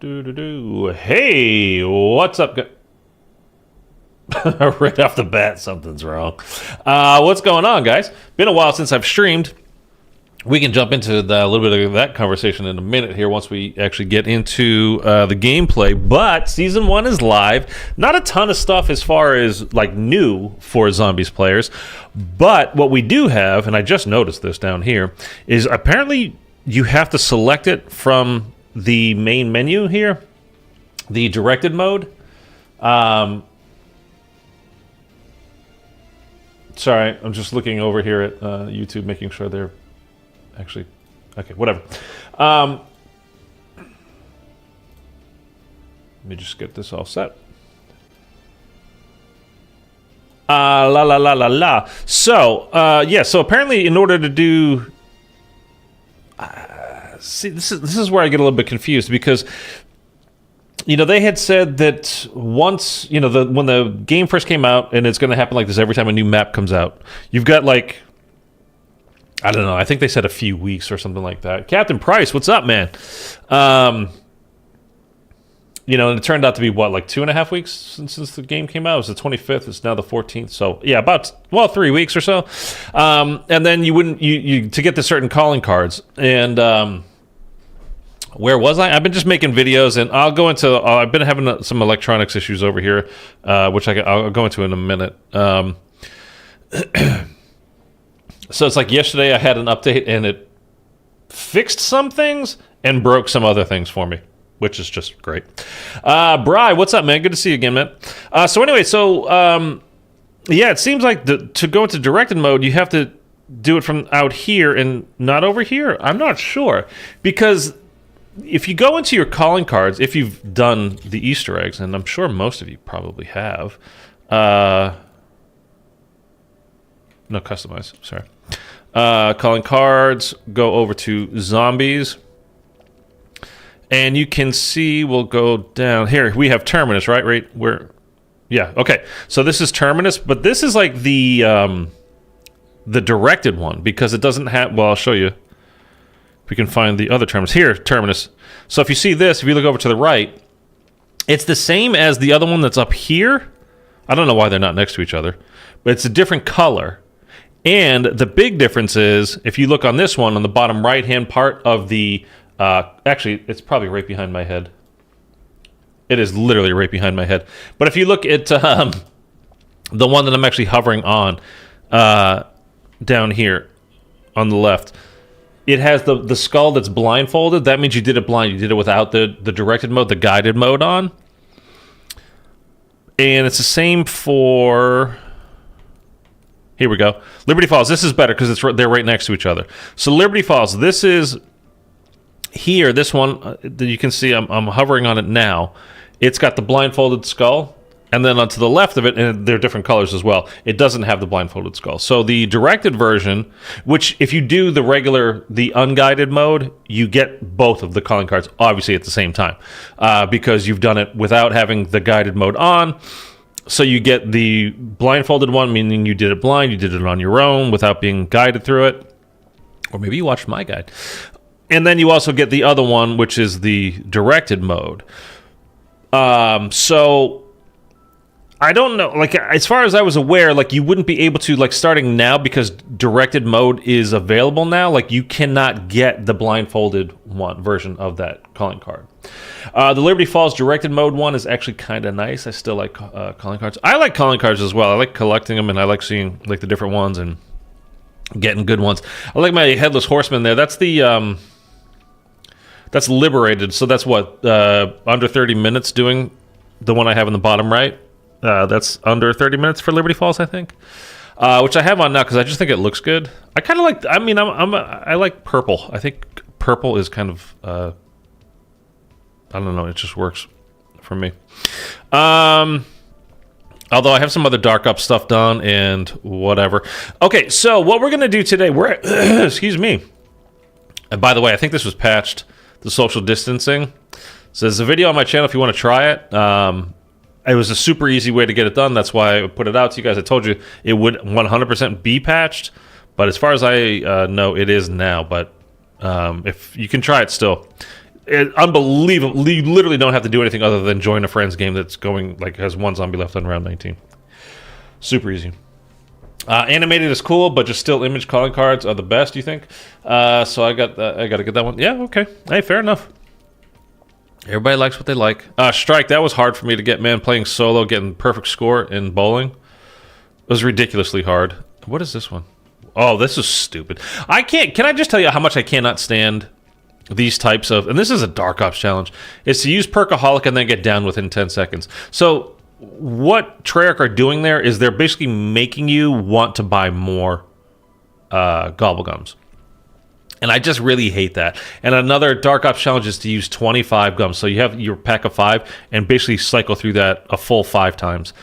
Hey, what's up, right off the bat, something's wrong. What's going on, guys? Been a while since I've streamed. We can jump into a little bit of that conversation in a minute here once we actually get into the gameplay. But Season 1 is live. Not a ton of stuff as far as, like, new for Zombies players. But what we do have, and I just noticed this down here, is apparently you have to select it from the main menu here, the directed mode. Sorry, I'm just looking over here at YouTube, making sure they're actually okay. Whatever. Let me just get this all set. So, yeah. So apparently, in order to do see, this is where I get a little bit confused because, you know, they had said that once, you know, when the game first came out, and it's going to happen like this every time a new map comes out, you've got, like, I don't know, I think they said a few weeks or something like that. Captain Price, what's up, man? You know, and it turned out to be, what, like 2.5 weeks since the game came out? It was the 25th. It's now the 14th. So, yeah, about, well, 3 weeks or so. And then you to get the certain calling cards. And where was I? I've been just making videos, and I'll go into, I've been having some electronics issues over here, which I'll go into in a minute. So it's like yesterday I had an update, and it fixed some things and broke some other things for me, which is just great. Bri, what's up, man? Good to see you again, man. So anyway, yeah, it seems like to go into directed mode, you have to do it from out here and not over here. I'm not sure, because if you go into your calling cards, if you've done the Easter eggs, and I'm sure most of you probably have, no, customize, sorry. Calling cards, go over to zombies. And you can see, we'll go down here. We have Terminus, right where? Yeah. Okay. So this is Terminus, but this is like the directed one because it doesn't have. Well, I'll show you. If we can find the other Terminus here, Terminus. So if you see this, if you look over to the right, it's the same as the other one that's up here. I don't know why they're not next to each other, but it's a different color. And the big difference is, if you look on this one, on the bottom right-hand part of the actually, it's probably right behind my head. It is literally right behind my head. But if you look at the one that I'm actually hovering on down here on the left, it has the skull that's blindfolded. That means you did it blind. You did it without the directed mode, the guided mode on. And it's the same for... Here we go. Liberty Falls. This is better because they're right next to each other. So Liberty Falls, this is... Here, this one that you can see, I'm hovering on it now. It's got the blindfolded skull, and then onto the left of it, and they're different colors as well. It doesn't have the blindfolded skull. So the directed version, which if you do the unguided mode, you get both of the calling cards, obviously at the same time, because you've done it without having the guided mode on. So you get the blindfolded one, meaning you did it blind, you did it on your own without being guided through it, or maybe you watched my guide. And then you also get the other one, which is the directed mode. So I don't know. Like, as far as I was aware, like, you wouldn't be able to, like, starting now, because directed mode is available now. Like, you cannot get the blindfolded one version of that calling card. The Liberty Falls directed mode one is actually kind of nice. I still like calling cards. I like calling cards as well. I like collecting them, and I like seeing, like, the different ones and getting good ones. I like my Headless Horseman there. That's the that's liberated, so that's what, under 30 minutes doing the one I have in the bottom right. That's under 30 minutes for Liberty Falls, I think, which I have on now because I just think it looks good. I kind of like, I mean, I like purple. I think purple is kind of, I don't know, it just works for me. Although I have some other Dark Up stuff done and whatever. Okay, so what we're going to do today, excuse me. And by the way, I think this was patched, the social distancing. So there's a video on my channel if you want to try it. It was a super easy way to get it done. That's why I put it out to you guys. I told you it would 100% be patched. But as far as I know, it is now. But if you can try it still. Unbelievable. You literally don't have to do anything other than join a friend's game that's going, like, has one zombie left on round 19. Super easy. Animated is cool, but just still image calling cards are the best, you think? So I got to get that one. Yeah, okay. Hey, fair enough. Everybody likes what they like. Strike, that was hard for me to get, man. Playing solo, getting perfect score in bowling. It was ridiculously hard. What is this one? Oh, this is stupid. Can I just tell you how much I cannot stand these types of, and this is a Dark Ops challenge, is to use Perkaholic and then get down within 10 seconds. So what Treyarch are doing there is they're basically making you want to buy more Gobblegums. And I just really hate that. And another Dark Ops challenge is to use 25 gums. So you have your pack of 5 and basically cycle through that a full 5 times.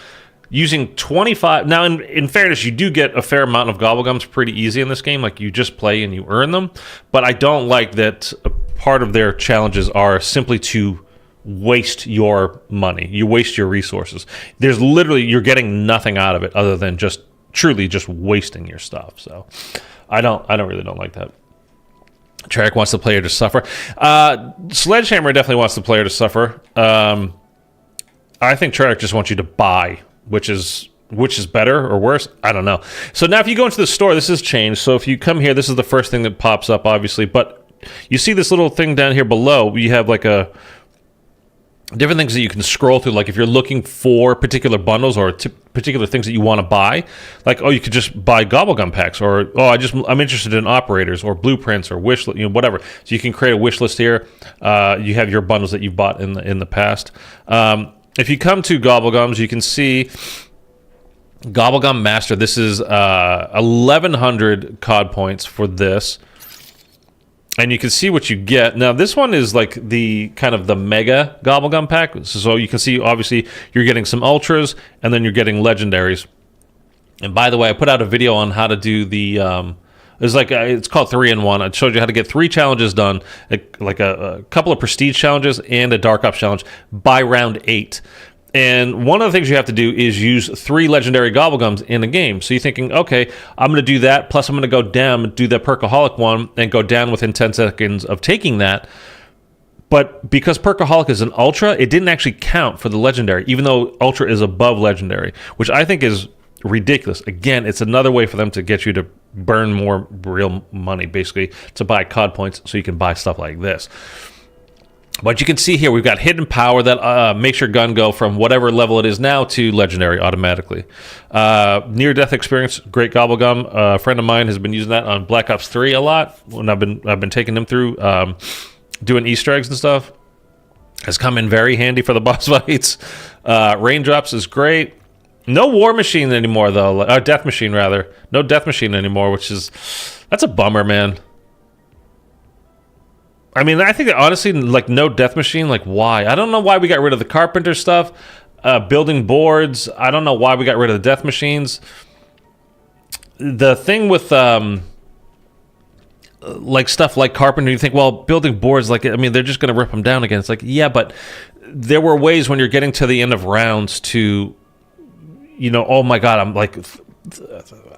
Using 25... Now, in fairness, you do get a fair amount of Gobblegums pretty easy in this game. Like, you just play and you earn them. But I don't like that a part of their challenges are simply to waste your money. You waste your resources. There's literally... You're getting nothing out of it other than just truly just wasting your stuff. So I really don't like that. Treyarch wants the player to suffer. Sledgehammer definitely wants the player to suffer. I think Treyarch just wants you to buy, which is better or worse? I don't know. So now if you go into the store, this has changed. So if you come here, this is the first thing that pops up, obviously. But you see this little thing down here below. You have like a different things that you can scroll through. Like if you're looking for particular bundles or particular things that you want to buy, like, oh, you could just buy Gobblegum packs, or I'm interested in operators or blueprints or wish, whatever. So you can create a wish list here. You have your bundles that you've bought in the past. If you come to Gobblegums, you can see Gobblegum Master. This is 1,100 COD points for this. And you can see what you get. Now, this one is like the kind of the mega Gobblegum pack. So you can see, obviously, you're getting some ultras, and then you're getting legendaries. And by the way, I put out a video on how to do the... it's called 3-in-1. It showed you how to get 3 challenges done, like a couple of prestige challenges and a Dark Ops challenge by round 8. And one of the things you have to do is use 3 legendary Gobblegums in a game. So you're thinking, okay, I'm going to do that, plus I'm going to go down and do the Perkaholic one and go down within 10 seconds of taking that. But because Perkaholic is an Ultra, it didn't actually count for the legendary, even though Ultra is above legendary, which I think is ridiculous. Again, it's another way for them to get you to burn more real money, basically, to buy COD points so you can buy stuff like this. But you can see here, we've got hidden power that makes your gun go from whatever level it is now to legendary automatically. Near-death experience, great Gobblegum. A friend of mine has been using that on Black Ops 3 a lot. When I've been taking them through doing Easter eggs and stuff. Has come in very handy for the boss fights. Raindrops is great. No War Machine anymore, though. Death Machine, rather. No Death Machine anymore, that's a bummer, man. I mean, I think that honestly, like, no Death Machine, like, why? I don't know why we got rid of the Carpenter stuff, building boards. I don't know why we got rid of the Death Machines. The thing with, like, stuff like Carpenter, you think, well, building boards, like, I mean, they're just going to rip them down again. It's like, yeah, but there were ways when you're getting to the end of rounds to, oh my God, I'm like...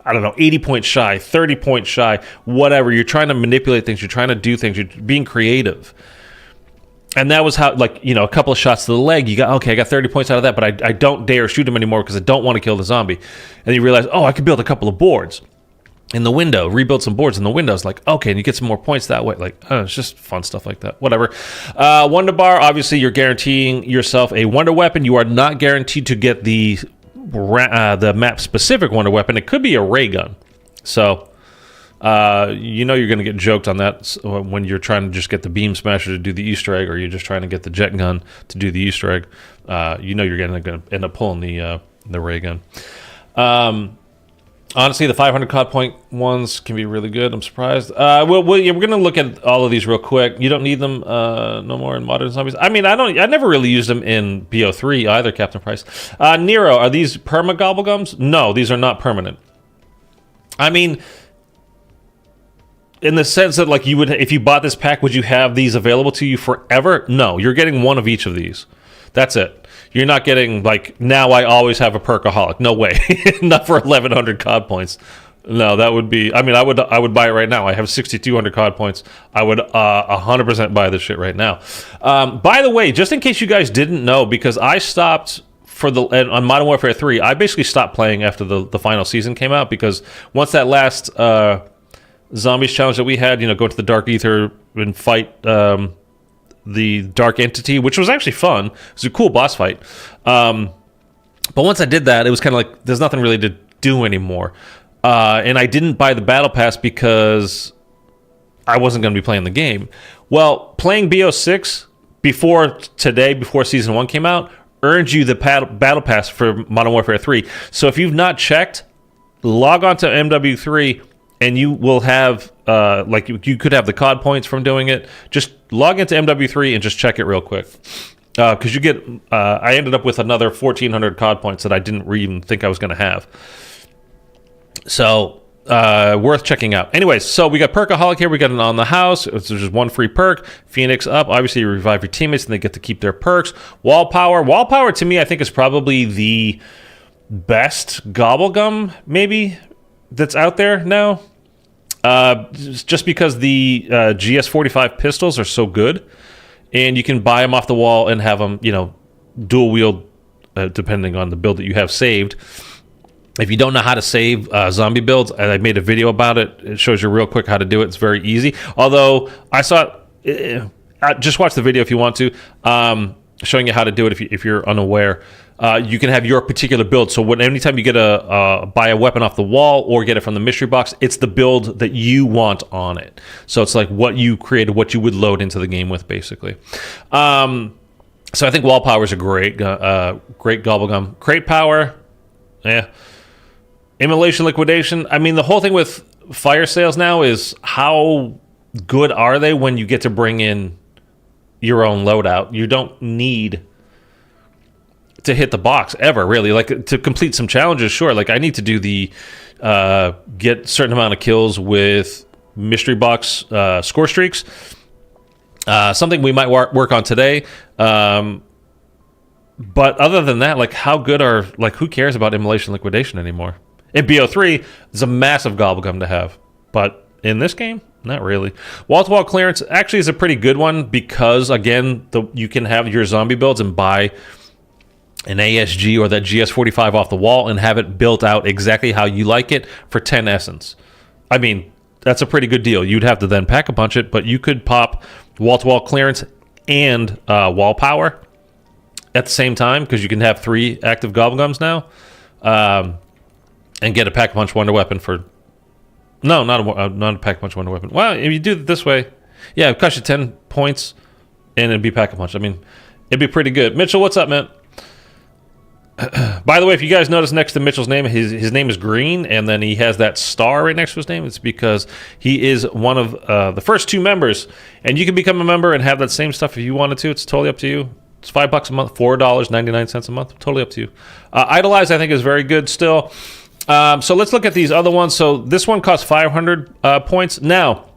I don't know, 80 points shy, 30 points shy, whatever. You're trying to manipulate things. You're trying to do things. You're being creative. And that was how, like, a couple of shots to the leg, you got, okay, I got 30 points out of that, but I don't dare shoot him anymore because I don't want to kill the zombie. And you realize, oh, I could build a couple of boards in the window, rebuild some boards in the windows. Like, okay, and you get some more points that way. Like, it's just fun stuff like that. Whatever. Wonder Bar, obviously, you're guaranteeing yourself a Wonder Weapon. You are not guaranteed to get the map-specific Wonder Weapon. It could be a ray gun. So, you're going to get joked on that when you're trying to just get the Beam Smasher to do the Easter egg, or you're just trying to get the Jet Gun to do the Easter egg. You're going to end up pulling the ray gun. Honestly, the 500 COD point ones can be really good. I'm surprised. We're going to look at all of these real quick. You don't need them no more in Modern Zombies. I mean, I never really used them in BO3 either, Captain Price. Nero, are these perma Gobblegums? No, these are not permanent. I mean, in the sense that, like, you would, if you bought this pack, would you have these available to you forever? No, you're getting one of each of these. That's it. You're not getting, like, now I always have a Perkaholic. No way. Not for 1,100 COD points. No, that would be. I mean, I would buy it right now. I have 6,200 COD points. I would 100% buy this shit right now. By the way, just in case you guys didn't know, because I stopped on Modern Warfare 3, I basically stopped playing after the final season came out, because once that last zombies challenge that we had, go to the Dark Ether and fight the Dark Entity, which was actually fun. It was a cool boss fight. But once I did that, it was kind of like there's nothing really to do anymore. And I didn't buy the Battle Pass because I wasn't going to be playing the game. Well, playing BO6 before Season 1 came out, earned you the Battle Pass for Modern Warfare 3. So if you've not checked, log on to MW3 and you will have, you could have the COD points from doing it. Just log into MW3 and just check it real quick. Because you get, I ended up with another 1,400 COD points that I didn't even think I was going to have. So, worth checking out. Anyways, so we got Perkaholic here. We got an On the House. There's just one free perk. Phoenix up. Obviously, you revive your teammates and they get to keep their perks. Wall Power. Wall Power, to me, I think is probably the best gobblegum, maybe, that's out there now. Just because the GS45 pistols are so good. And you can buy them off the wall and have them, dual wield, depending on the build that you have saved. If you don't know how to save zombie builds, I made a video about it. It shows you real quick how to do it. It's very easy. Although I saw it, just watch the video if you want to, showing you how to do it if you're unaware. You can have your particular build. So anytime you get buy a weapon off the wall or get it from the mystery box, it's the build that you want on it. So it's like what you created, what you would load into the game with, basically. So I think Wall Power is a great gobblegum. Crate Power, yeah. Immolation Liquidation. I mean, the whole thing with fire sales now is how good are they when you get to bring in your own loadout? You don't need to hit the box ever, really. Like, to complete some challenges, sure. Like, I need to do the get certain amount of kills with mystery box score streaks. Something we might work on today. But other than that, like, how good are, like, who cares about Immolation Liquidation anymore? In BO3, it's a massive gobblegum to have. But in this game, not really. Wall-to-wall clearance actually is a pretty good one because, again, you can have your zombie builds and buy an ASG or that GS45 off the wall and have it built out exactly how you like it for 10 essence. I mean, that's a pretty good deal. You'd have to then pack a punch it, but you could pop wall-to-wall clearance and wall power at the same time because you can have 3 active gobblegums now. And get a Pack-a-Punch Wonder Weapon for... No, not a Pack-a-Punch Wonder Weapon. Well, if you do it this way, yeah, it costs you 10 points, and it'd be Pack-a-Punch. I mean, it'd be pretty good. Mitchell, what's up, man? By the way, if you guys notice next to Mitchell's name, his name is green, and then he has that star right next to his name. It's because he is one of the first 2 members, and you can become a member and have that same stuff if you wanted to. It's totally up to you. It's $5 a month, $4.99 a month. Totally up to you. Idolize, I think, is very good still. So let's look at these other ones. So this one costs 500 points. Now,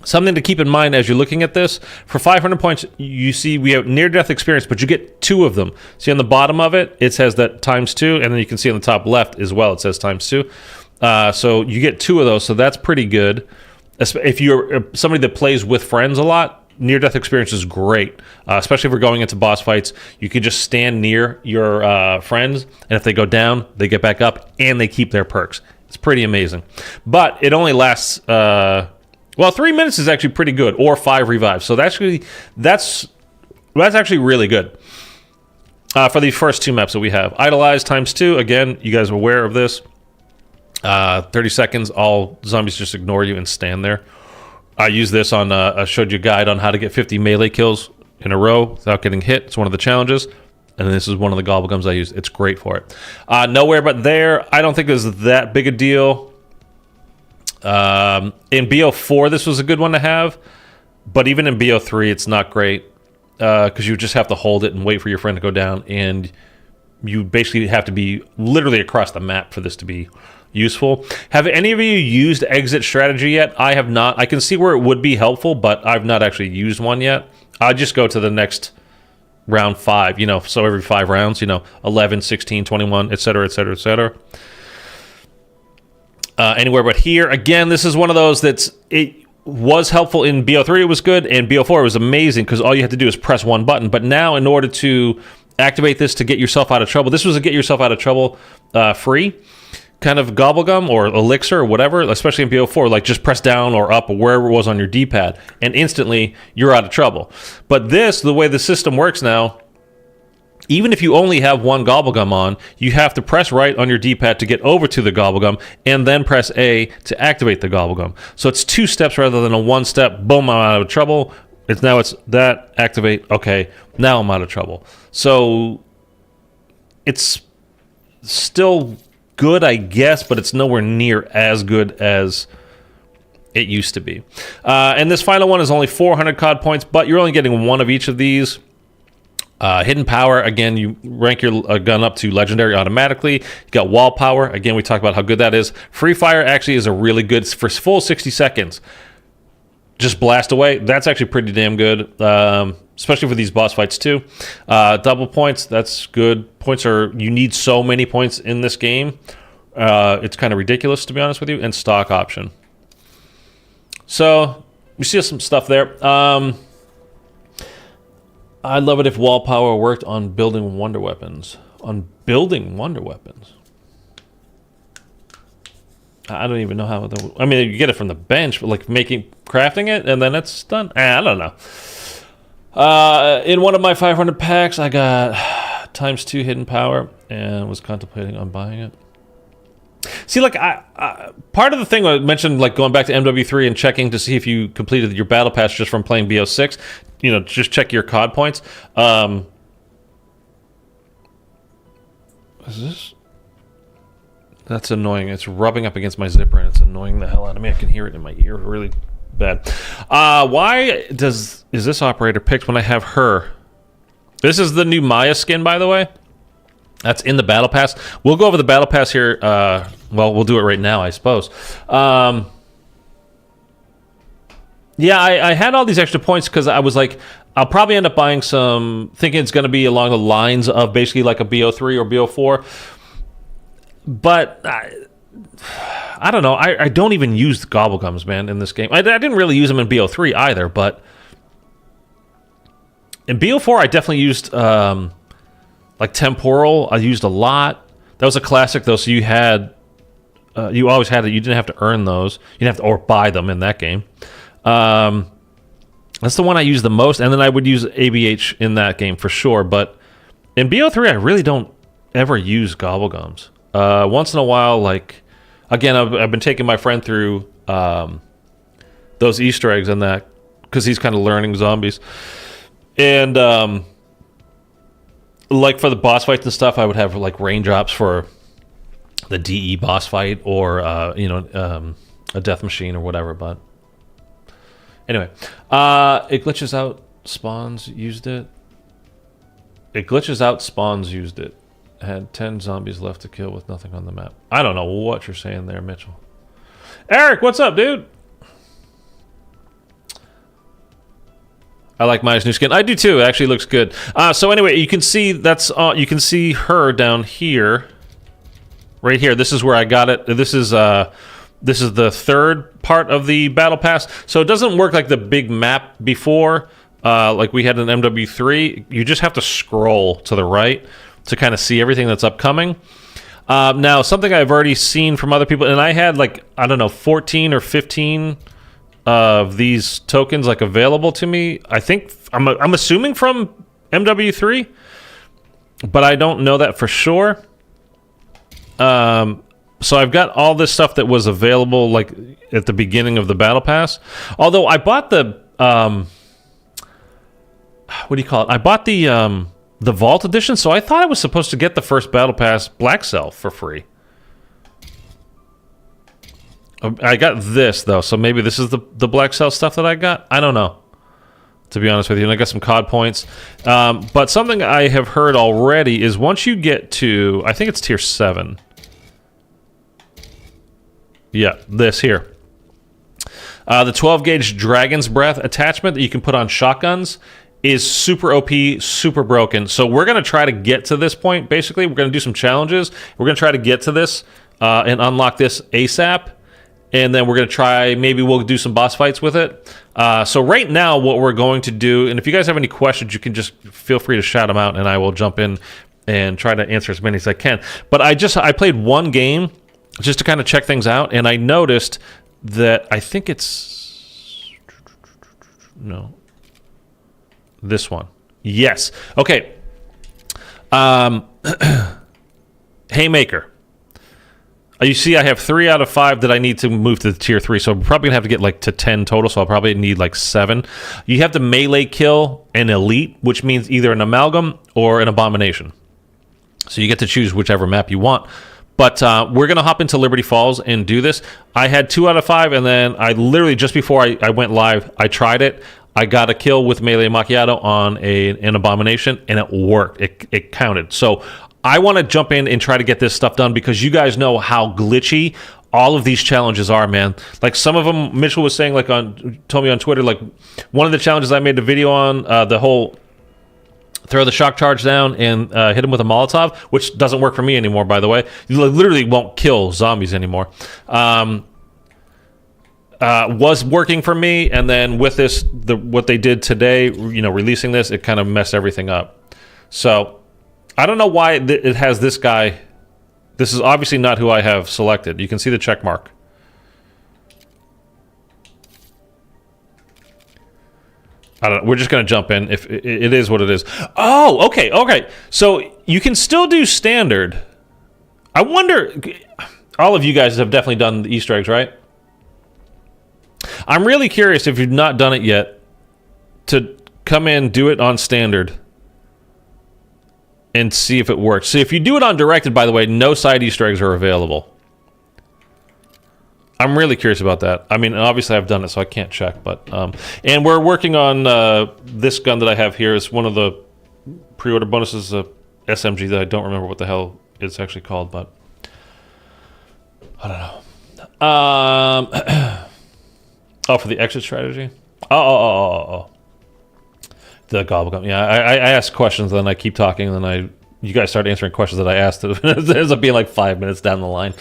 something to keep in mind as you're looking at this, for 500 points, you see we have near-death experience, but you get 2 of them. See on the bottom of it, it says that ×2, and then you can see on the top left as well, it says ×2. So you get 2 of those, so that's pretty good. If you're somebody that plays with friends a lot, near-death experience is great, especially if we're going into boss fights. You can just stand near your friends, and if they go down, they get back up, and they keep their perks. It's pretty amazing. But it only lasts, 3 minutes is actually pretty good, or 5 revives. So that's actually really good for the first 2 maps that we have. Idolize ×2, again, you guys are aware of this. 30 seconds, all zombies just ignore you and stand there. I used this on, I showed you a guide on how to get 50 melee kills in a row without getting hit. It's one of the challenges. And this is one of the gobblegums I used. It's great for it. Nowhere But There, I don't think is that big a deal. In BO4, this was a good one to have. But even in BO3, it's not great. Because you just have to hold it and wait for your friend to go down. And you basically have to be literally across the map for this to be useful. Have any of you used exit strategy yet? I have not. I can see where it would be helpful, but I've not actually used one yet. I just go to the next round 5, so every 5 rounds, 11, 16, 21, etc., etc., etc. anywhere but here. Again, this is one of those it was helpful in BO3, it was good, and BO4 it was amazing because all you had to do is press one button. But now, in order to activate this to get yourself out of trouble, this was a get yourself out of trouble free kind of gobblegum or elixir or whatever, especially in BO4, like just press down or up or wherever it was on your D-pad, and instantly you're out of trouble. But this, the way the system works now, even if you only have one gobblegum on, you have to press right on your D-pad to get over to the gobblegum, and then press A to activate the gobblegum. So it's 2 steps rather than a 1 step, boom, I'm out of trouble. It's that, activate, okay, now I'm out of trouble. So it's still good, I guess, but it's nowhere near as good as it used to be. And this final one is only 400 COD points, but you're only getting one of each of these. Hidden power, again, you rank your gun up to legendary automatically. You got wall power, again, we talked about how good that is. Free fire actually is a really good, for full 60 seconds, just blast away. That's actually pretty damn good, especially for these boss fights too. Double points, that's good. You need so many points in this game. It's kind of ridiculous, to be honest with you. And stock option. So you see some stuff there. I'd love it if wall power worked on building wonder weapons. On building wonder weapons. I don't even know how. I mean, you get it from the bench, but like crafting it, and then it's done. I don't know. In one of my 500 packs, I got ×2 hidden power, and was contemplating on buying it. See, like, part of the thing I mentioned, like going back to MW3 and checking to see if you completed your battle pass just from playing BO6, you know, just check your COD points. Is this? That's annoying. It's rubbing up against my zipper, and it's annoying the hell out of me. I can hear it in my ear really bad. Why is this operator picked when I have her? This is the new Maya skin, by the way. That's in the battle pass. We'll go over the battle pass here. Well, we'll do it right now, I suppose. Yeah, I had all these extra points because I was like, I'll probably end up buying some, thinking it's going to be along the lines of basically like a BO3 or BO4. But I don't know. I don't even use the gobblegums, man, in this game. I didn't really use them in BO3 either, but in BO4 I definitely used like temporal. I used a lot. That was a classic though, so you had you always had it. You didn't have to earn those. You didn't have to or buy them in that game. That's the one I use the most, and then I would use ABH in that game for sure. But in BO3 I really don't ever use gobblegums. Once in a while, like, again, I've been taking my friend through those Easter eggs and that, because he's kind of learning zombies. And, like, for the boss fights and stuff, I would have, like, raindrops for the DE boss fight or, you know, a death machine or whatever. But anyway, it glitches out, spawns used it. It glitches out, spawns used it. Had 10 zombies left to kill with nothing on the map. I don't know what you're saying there, Mitchell. Eric, what's up, dude? I like Maya's new skin. I do too. It actually looks good. So anyway, you can see that's you can see her down here, right here. This is where I got it. This is the third part of the battle pass. So it doesn't work like the big map before, like we had in MW3. You just have to scroll to the right to kind of see everything that's upcoming. Now, something I've already seen from other people, and I had like, I don't know, 14 or 15 of these tokens like available to me. I think, I'm assuming from MW3, but I don't know that for sure. So I've got all this stuff that was available like at the beginning of the battle pass. Although I bought the, what do you call it? I bought the Vault Edition, so I thought I was supposed to get the first Battle Pass Black Cell for free. I got this, though, so maybe this is the Black Cell stuff that I got? I don't know, to be honest with you. And I got some COD points. But something I have heard already is once you get to, I think it's tier 7. Yeah, this here. The 12-gauge Dragon's Breath attachment that you can put on shotguns is super OP, super broken. So we're going to try to get to this point, basically. We're going to do some challenges. We're going to try to get to this and unlock this ASAP. And then we're going to try, maybe we'll do some boss fights with it. So right now what we're going to do, and if you guys have any questions, you can just feel free to shout them out and I will jump in and try to answer as many as I can. But I played one game just to kind of check things out, and I noticed that I think it's... No. This one. Yes. Okay. Haymaker. You see, I have 3 out of 5 that I need to move to the tier 3, so I'm probably gonna have to get like to 10 total. So I'll probably need like 7. You have to melee kill an elite, which means either an amalgam or an abomination. So you get to choose whichever map you want. But we're gonna hop into Liberty Falls and do this. I had 2 out of 5, and then I literally just before I went live, I tried it. I got a kill with melee Macchiato on an abomination, and it worked. It counted. So I want to jump in and try to get this stuff done because you guys know how glitchy all of these challenges are, man. Like some of them, Mitchell was saying, like told me on Twitter, like one of the challenges I made a video on, the whole throw the shock charge down and hit him with a Molotov, which doesn't work for me anymore, by the way. You literally won't kill zombies anymore. Was working for me, and then with this, what they did today, you know, releasing this, it kind of messed everything up. So I don't know why it has this guy. This is obviously not who I have selected. You can see the check mark. I don't know. We're just going to jump in. If it is what it is. Oh, okay, okay. So you can still do standard. I wonder, all of you guys have definitely done the Easter eggs, right? I'm really curious if you've not done it yet to come in, do it on standard, and see if it works. See, if you do it on directed, by the way, no side Easter eggs are available. I'm really curious about that. I mean, obviously I've done it, so I can't check. But and we're working on this gun that I have here. It's one of the pre-order bonuses, SMG that I don't remember what the hell it's actually called, but I don't know. Oh, for the exit strategy? Oh. The gobblegum. Yeah, I ask questions, then I keep talking, and then you guys start answering questions that I asked. It ends up being like 5 minutes down the line.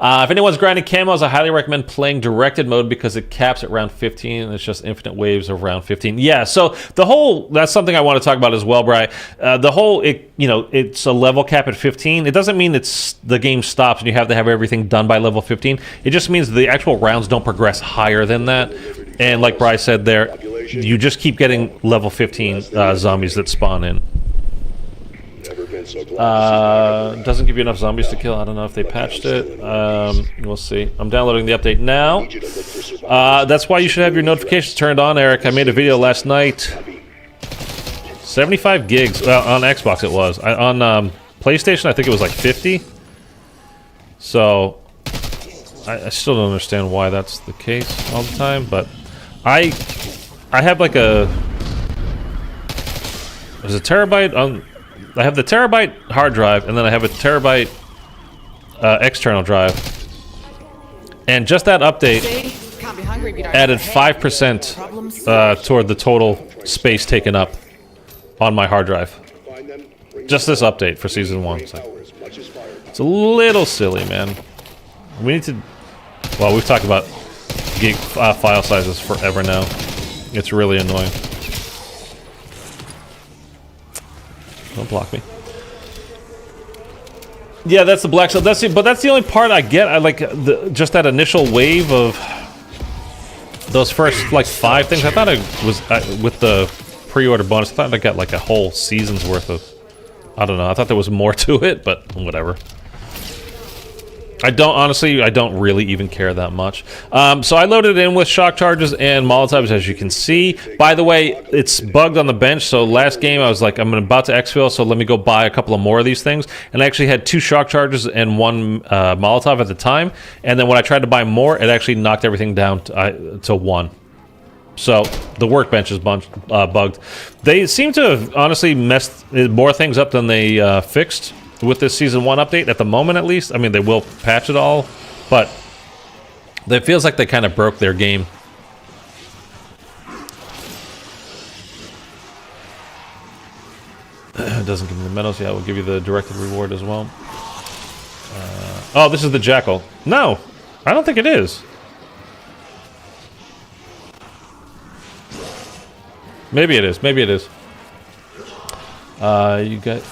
If anyone's grinding camos, I highly recommend playing directed mode because it caps at round 15, and it's just infinite waves of round 15. Yeah, so the whole, that's something I want to talk about as well, Bri. The whole, it's a level cap at 15. It doesn't mean the game stops and you have to have everything done by level 15. It just means the actual rounds don't progress higher than that. And like Bri said there, you just keep getting level 15 zombies that spawn in. Doesn't give you enough zombies to kill. I don't know if they patched it. We'll see. I'm downloading the update now. That's why you should have your notifications turned on, Eric. I made a video last night. 75 gigs. Well, on Xbox it was. On PlayStation, I think it was like 50. So I still don't understand why that's the case all the time. But I have like there's a terabyte on. I have the terabyte hard drive, and then I have a terabyte external drive. And just that update added 5% toward the total space taken up on my hard drive. Just this update for Season 1. So it's a little silly, man. We need to... Well, we've talked about gig file sizes forever now. It's really annoying. Don't block me. Yeah, that's the black stuff. But that's the only part I get. I like just that initial wave of those first like 5 things. I thought I was with the pre-order bonus. I thought I got like a whole season's worth of. I don't know. I thought there was more to it, but whatever. I don't really even care that much. So I loaded it in with shock charges and Molotovs, as you can see. By the way, it's bugged on the bench, so last game I was like, I'm about to exfil, so let me go buy a couple of more of these things. And I actually had 2 shock charges and 1 Molotov at the time. And then when I tried to buy more, it actually knocked everything down to 1. So the workbench is bugged. They seem to have honestly messed more things up than they fixed with this Season 1 update, at the moment at least. I mean, they will patch it all, but it feels like they kind of broke their game. It doesn't give me the medals. Yeah, we'll give you the directed reward as well. Oh, this is the Jackal. No, I don't think it is. Maybe it is. Maybe it is. You got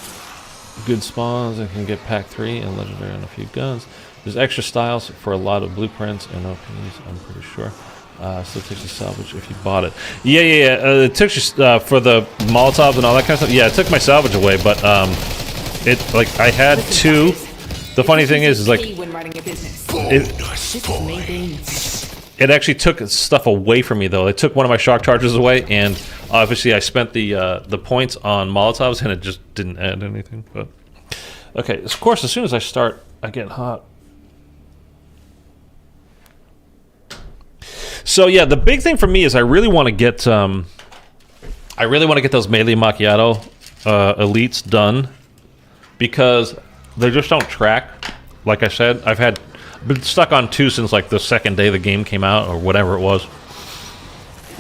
good spawns and can get pack 3 and legendary on a few guns. There's extra styles for a lot of blueprints and opinions, I'm pretty sure. Still takes you salvage if you bought it. Yeah. It took you for the Molotovs and all that kind of stuff. Yeah, it took my salvage away, but it like I had 2. The funny thing is like it actually took stuff away from me though. It took one of my shock charges away, and obviously I spent the points on Molotovs, and it just didn't add anything. But okay, of course, as soon as I start, I get hot. So yeah, the big thing for me is I really want to get those melee Macchiato elites done, because they just don't track. Like I said, I've been stuck on 2 since like the second day the game came out or whatever it was.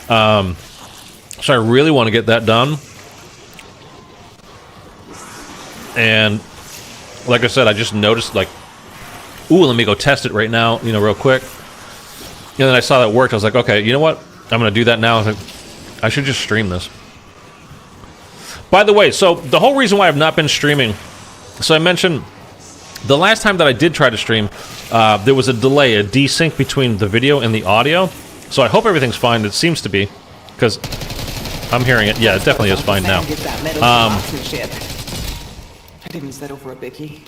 So I really want to get that done. And like I said, I just noticed like, ooh, let me go test it right now, you know, real quick. And then I saw that worked. I was like, okay, you know what? I'm going to do that now. I was like, I should just stream this. By the way, so the whole reason why I've not been streaming, so I mentioned the last time that I did try to stream, there was a delay, a desync between the video and the audio. So I hope everything's fine. It seems to be, because I'm hearing it. Yeah, it definitely is fine now. I didn't settle for a biggie.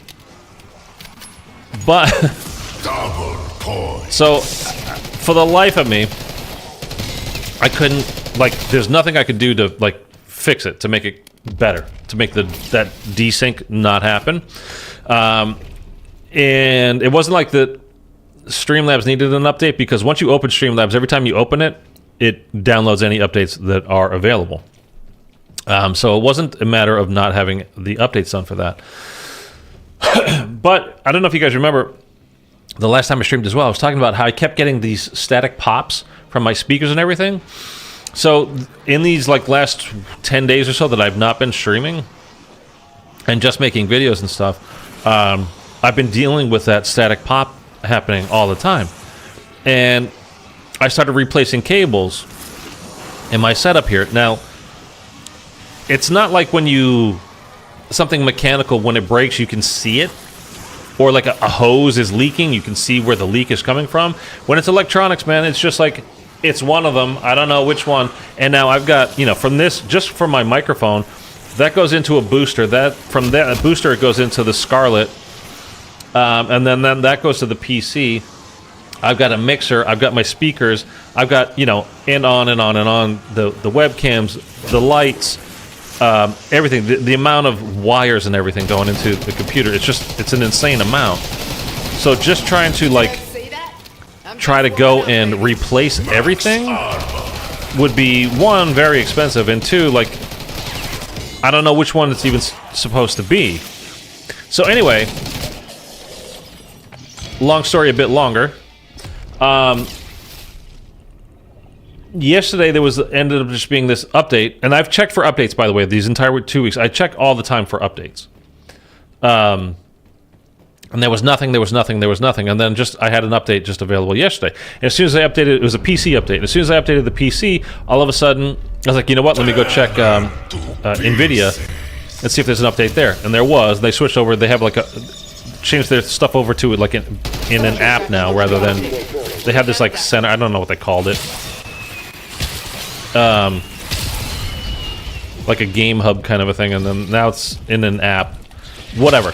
But so for the life of me, I couldn't, like, there's nothing I could do to like fix it, to make it better, to make that desync not happen. And it wasn't like the Streamlabs needed an update, because once you open Streamlabs, every time you open it, it downloads any updates that are available. So it wasn't a matter of not having the updates done for that. But I don't know if you guys remember, the last time I streamed as well, I was talking about how I kept getting these static pops from my speakers and everything. So in these like last 10 days or so that I've not been streaming and just making videos and stuff, I've been dealing with that static pop happening all the time. And I started replacing cables in my setup here. Now, it's not like when something mechanical, when it breaks, you can see it. Or like a hose is leaking, you can see where the leak is coming from. When it's electronics, man, it's just like, it's one of them. I don't know which one. And now I've got, you know, from this, just from my microphone, that goes into a booster. From that booster, it goes into the Scarlet. And then that goes to the PC. I've got a mixer. I've got my speakers. I've got, you know, and on and on and on. The webcams, the lights, everything. The amount of wires and everything going into the computer. It's an insane amount. So just trying to like try to go and replace everything would be, one, very expensive, and two, like, I don't know which one it's even supposed to be. So anyway, long story a bit longer. Yesterday there ended up just being this update, and I've checked for updates, by the way, these entire 2 weeks. I check all the time for updates. And there was nothing, and then I had an update just available yesterday. And as soon as I updated, it was a PC update. And as soon as I updated the PC, all of a sudden, I was like, you know what, let me go check NVIDIA and see if there's an update there. And there was. They switched over, they have like changed their stuff over to it like in an app now, rather than, they have this like center, I don't know what they called it. Like a game hub kind of a thing, and then now it's in an app. Whatever.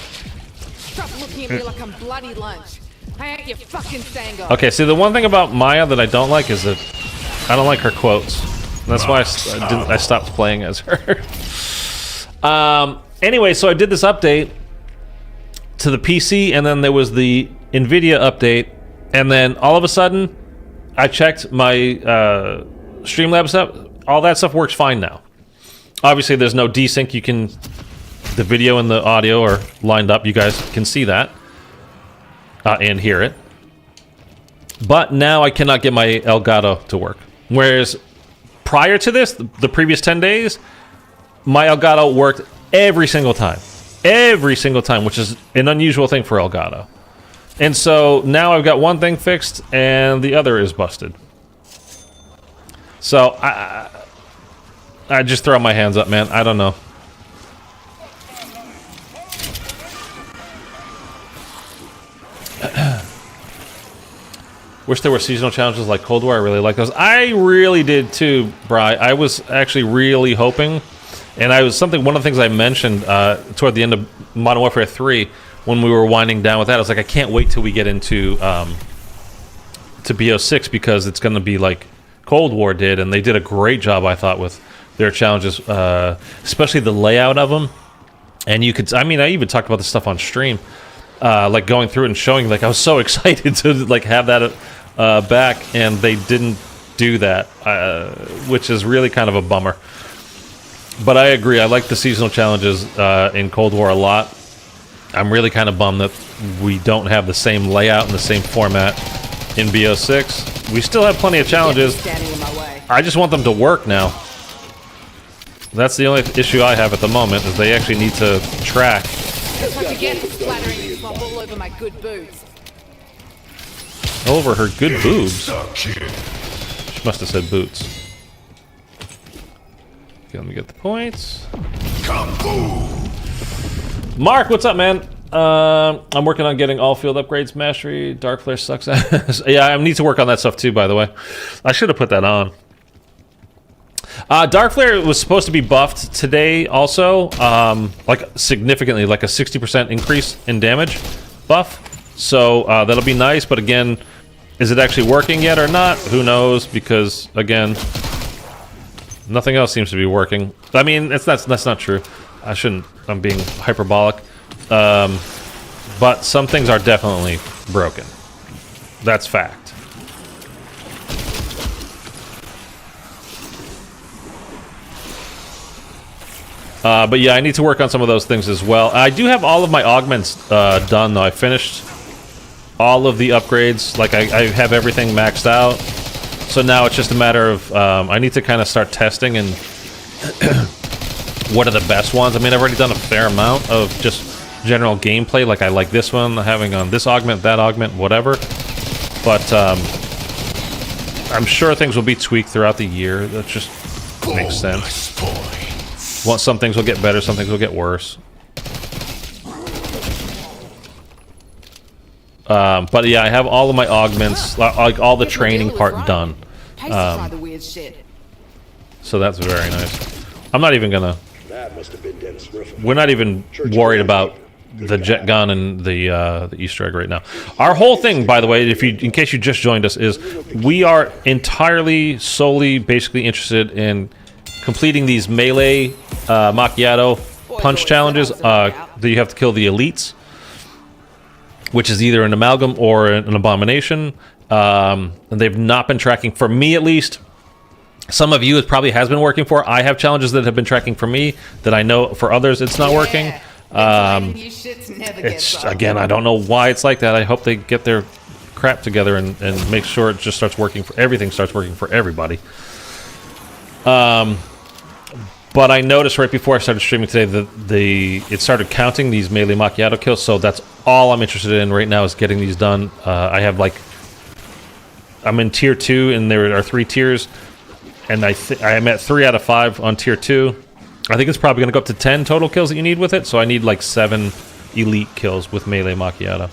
Stop looking at me like I'm bloody lunch. I ain't your fucking Sango. Okay, see, the one thing about Maya that I don't like is that I don't like her quotes. That's why I stopped playing as her. Anyway, so I did this update to the PC, and then there was the NVIDIA update, and then all of a sudden, I checked my Streamlabs stuff. All that stuff works fine now. Obviously, there's no desync. The video and the audio are lined up. You guys can see that and hear it. But now I cannot get my Elgato to work. Whereas prior to this, the previous 10 days, my Elgato worked every single time. Every single time, which is an unusual thing for Elgato. And so now I've got one thing fixed and the other is busted. So I just throw my hands up, man. I don't know. Wish there were seasonal challenges like Cold War. I really like those. I really did too, Bri. I was actually really hoping, and one of the things I mentioned toward the end of Modern Warfare 3 when we were winding down with that. I was like, I can't wait till we get into to BO6 because it's going to be like Cold War did, and they did a great job, I thought, with their challenges, especially the layout of them. And you could, I mean, I even talked about this stuff on stream, like going through it and showing. Like I was so excited to like have that back, and they didn't do that, which is really kind of a bummer. But I agree. I like the seasonal challenges in Cold War a lot. I'm really kind of bummed that we don't have the same layout and the same format in BO6. We still have plenty of challenges. I just want them to work now. That's the only issue I have at the moment, is they actually need to track. Looks like again splattering this swamp all over my good boobs. All over her good boobs. She must have said boots. Okay, let me get the points. Mark, what's up, man? I'm working on getting all field upgrades, mastery. Dark Flare sucks ass. Yeah, I need to work on that stuff too, by the way. I should have put that on. Dark Flare was supposed to be buffed today also, like significantly, like a 60% increase in damage buff. So that'll be nice, but again, is it actually working yet or not? Who knows, because again, nothing else seems to be working. I mean, that's not true. I'm being hyperbolic. But some things are definitely broken. That's fact. But yeah, I need to work on some of those things as well. I do have all of my augments done, though. I finished all of the upgrades. Like, I have everything maxed out. So now it's just a matter of... I need to kind of start testing and... what are the best ones? I mean, I've already done a fair amount of just general gameplay. Like, I like this one, having on this augment, that augment, whatever. But I'm sure things will be tweaked throughout the year. That just makes sense. Well, some things will get better, some things will get worse. But yeah, I have all of my augments, like all the training part done. So that's very nice. I'm not even gonna... We're not even worried about the jet gun and the Easter egg right now. Our whole thing, by the way, in case you just joined us, is we are entirely, solely, basically interested in completing these melee Macchiato punch challenges that you have to kill the elites, which is either an amalgam or an abomination. And they've not been tracking, for me at least. Some of you it probably has been working for. I have challenges that have been tracking for me that I know for others it's not working. It's, again, I don't know why it's like that. I hope they get their crap together and make sure it just starts working for everything, starts working for everybody. But I noticed right before I started streaming today that it started counting these melee Macchiato kills, so that's all I'm interested in right now is getting these done. I have like... I'm in tier 2 and there are 3 tiers. And I'm at 3 out of 5 on tier 2. I think it's probably going to go up to 10 total kills that you need with it. So I need like 7 elite kills with melee Macchiato.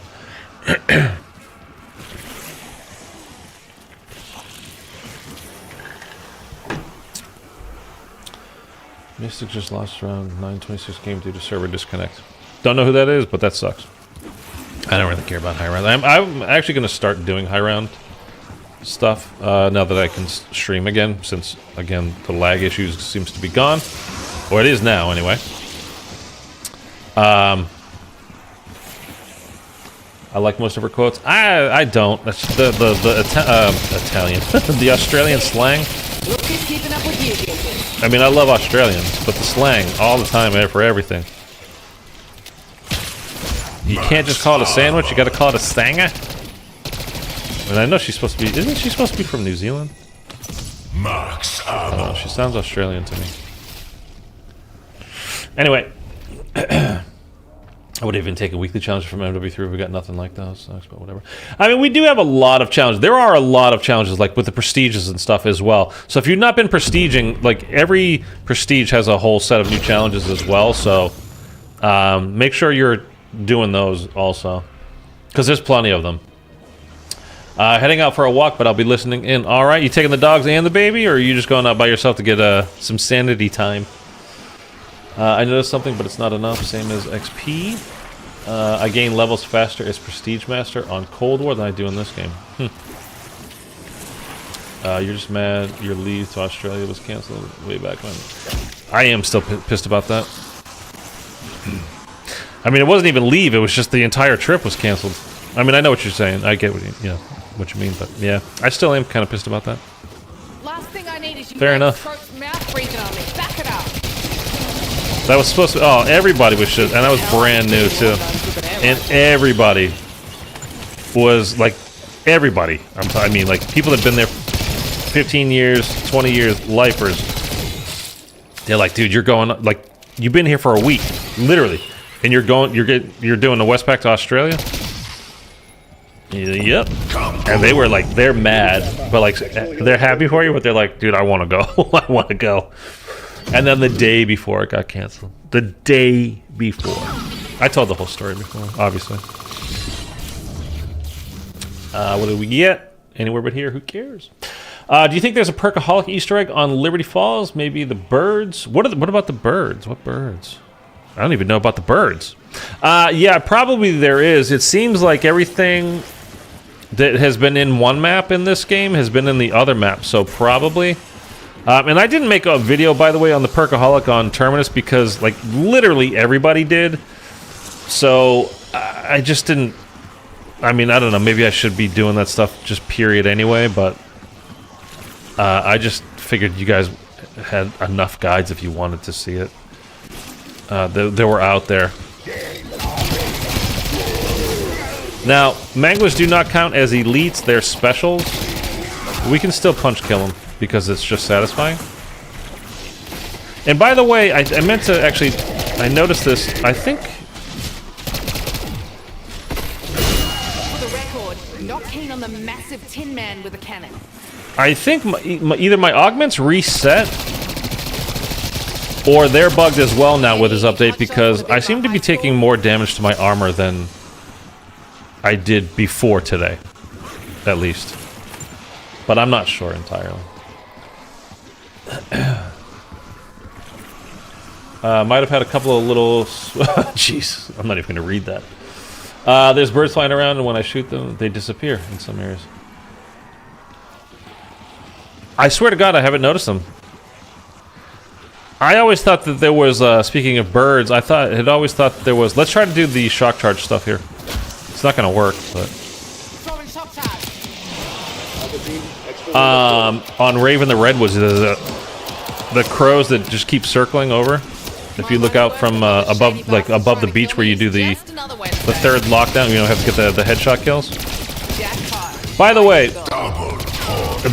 Mystic just lost around 926 game due to server disconnect. Don't know who that is, but that sucks. I don't really care about high round. I'm actually going to start doing high round stuff now that I can stream again, since again the lag issues seems to be gone, or it is now anyway. I like most of her quotes. I don't. That's the Italian, the Australian slang. I mean, I love Australians, but the slang all the time for everything. You can't just call it a sandwich. You got to call it a stanger. And I know she's supposed to be... Isn't she supposed to be from New Zealand? I don't know, she sounds Australian to me. Anyway. I would even take a weekly challenge from MW3. We got nothing like those, but whatever. I mean, we do have a lot of challenges. There are a lot of challenges, like with the prestiges and stuff as well. So if you've not been prestiging, like every prestige has a whole set of new challenges as well. So make sure you're doing those also, because there's plenty of them. Heading out for a walk, but I'll be listening in. All right, you taking the dogs and the baby, or are you just going out by yourself to get some sanity time? I noticed something, but it's not enough. Same as XP. I gain levels faster as Prestige Master on Cold War than I do in this game. You're just mad your leave to Australia was cancelled way back when. I am still pissed about that. I mean, it wasn't even leave. It was just the entire trip was cancelled. I mean, I know what you're saying. I get what what you mean, but yeah, I still am kind of pissed about that. Last thing I need is you Fair enough. mouth breathing on me. Back it up. That was supposed to. Oh, everybody was shit, and that was brand new too. And everybody was like, everybody. I mean, like people that've been there 15 years, 20 years, lifers. They're like, dude, you're going like you've been here for a week, literally, and you're doing the Westpac to Australia. Yep. And they were like, they're mad, but like they're happy for you, but they're like, dude, I want to go. I want to go. And then the day before it got canceled. The day before. I told the whole story before, obviously. What did we get? Anywhere but here, who cares? Do you think there's a Perkaholic Easter egg on Liberty Falls? Maybe the birds? What about the birds? What birds? I don't even know about the birds. Yeah, probably there is. It seems like everything that has been in one map in this game has been in the other map, so probably. And I didn't make a video, by the way, on the Perkaholic on Terminus because, like, literally everybody did. So, I just didn't... I mean, I don't know. Maybe I should be doing that stuff just period anyway, but... I just figured you guys had enough guides if you wanted to see it. They were out there. Now, manglers do not count as elites. They're specials. We can still punch kill them because it's just satisfying. And by the way, I meant to actually... I noticed this. I think... For the record, not keen on the massive Tin Man with a cannon. I think either my augments reset or they're bugged as well now with this update because I seem to be taking more damage to my armor than I did before today, at least. But I'm not sure entirely. Might have had a couple of little... Jeez, I'm not even going to read that. There's birds flying around, and when I shoot them, they disappear in some areas. I swear to God, I haven't noticed them. I always thought that there was, speaking of birds, had always thought there was... Let's try to do the shock charge stuff here. It's not going to work, but... On Raven the Redwoods, the crows that just keep circling over. If you look out from above the beach where you do the third lockdown, you don't have to get the headshot kills. By the way,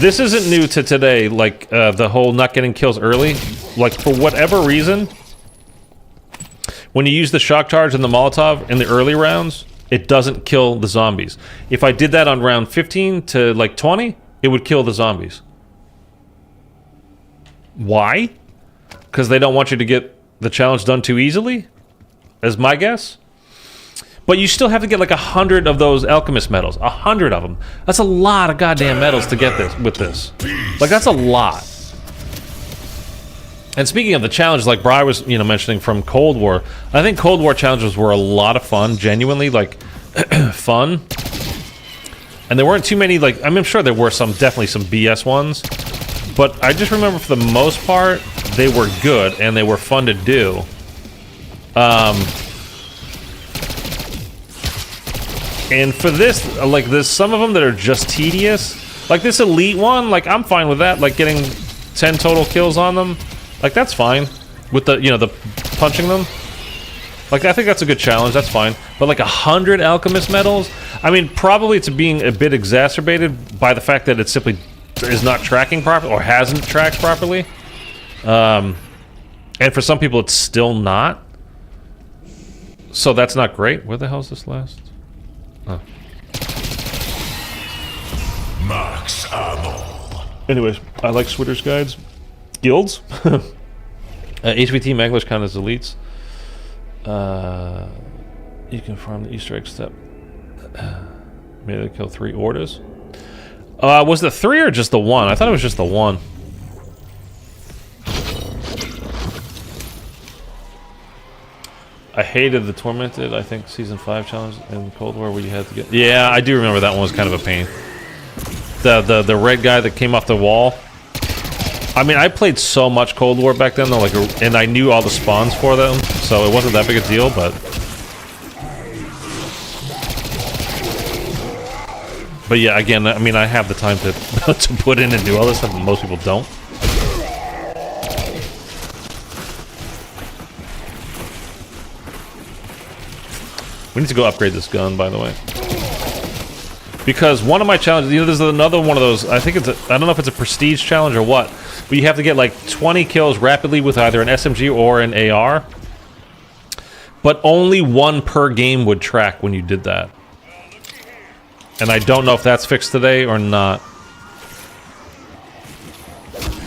this isn't new to today, like the whole not getting kills early. Like, for whatever reason, when you use the shock charge and the Molotov in the early rounds, it doesn't kill the zombies. If I did that on round 15 to like 20, it would kill the zombies. Why? Because they don't want you to get the challenge done too easily? Is my guess. But you still have to get like 100 of those alchemist medals. 100 of them. That's a lot of goddamn medals to get this with this. Like, that's a lot. And speaking of the challenges, like Bri was, mentioning from Cold War, I think Cold War challenges were a lot of fun, genuinely, like, fun. And there weren't too many, like, I'm sure there were definitely some BS ones. But I just remember for the most part, they were good and they were fun to do. And for this, like, there's some of them that are just tedious. Like this elite one, like, I'm fine with that. Like, getting 10 total kills on them. Like, that's fine. With the, the punching them. Like, I think that's a good challenge, that's fine. But like 100 alchemist medals? I mean, probably it's being a bit exacerbated by the fact that it simply is not tracking properly, or hasn't tracked properly. And for some people, it's still not. So that's not great. Where the hell is this last? Oh. Max ammo. Anyways, I like Switter's guides. Guilds. HVT Manglers count as elites. You can farm the Easter egg step. Maybe kill 3 orders. Was the 3 or just the 1? I thought it was just the 1. I hated the Tormented, I think, Season 5 challenge in Cold War where you had to get... Yeah, I do remember that one was kind of a pain. The red guy that came off the wall. I mean, I played so much Cold War back then, though, like, and I knew all the spawns for them, so it wasn't that big a deal, but... But yeah, again, I mean, I have the time to to put in and do all this stuff, and most people don't. We need to go upgrade this gun, by the way. Because one of my challenges, you know, there's another one of those, I think it's I don't know if it's a prestige challenge or what, but you have to get like 20 kills rapidly with either an SMG or an AR. But only 1 per game would track when you did that. And I don't know if that's fixed today or not.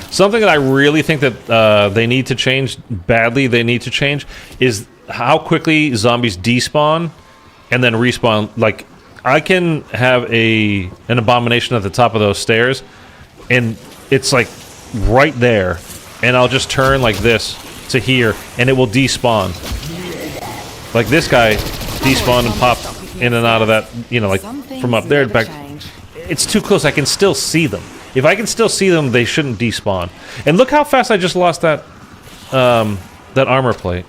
Something that I really think that they need to change, badly they need to change, is how quickly zombies despawn and then respawn. Like, I can have an abomination at the top of those stairs, and it's like right there, and I'll just turn like this to here, and it will despawn. Like this guy despawned and popped in and out of that, you know, like from up there back. It's too close. I can still see them. If I can still see them, they shouldn't despawn. And look how fast I just lost that that armor plate.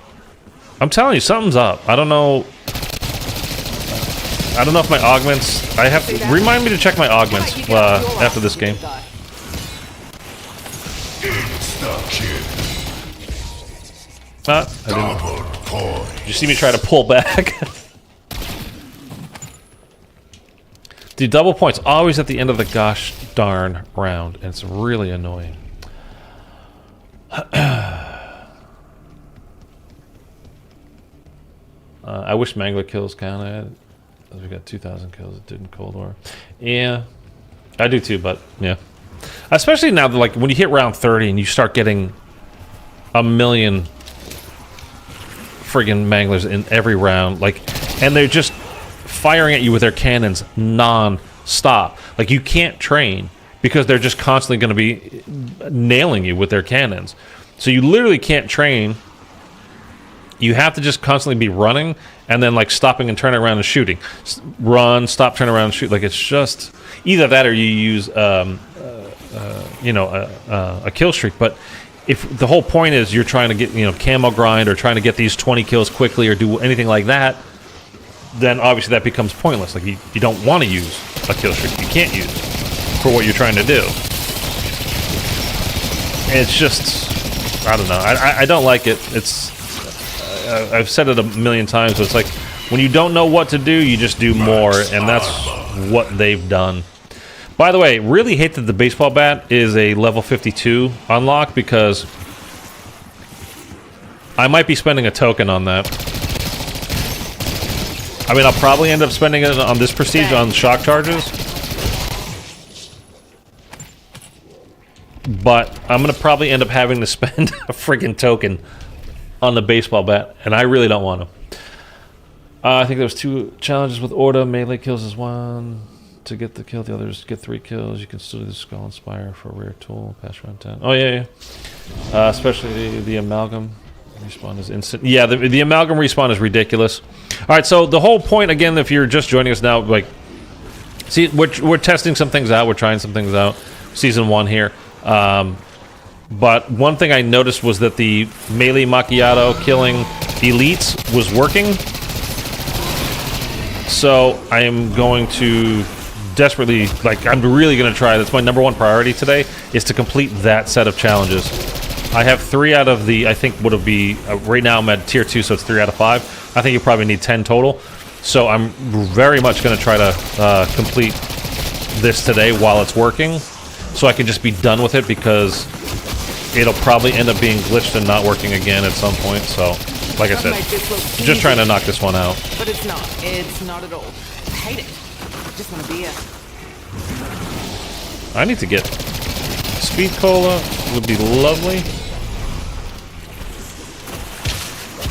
I'm telling you, something's up. I don't know. I don't know if my augments... I have to... Remind me to check my augments after this game. I didn't. Did you see me try to pull back? The double points always at the end of the gosh darn round, and it's really annoying. I wish Mangler kills counted. We got 2,000 kills. It did in Cold War. Yeah, I do too. But yeah, especially now that, like, when you hit round 30 and you start getting a million friggin' Manglers in every round, like, and they're just firing at you with their cannons non-stop. Like, you can't train because they're just constantly going to be nailing you with their cannons. So you literally can't train. You have to just constantly be running and then, like, stopping and turning around and shooting. Run, stop, turn around and shoot. Like, it's just either that or you use, you know, a kill streak. But if the whole point is you're trying to get, you know, camo grind or trying to get these 20 kills quickly or do anything like that, then obviously that becomes pointless. Like, you don't want to use a kill streak. You can't use for what you're trying to do. And it's just, I don't know. I don't like it. It's, I've said it a million times, but it's like, when you don't know what to do, you just do more, and that's what they've done. By the way, really hate that the baseball bat is a level 52 unlock, because I might be spending a token on that. I mean, I'll probably end up spending it on this prestige on shock charges. But I'm going to probably end up having to spend a friggin' token on the baseball bat, and I really don't want to. I think there was 2 challenges with Orda. Melee kills is 1 to get the kill. The others get 3 kills. You can still do the Skull and Spire for a rare tool. Pass round 10. Oh, yeah, yeah. Especially the Amalgam respawn is instant. Yeah, the Amalgam respawn is ridiculous. All right, so the whole point, again, if you're just joining us now, like, see, we're testing some things out. We're trying some things out. Season 1 here. But one thing I noticed was that the melee Macchiato killing elites was working. So I am going to desperately, like, I'm really going to try. That's my #1 priority today, is to complete that set of challenges. I have 3 out of the, I think, would it be, right now I'm at tier 2, so it's 3 out of 5. I think you probably need 10 total. So I'm very much going to try to complete this today while it's working, so I can just be done with it, because it'll probably end up being glitched and not working again at some point. So Like I I've said, made this look I'm just trying to knock this one out. But it's not. It's not at all. I hate it. I just want a beer. I need to get speed cola. Would be lovely.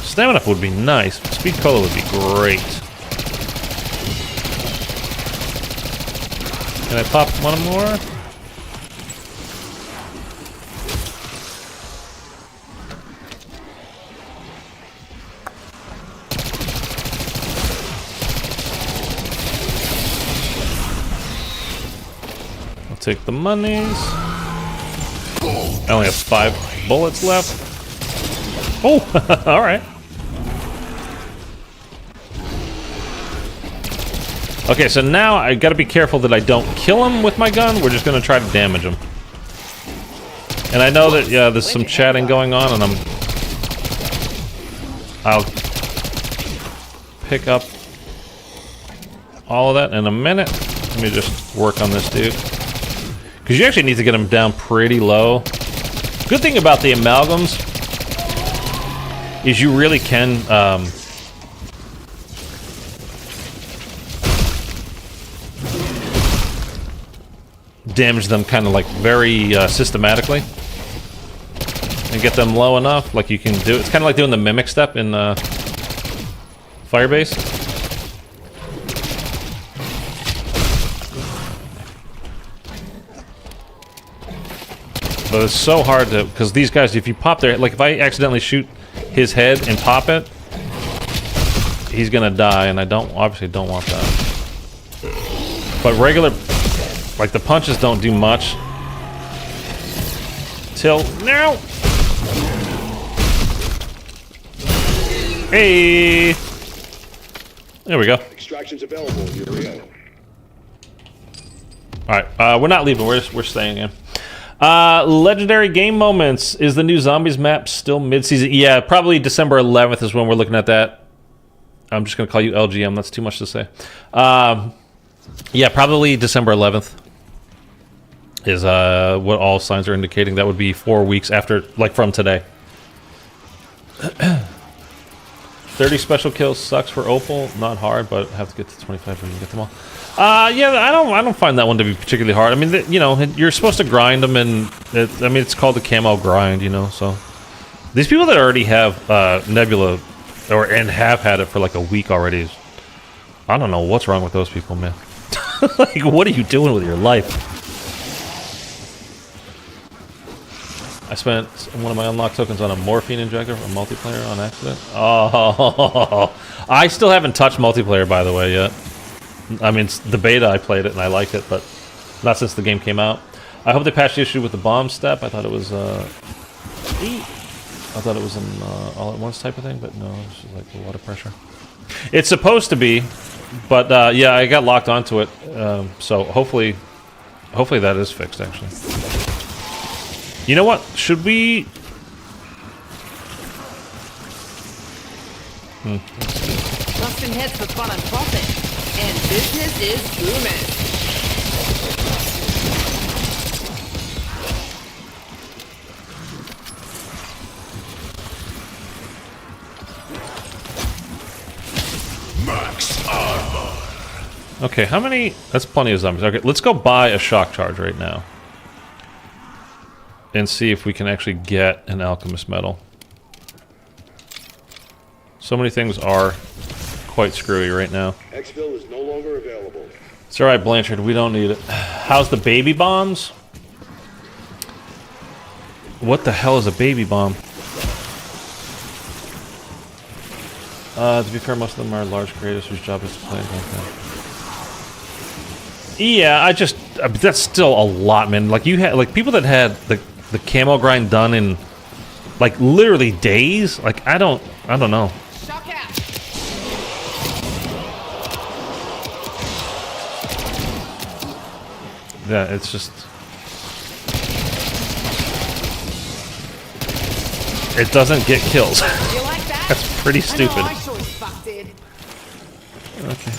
Stamina would be nice. But speed cola would be great. Can I pop one more? I'll take the monies. I only have 5 bullets left. Oh, all right. Okay, so now I gotta be careful that I don't kill him with my gun. We're just gonna try to damage him. And I know that, yeah, there's some chatting going on, and I'll pick up all of that in a minute. Let me just work on this dude. Because you actually need to get him down pretty low. Good thing about the amalgams is you really can, damage them kind of like very systematically and get them low enough like you can do. It's kind of like doing the mimic step in Firebase. But it's so hard to, because these guys, if you pop their, like if I accidentally shoot his head and pop it, he's gonna die, and I obviously don't want that. But regular, like the punches don't do much. Till now. Hey. There we go. Extractions available. Here. All right, we're not leaving. We're staying in. Legendary game moments. Is the new zombies map still mid-season? Yeah, probably December 11th is when we're looking at that. I'm just gonna call you LGM. That's too much to say. Yeah, probably December 11th is what all signs are indicating. That would be 4 weeks after, like from today. 30 special kills sucks for Opal. Not hard, but have to get to 25 when you get them all. Yeah, I don't find that one to be particularly hard. I mean, you know, you're supposed to grind them, and I mean, it's called the camo grind, you know. So these people that already have Nebula, and have had it for like a week already, I don't know what's wrong with those people, man. Like, what are you doing with your life? I spent one of my unlocked tokens on a morphine injector for multiplayer on accident. Oh, I still haven't touched multiplayer, by the way, yet. I mean, it's the beta, I played it and I liked it, but not since the game came out. I hope they patched the issue with the bomb step. I thought it was an all at once type of thing, but no, it's just like the water pressure. It's supposed to be, but yeah, I got locked onto it, so hopefully that is fixed, actually. You know what? Should we... Busting heads for fun and profit. And business is booming. Max armor. Okay, how many... That's plenty of zombies. Okay, let's go buy a shock charge right now. And see if we can actually get an alchemist metal. So many things are quite screwy right now. Exfil is no longer available. It's alright, Blanchard, we don't need it. How's the baby bombs? What the hell is a baby bomb? To be fair, most of them are large creators whose job is to play like that. Yeah, that's still a lot, man. Like, you had, like, people that had the camo grind done in, like, literally days. Like, I don't know. Shock out. Yeah, it's just... It doesn't get kills. You like that? That's pretty stupid. I know, I sure as fuck did. Okay.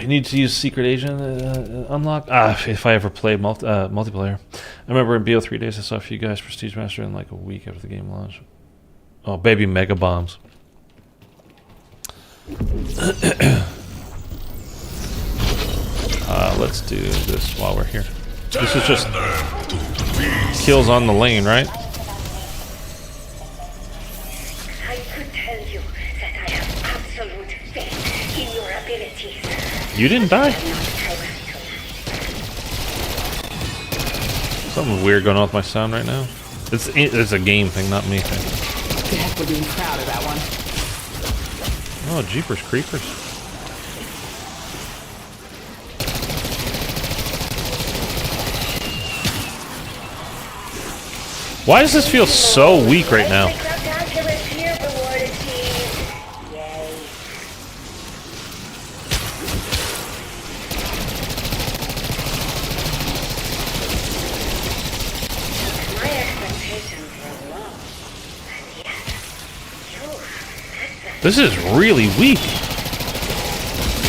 need to use secret agent unlock. If I ever play multiplayer. I remember in BO 3 days I saw a few guys Prestige Master in like a week after the game launched. Oh, baby mega bombs. Let's do this while we're here. This is just kills on the lane, right? I could tell you that I have absolute faith in your abilities. You didn't die? I'm not tyrannical. Something weird going on with my sound right now. It's a game thing, not me thing. Dad would be proud of that one. Oh, jeepers creepers. Why does this feel so weak right now? This is really weak.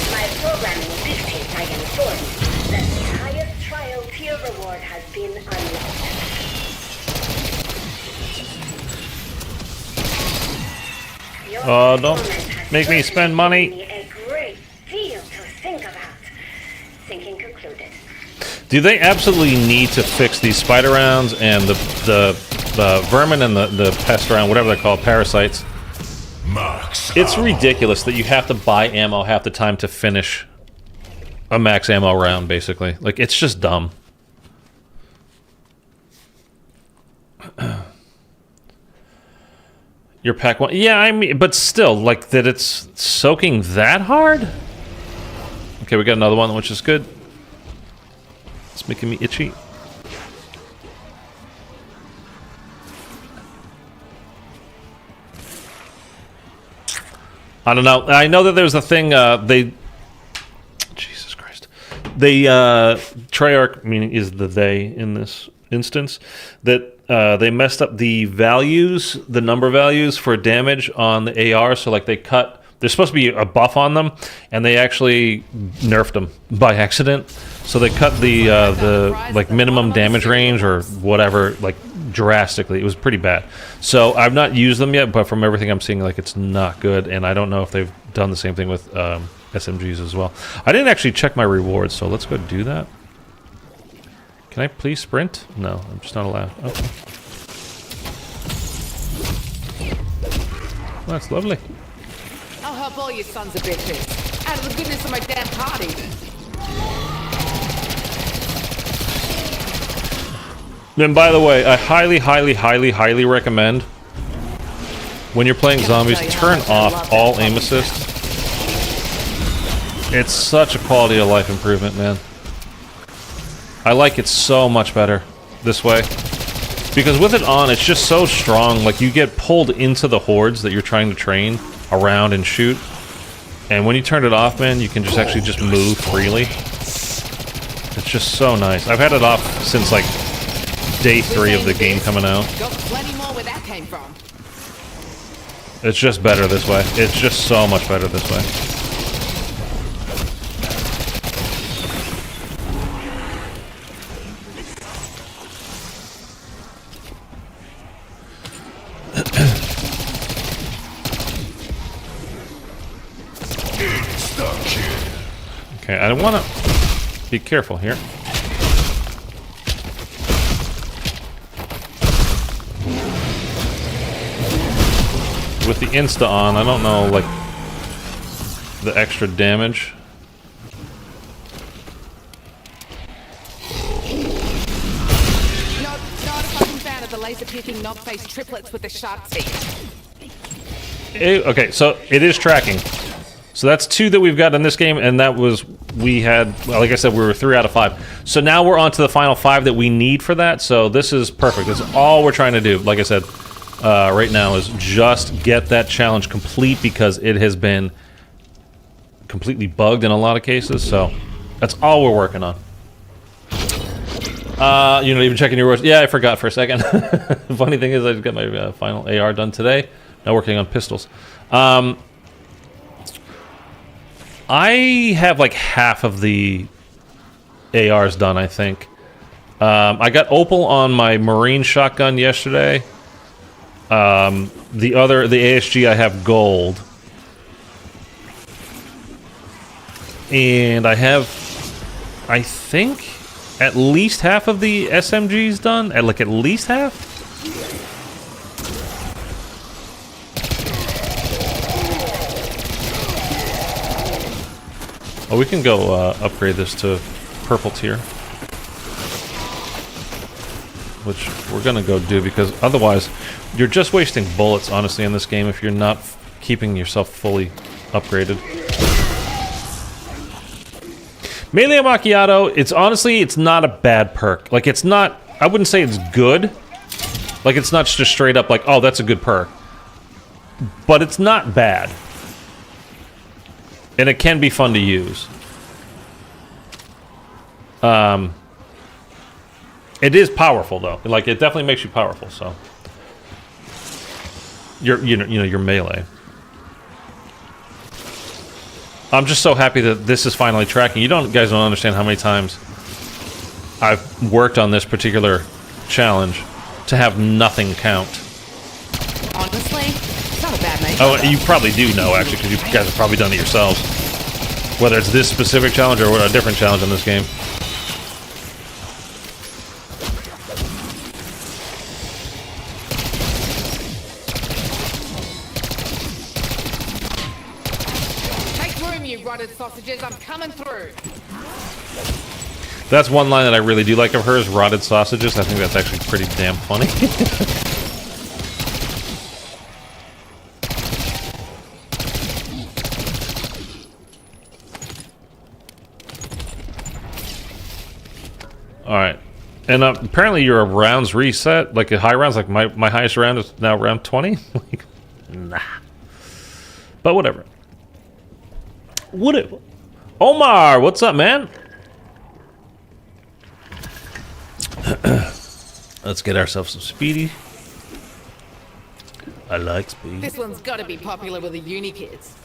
My programming dictates I inform you that the highest trial tier reward has been unlocked. Oh, don't make me spend money. A great deal to think about. Thinking concluded. Do they absolutely need to fix these spider rounds and the vermin and the pest round, whatever they're called, parasites? Max It's ammo. ridiculous that you have to buy ammo half the time to finish a max ammo round, basically. Like, it's just dumb. Your pack one, yeah, I mean, but still, like, that it's soaking that hard? Okay, we got another one, which is good. It's making me itchy. I don't know. I know that there's a thing, Jesus Christ. They, Treyarch, meaning is the they in this instance, that they messed up the values, the number values for damage on the AR, so like they cut, there's supposed to be a buff on them, and they actually nerfed them by accident. So they cut the like minimum damage range or whatever, like drastically. It was pretty bad. So I've not used them yet, but from everything I'm seeing, like it's not good, and I don't know if they've done the same thing with SMGs as well. I didn't actually check my rewards, so let's go do that. Can I please sprint? No, I'm just not allowed. Okay. Well, that's lovely. I'll help all you sons of bitches. Out of the goodness of my damn heart, even. And by the way, I highly recommend when you're playing zombies, turn off all aim assist. It's such a quality of life improvement, man. I like it so much better this way. Because with it on, it's just so strong. Like, you get pulled into the hordes that you're trying to train around and shoot. And when you turn it off, man, you can just actually just move freely. It's just so nice. I've had it off since, like, day 3 of the game coming out. Got plenty more where that came from. It's just better this way. It's just so much better this way. Okay, I want to be careful here. With the insta on, I don't know, like, the extra damage. Not a fucking fan of the laser-piercing knob-faced triplets with the sharp teeth. Okay, so it is tracking. So that's 2 that we've got in this game, and that was, we had, well, like I said, we were 3 out of 5. So now we're on to the final 5 that we need for that, so this is perfect. That's all we're trying to do, like I said, right now, is just get that challenge complete, because it has been completely bugged in a lot of cases, so that's all we're working on. You're not even checking your words. Yeah, I forgot for a second. The funny thing is I just got my final AR done today. Now working on pistols. I have like half of the ARs done, I think. I got opal on my marine shotgun yesterday. The ASG, I have gold. And I have, I think, at least half of the SMGs done. At least half? Oh, we can go upgrade this to purple tier. Which we're gonna go do, because otherwise you're just wasting bullets, honestly, in this game if you're not keeping yourself fully upgraded. Melee Macchiato, it's not a bad perk. Like, it's not, I wouldn't say it's good. Like, it's not just straight up like, oh, that's a good perk. But it's not bad. And it can be fun to use. It is powerful, though. Like, it definitely makes you powerful, so. Your melee. I'm just so happy that this is finally tracking. You guys don't understand how many times I've worked on this particular challenge to have nothing count. Honestly, it's not a bad night. Oh, you probably do know, actually, because you guys have probably done it yourselves. Whether it's this specific challenge or a different challenge in this game. Rotted sausages, I'm coming through. That's one line that I really do like of hers, rotted sausages. I think that's actually pretty damn funny. Alright. And apparently your rounds reset, like a high rounds, like my highest round is now round 20? Like, nah. But whatever. Omar, what's up, man? Let's get ourselves some speedy. I like speed. This one's gotta be popular with the uni kids.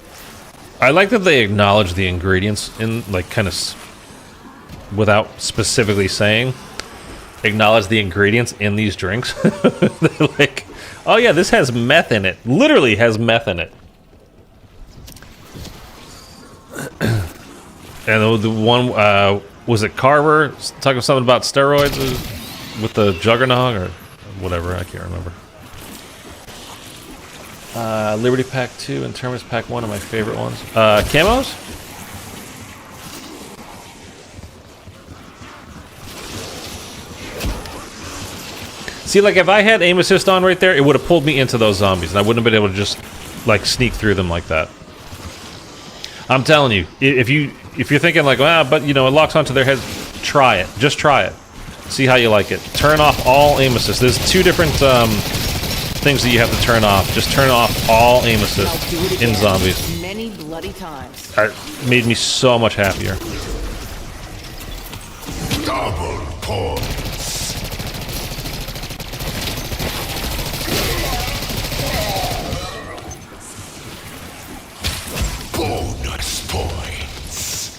I like that they acknowledge the ingredients in, like, kind of without specifically saying, acknowledge the ingredients in these drinks. They're like, oh yeah, this has meth in it. Literally has meth in it. And the one, was it Carver talking something about steroids with the Juggernog or whatever? I can't remember. Liberty Pack 2 and Terminus Pack 1 are my favorite ones. Camos? See, like, if I had aim assist on right there, it would have pulled me into those zombies, and I wouldn't have been able to just, like, sneak through them like that. I'm telling you, if you're thinking like, ah, but you know, it locks onto their heads, try it. Just try it. See how you like it. Turn off all aim assist. There's two different things that you have to turn off. Just turn off all aim assist in zombies. Many bloody times. It made me so much happier. Double points. Bonus points.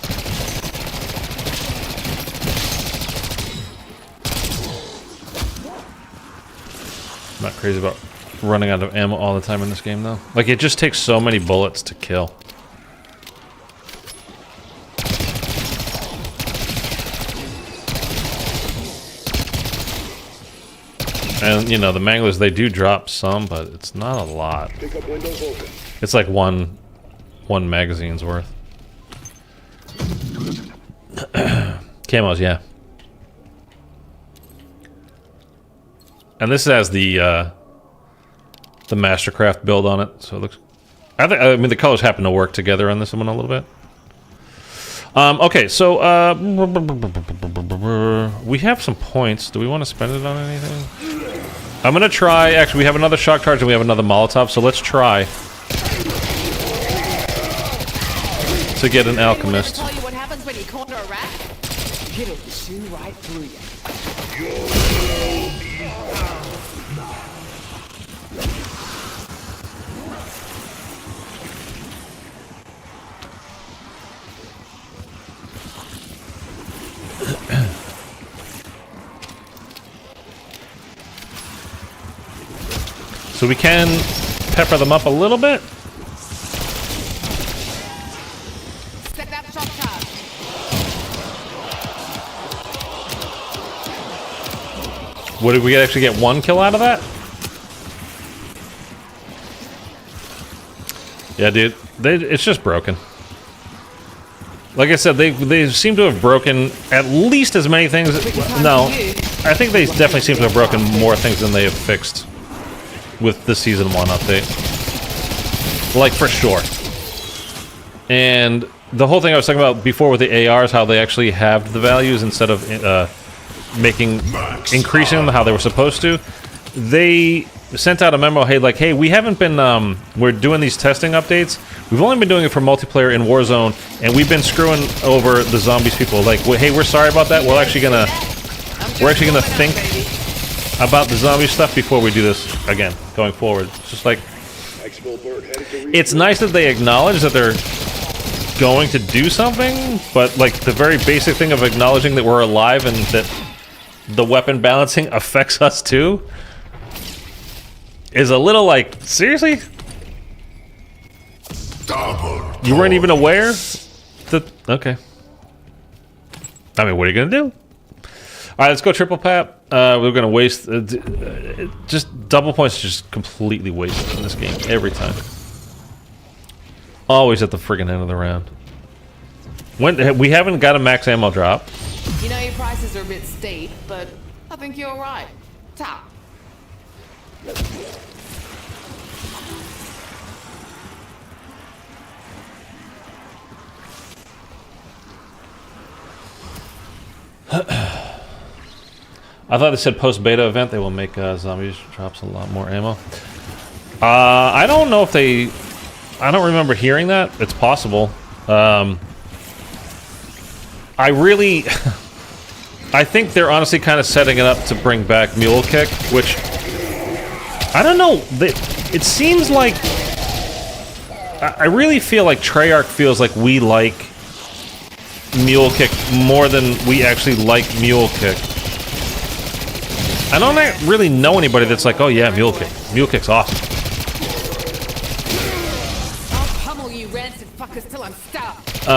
I'm not crazy about running out of ammo all the time in this game, though. Like, it just takes so many bullets to kill. And, you know, the manglers, they do drop some, but it's not a lot. Pick up windows open. It's like one magazine's worth. Camos, yeah. And this has the Mastercraft build on it, so it looks... I mean, the colors happen to work together on this one a little bit. Okay, so, we have some points. Do we want to spend it on anything? I'm gonna try... Actually, we have another shock charge and we have another Molotov, so let's try to get an alchemist. Tell you what happens when you corner a rat? It'll chew right through you. So we can pepper them up a little bit. Set that shot charge. What did we actually get 1 kill out of that? Yeah, dude. It's just broken. Like I said, they seem to have broken at least as many things. No, I think they definitely seem to have broken more things than they have fixed with the Season 1 update. Like, for sure. And the whole thing I was talking about before with the ARs, how they actually halved the values instead of increasing them how they were supposed to. They sent out a memo, hey, we haven't been, we're doing these testing updates. We've only been doing it for multiplayer in Warzone, and we've been screwing over the zombies people. Like, hey, we're sorry about that. We're actually gonna think about the zombie stuff before we do this again, going forward. It's just like, it's nice that they acknowledge that they're going to do something, but like the very basic thing of acknowledging that we're alive and that the weapon balancing affects us too is a little like, seriously? You weren't even aware that, okay. I mean, what are you gonna do? Alright, let's go triple pap. We're gonna waste, just double points just completely wasted in this game, every time. Always at the friggin' end of the round. We haven't got a max ammo drop. You know your prices are a bit steep, but I think you're right. Top. I thought they said post-beta event they will make zombies drops a lot more ammo. I don't know if they... I don't remember hearing that. It's possible. I really... I think they're honestly kind of setting it up to bring back Mule Kick, which... I don't know. It seems like... I really feel like Treyarch feels like we like Mule Kick more than we actually like Mule Kick. I don't really know anybody that's like, oh yeah, Mule Kick. Mule Kick's awesome. I'll pummel you rancid fuckers till I'm stuffed.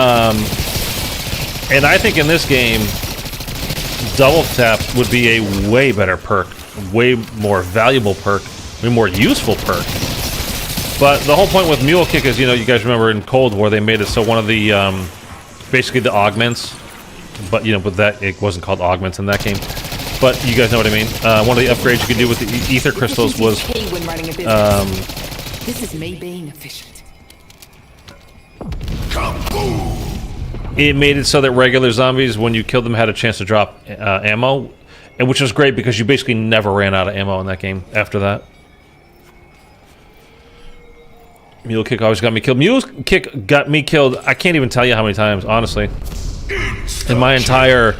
And I think in this game, Double Tap would be a way better perk, way more valuable perk, way more useful perk. But the whole point with Mule Kick is, you know, you guys remember in Cold War they made it so one of the, basically the augments, but you know, with that it wasn't called augments in that game. But you guys know what I mean. One of the upgrades you could do with the ether crystals was, When running a business. This is me being efficient. it made it so that regular zombies, when you killed them, had a chance to drop ammo, and which was great because you basically never ran out of ammo in that game after that. Mule Kick always got me killed. Mule Kick got me killed, I can't even tell you how many times, honestly. In my entire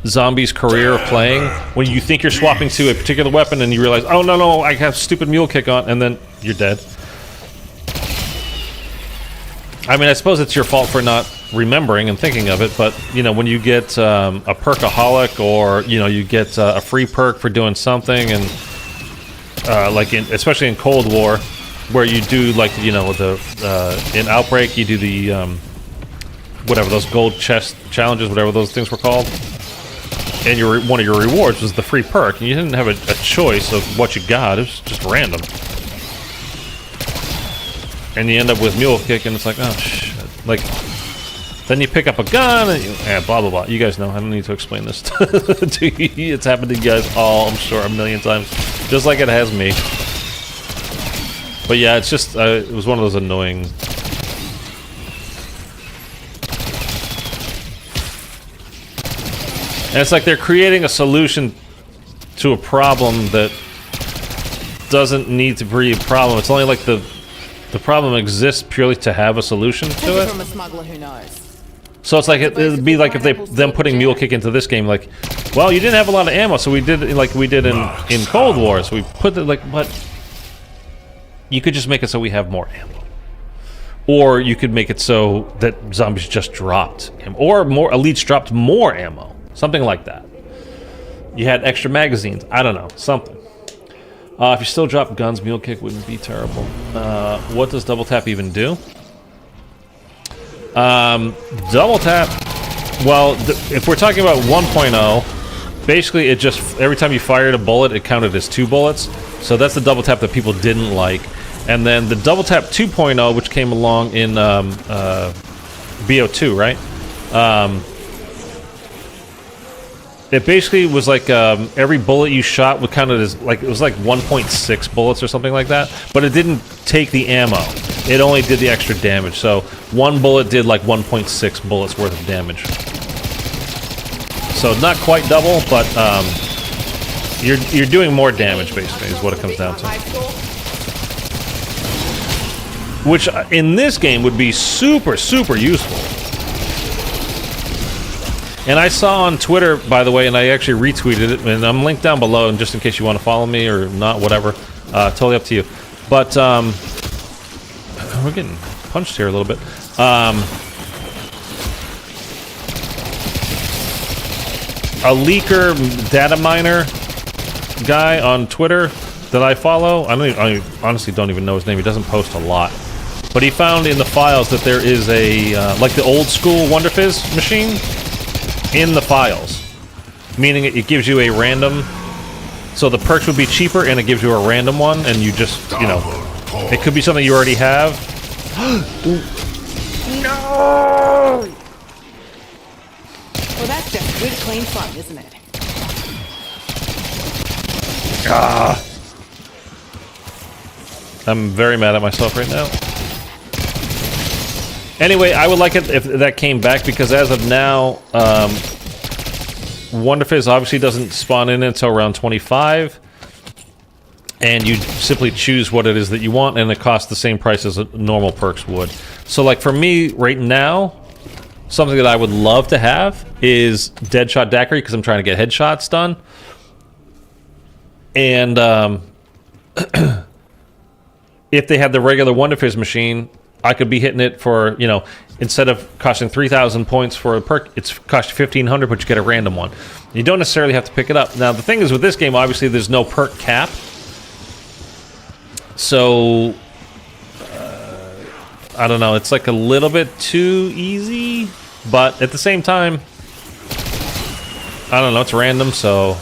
zombies career of playing, when you think you're swapping to a particular weapon and you realize, oh no, I have stupid Mule Kick on, and then you're dead. I mean, I suppose it's your fault for not remembering and thinking of it, but, you know, when you get a perkaholic, or, you know, you get a free perk for doing something, and, like, especially in Cold War, where you do, like, you know, in Outbreak, you do the, whatever, those gold chest challenges, whatever those things were called, and one of your rewards was the free perk, and you didn't have a choice of what you got, it was just random. And you end up with Mule Kick, and it's like, oh, shit. Like, then you pick up a gun, and blah, blah, blah. You guys know, I don't need to explain this to you. It's happened to you guys all, I'm sure, a million times. Just like it has me. But yeah, it's just, it was one of those annoying... And it's like they're creating a solution to a problem that doesn't need to be a problem. It's only like the problem exists purely to have a solution to it. From a smuggler who knows. So it's like it'd be like if them putting Mule Kick into this game, like, well, you didn't have a lot of ammo, so we did it like we did in Cold War. So we put it like, what? You could just make it so we have more ammo, or you could make it so that zombies just dropped ammo, or more elites dropped more ammo, something like that. You had extra magazines. I don't know, something. If you still drop guns, mule kick wouldn't be terrible. What does double tap even do? Double tap. Well, if we're talking about 1.0, basically it just every time you fired a bullet, it counted as 2 bullets. So that's the double tap that people didn't like. And then the double tap 2.0, which came along in BO2, right? It basically was like every bullet you shot would count as like it was like 1.6 bullets or something like that, but it didn't take the ammo. It only did the extra damage. So one bullet did like 1.6 bullets worth of damage. So not quite double, but you're doing more damage basically is what it comes down to. Which in this game would be super useful. And I saw on Twitter, by the way, and I actually retweeted it, and I'm linked down below, and just in case you want to follow me or not, whatever, totally up to you. But we're getting punched here a little bit. A leaker data miner guy on Twitter that I follow, I honestly don't even know his name. He doesn't post a lot, but he found in the files that there is a like the old school Wonder Fizz machine in the files, meaning it gives you a random. So the perks would be cheaper, and it gives you a random one, and you just it could be something you already have. No. Well, that's just good, clean fun, isn't it? Ah. I'm very mad at myself right now. Anyway, I would like it if that came back, because as of now, Wonder Fizz obviously doesn't spawn in until around 25. And you simply choose what it is that you want, and it costs the same price as normal perks would. So, like, for me, right now, something that I would love to have is Deadshot Daiquiri, because I'm trying to get headshots done. And, if they had the regular Wonder Fizz machine, I could be hitting it for, you know, instead of costing 3,000 points for a perk, it's cost you 1,500, but you get a random one. You don't necessarily have to pick it up. Now, the thing is, with this game, obviously, there's no perk cap. So, I don't know, it's like a little bit too easy, but at the same time, I don't know, it's random, so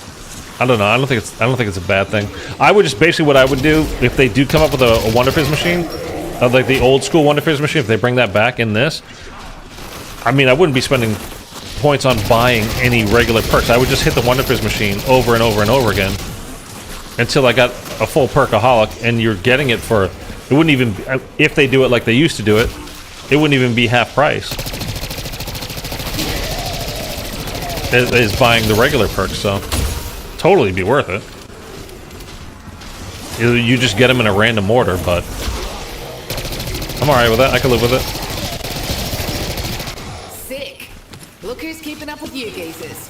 I don't know. I don't think it's a bad thing. I would just basically what I would do if they do come up with a Wonder Fizz machine, like the old school Wonder Fizz machine, if they bring that back in this, I mean, I wouldn't be spending points on buying any regular perks. I would just hit the Wonder Fizz machine over and over and over again until I got a full perkaholic, and you're getting it for, it wouldn't even, if they do it like they used to do it, it wouldn't even be half price as buying the regular perks, so totally be worth it. You just get them in a random order, but I'm alright with that. I can live with it. Sick. Look who's keeping up with you geezers.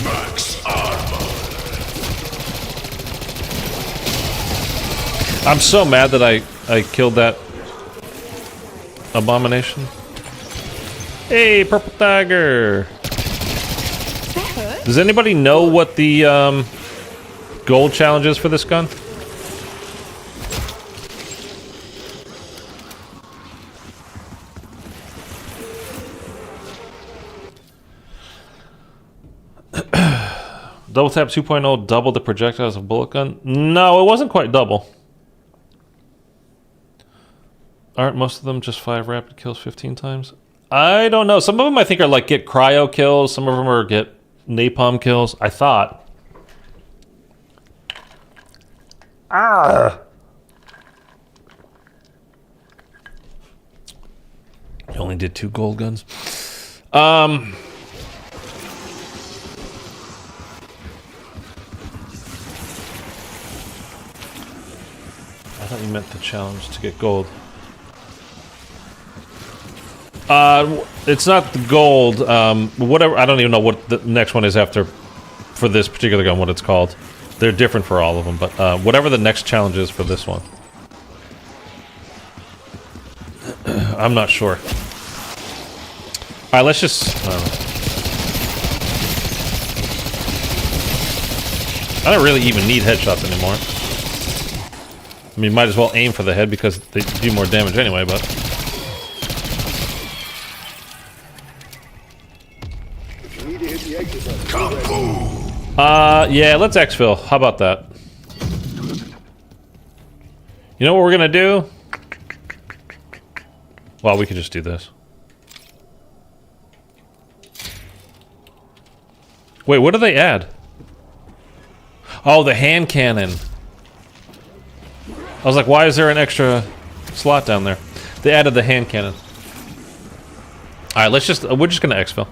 Max armor. I'm so mad that I killed that abomination. Hey, purple tiger. That hurt? Does anybody know what the gold challenge is for this gun? Double tap 2.0 double the projectiles of bullet gun? No, it wasn't quite double. Aren't most of them just 5 rapid kills 15 times? I don't know. Some of them I think are like get cryo kills. Some of them are get napalm kills. I thought. Ah. I only did 2 gold guns. I thought you meant the challenge to get gold. It's not the gold. Whatever. I don't even know what the next one is after for this particular gun. What it's called. They're different for all of them, but whatever the next challenge is for this one, I'm not sure. All right, let's just. I don't really even need headshots anymore. I mean, might as well aim for the head because they do more damage anyway, but... If you need to hit the exit button, yeah, let's exfil. How about that? You know what we're gonna do? Well, we could just do this. Wait, what do they add? Oh, the hand cannon. I was like, why is there an extra slot down there? They added the hand cannon. Alright, we're just gonna exfil.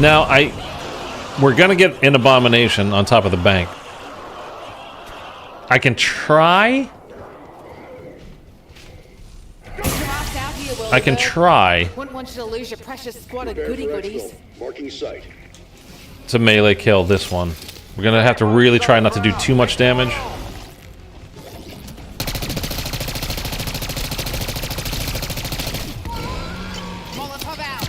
Now, we're gonna get an abomination on top of the bank. I can try. I can try. Wouldn't want you to lose your precious squad of prepare goody for goodies. exfil. Marking site. To melee kill this one. We're gonna have to really try not to do too much damage. Molotov out.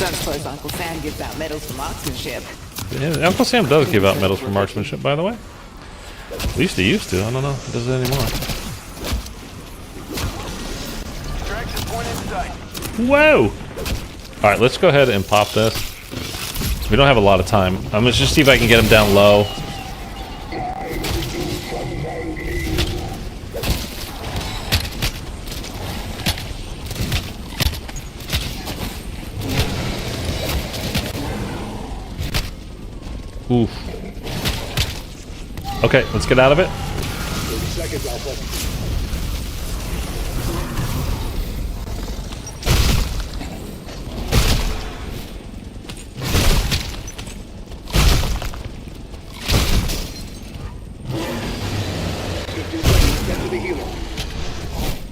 Don't suppose Uncle Sam gives out medals for marksmanship. Yeah, Uncle Sam does give out medals for marksmanship, by the way. At least he used to. I don't know if he does it anymore. Whoa! Alright, let's go ahead and pop this. We don't have a lot of time. I'm gonna just see if I can get him down low. Oof. Okay, let's get out of it. 30 seconds, Alpha.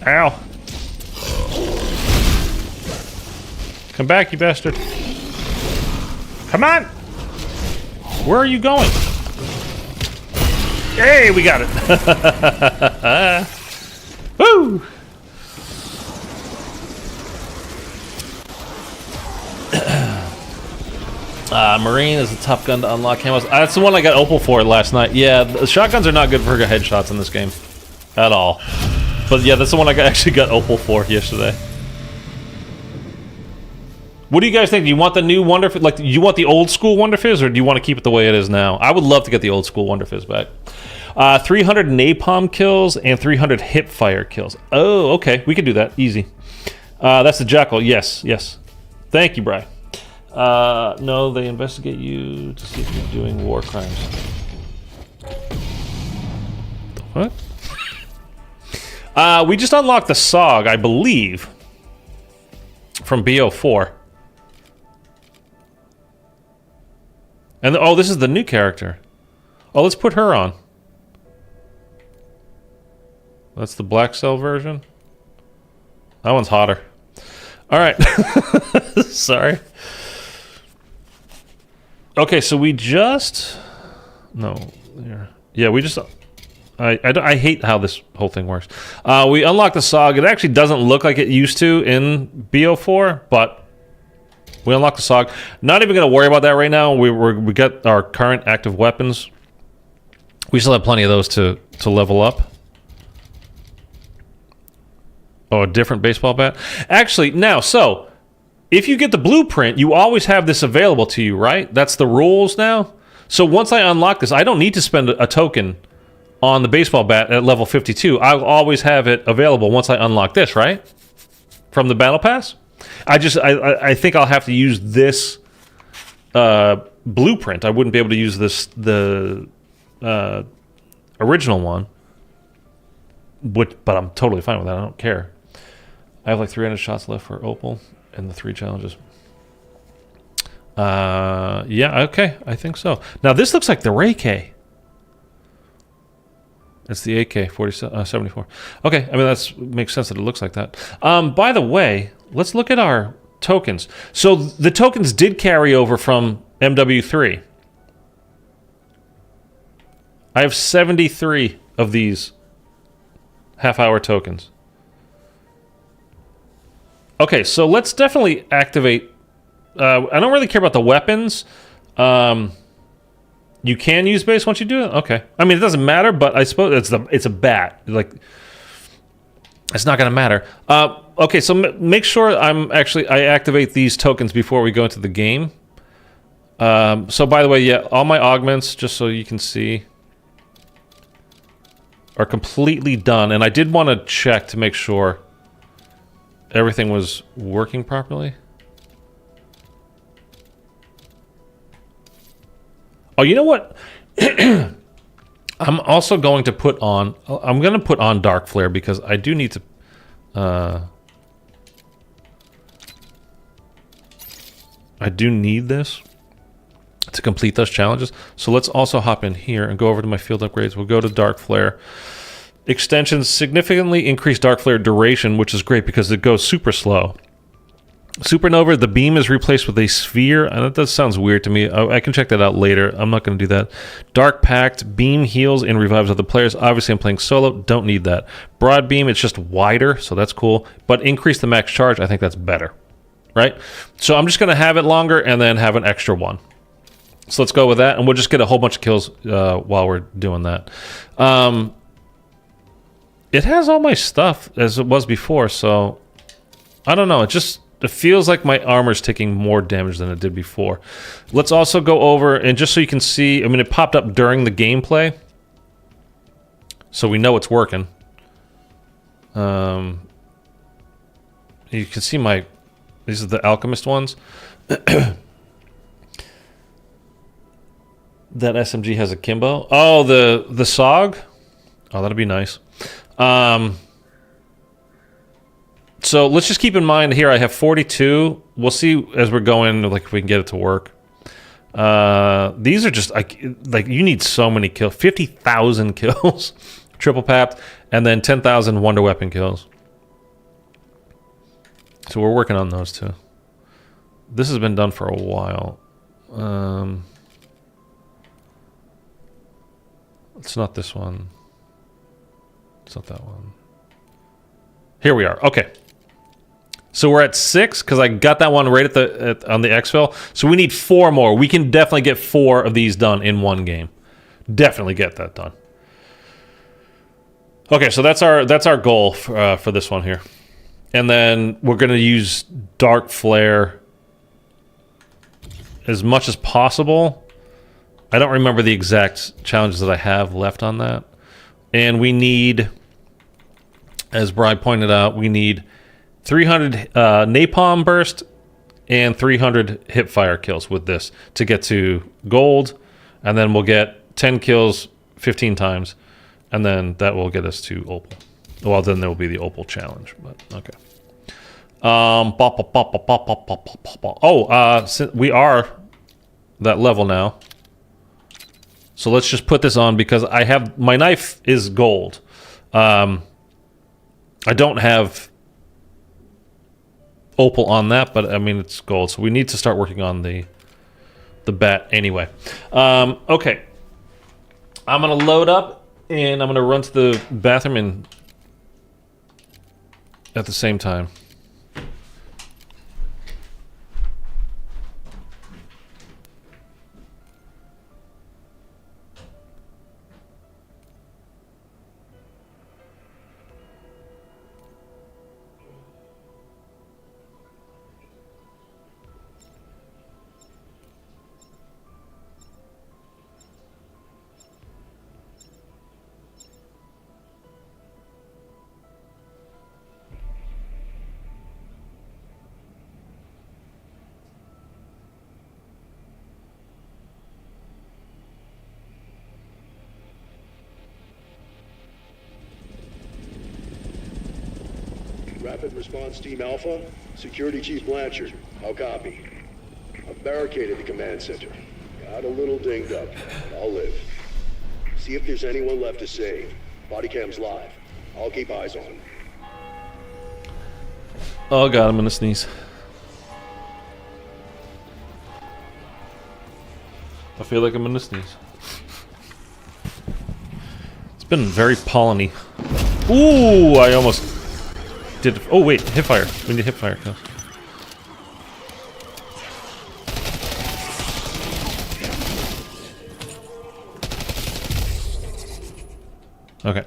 Ow. Come back, you bastard. Come on! Where are you going? Hey, we got it. Woo! Marine is a tough gun to unlock camos. That's the one I got Opal for last night. Yeah, the shotguns are not good for headshots in this game. At all. But yeah, that's the one I actually got Opal for yesterday. What do you guys think? Do you want the new Wonder Fizz? Like, do you want the old school Wonder Fizz, or do you want to keep it the way it is now? I would love to get the old school Wonder Fizz back. 300 napalm kills and 300 hip fire kills. Oh, okay. We can do that. Easy. That's the Jackal. Yes, yes. Thank you, Bri. No, they investigate you to see if you're doing war crimes. What? We just unlocked the SOG, I believe, from BO4. And oh, this is the new character. Oh, let's put her on. That's the Black Cell version. That one's hotter. All right. Sorry. Okay, so we just... No. Yeah, we just... I hate how this whole thing works. We unlocked the SOG. It actually doesn't look like it used to in BO4, but we unlocked the SOG. Not even going to worry about that right now. We got our current active weapons. We still have plenty of those to level up. Oh, a different baseball bat? Actually, now, so, if you get the blueprint, you always have this available to you, right? That's the rules now. So once I unlock this, I don't need to spend a token on the baseball bat at level 52. I'll always have it available once I unlock this, right? From the battle pass? I think I'll have to use this blueprint. I wouldn't be able to use the original one. But I'm totally fine with that. I don't care. I have like 300 shots left for Opal and the 3 challenges. Yeah, okay. I think so. Now, this looks like the Ray K. It's the AK-74. Okay, I mean, that makes sense that it looks like that. By the way, let's look at our tokens. So the tokens did carry over from MW3. I have 73 of these half-hour tokens. Okay, so let's definitely activate... I don't really care about the weapons. You can use base once you do it? Okay. I mean, it doesn't matter, but I suppose it's a bat. Like, it's not going to matter. Okay, so make sure I activate these tokens before we go into the game. So, by the way, yeah, all my augments, just so you can see, are completely done. And I did want to check to make sure everything was working properly. Oh, you know what? I'm also going to put on... I'm going to put on Dark Flare because I do need to... I do need this to complete those challenges. So let's also hop in here and go over to my field upgrades. We'll go to Dark Flare. Extensions significantly increase Dark Flare duration, which is great because it goes super slow. Supernova, the beam is replaced with a sphere. That sounds weird to me. I can check that out later. I'm not going to do that. Dark Pact, beam heals and revives other players. Obviously, I'm playing solo. Don't need that. Broad beam, it's just wider, so that's cool. But increase the max charge, I think that's better. Right? So I'm just going to have it longer and then have an extra one. So let's go with that, and we'll just get a whole bunch of kills while we're doing that. It has all my stuff as it was before, so I don't know. It feels like my armor's taking more damage than it did before. Let's also go over, and just so you can see, I mean, it popped up during the gameplay, so we know it's working. You can see these are the Alchemist ones. That SMG has a Kimbo. Oh, the SOG? Oh, that'd be nice. So let's just keep in mind here I have 42. We'll see as we're going, like, if we can get it to work. These are just like you need so many kills. 50,000 kills, triple papped, and then 10,000 wonder weapon kills. So we're working on those too. This has been done for a while. It's not this one. It's not that one. Here we are. Okay. So we're at 6 because I got that one right on the exfil. So we need 4 more. We can definitely get 4 of these done in one game. Definitely get that done. Okay, so that's our goal for this one here, and then we're gonna use Dark Flare as much as possible. I don't remember the exact challenges that I have left on that, and we need, as Bri pointed out, we need 300 napalm burst and 300 hip fire kills with this to get to gold, and then we'll get 10 kills 15 times, and then that will get us to opal. Well, then there will be the opal challenge, but okay. We are that level now, so let's just put this on because I have my knife is gold. I don't have opal on that, but I mean it's gold, so we need to start working on the bat anyway. Okay, I'm gonna load up and I'm gonna run to the bathroom and at the same time. Rapid Response Team Alpha, Security Chief Blanchard. How copy? I've barricaded the command center. Got a little dinged up, but I'll live. See if there's anyone left to save. Body cam's live. I'll keep eyes on him. Oh god, I'm gonna sneeze. I feel like I'm gonna sneeze. been very polleny. Ooh, I almost did. Oh wait, hipfire. We need hipfire kills. Okay.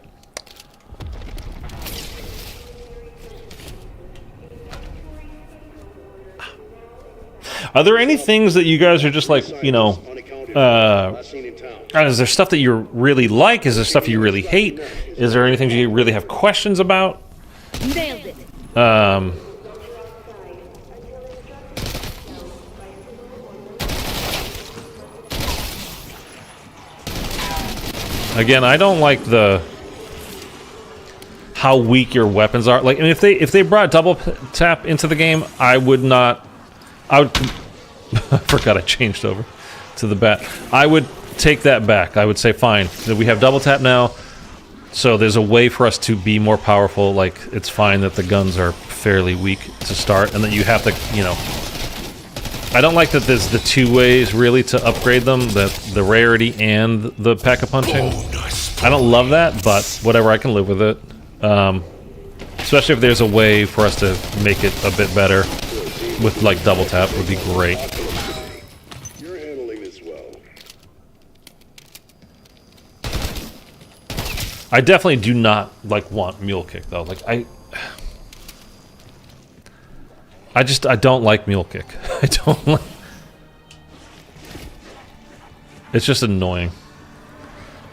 Are there any things that you guys are just like, you know, is there stuff that you really like? Is there stuff you really hate? Is there anything you really have questions about? Nailed it. Again, I don't like how weak your weapons are. Like, and if they brought double tap into the game, I would not. I would. I forgot I changed over to the bat. I would take that back. I would say, fine, we have double tap now, so there's a way for us to be more powerful. Like, it's fine that the guns are fairly weak to start, and that you have to, you know. I don't like that there's the two ways really to upgrade them, the rarity and the pack-a-punching. I don't love that, but whatever, I can live with it. Especially if there's a way for us to make it a bit better with like double tap would be great. You're handling this well. I definitely do not like want mule kick though. Like I don't like mule kick. I don't like. It's just annoying.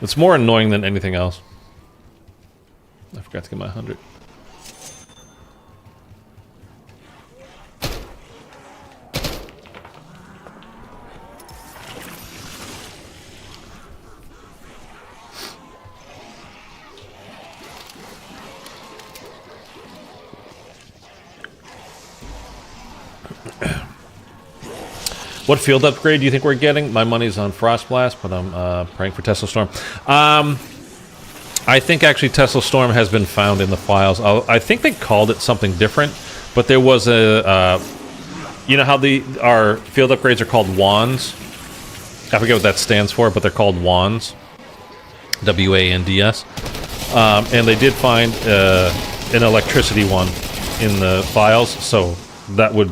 It's more annoying than anything else. I forgot to get my 100. What field upgrade do you think we're getting? My money's on Frost Blast, but I'm praying for Tesla Storm. I think actually Tesla Storm has been found in the files. I think they called it something different, but there was a... you know how our field upgrades are called wands? I forget what that stands for, but they're called wands. W-A-N-D-S. And they did find an electricity one in the files, so that would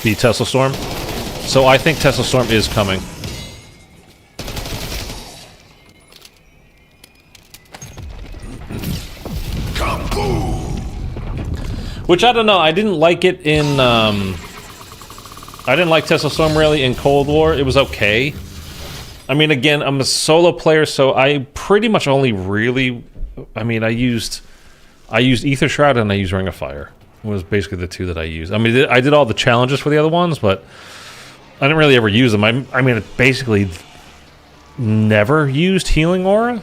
be Tesla Storm. So I think Tesla Storm is coming. Which I don't know. I didn't like it in. I didn't like Tesla Storm really in Cold War. It was okay. I mean, again, I'm a solo player, so I pretty much only really. I mean, I used Ether Shroud and I used Ring of Fire. It was basically the two that I used. I mean, I did all the challenges for the other ones, but I didn't really ever use them. I mean, it basically never used Healing Aura.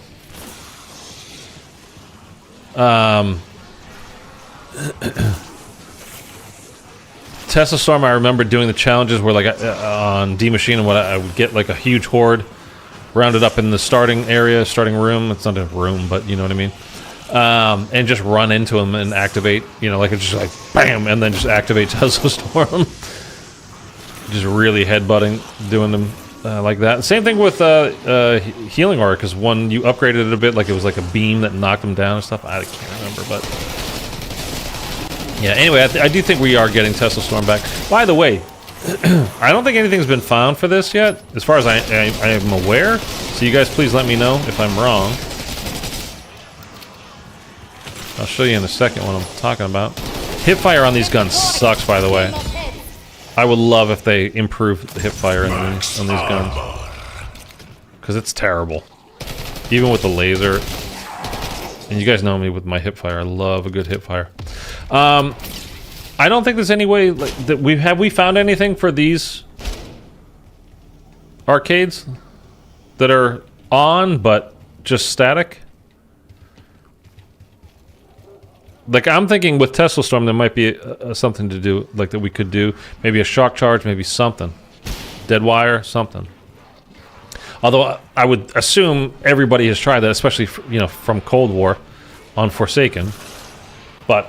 Tesla Storm, I remember doing the challenges where, like, on D Machine and what I would get like a huge horde, rounded up in the starting area, starting room. It's not a room, but you know what I mean. And just run into them and activate. You know, like it's just like bam, and then just activate Tesla Storm. Just really headbutting, doing them like that. Same thing with Healing Aura, because when you upgraded it a bit, like it was like a beam that knocked them down and stuff. I can't remember, but yeah. Anyway, I do think we are getting Tesla Storm back. By the way, I don't think anything's been found for this yet, as far as I am aware. So you guys, please let me know if I'm wrong. I'll show you in a second what I'm talking about. Hipfire on these guns sucks, by the way. I would love if they improved the hipfire on these guns, because it's terrible, even with the laser. And you guys know me with my hipfire. I love a good hipfire. I don't think there's any way like, that we found anything for these arcades that are on but just static. Like, I'm thinking with Tesla Storm, there might be something to do, like, that we could do. Maybe a shock charge, maybe something. Dead wire, something. Although, I would assume everybody has tried that, especially, you know, from Cold War on Forsaken. But,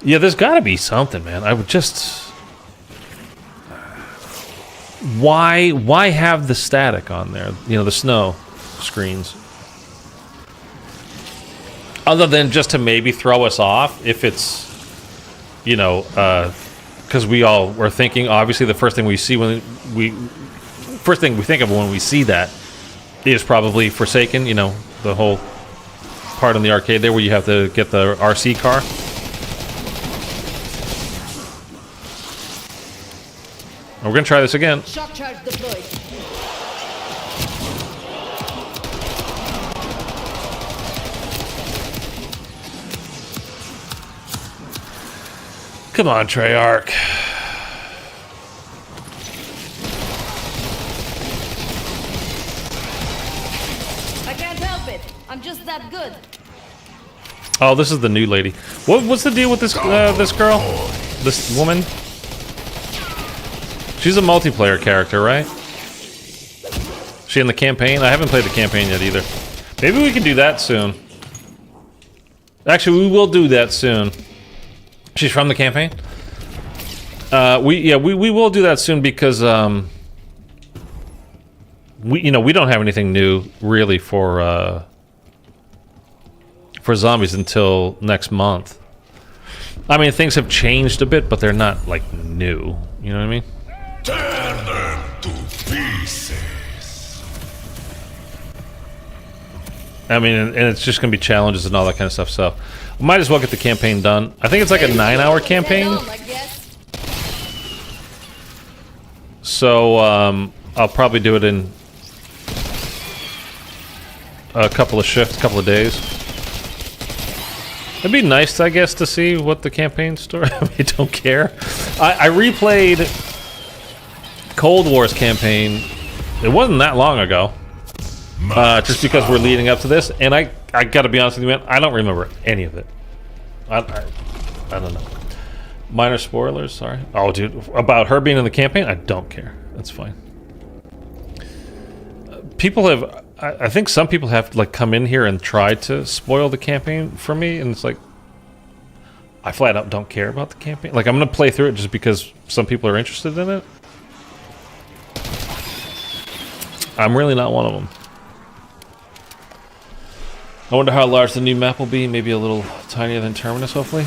yeah, there's got to be something, man. I would just... Why have the static on there? You know, the snow. screens. Other than just to maybe throw us off if it's, you know, because we all were thinking, obviously the first thing we see first thing we think of when we see that is probably Forsaken, you know, the whole part in the arcade there where you have to get the RC car. We're gonna try this again. Shock charge deployed. Come on, Treyarch. I can't help it. I'm just that good. Oh, this is the new lady. What's the deal with this this girl? This woman? She's a multiplayer character, right? She in the campaign? I haven't played the campaign yet either. Maybe we can do that soon. Actually, we will do that soon. She's from the campaign? We will do that soon because we don't have anything new really for zombies until next month. I mean, things have changed a bit, but they're not like new. You know what I mean? Turn them to pieces. I mean, and it's just gonna be challenges and all that kind of stuff. So, we might as well get the campaign done. I think it's like a 9-hour campaign. I guess. So, I'll probably do it in a couple of shifts, a couple of days. It'd be nice, I guess, to see what the campaign story. I don't care. I replayed Cold War's campaign. It wasn't that long ago. Just because we're leading up to this, and I gotta be honest with you, man. I don't remember any of it. I don't know. Minor spoilers, sorry. Oh, dude, about her being in the campaign, I don't care. That's fine. People have, I think some people have like come in here and tried to spoil the campaign for me, and it's like, I flat out don't care about the campaign. Like, I'm gonna play through it just because some people are interested in it. I'm really not one of them. I wonder how large the new map will be. Maybe a little tinier than Terminus, hopefully.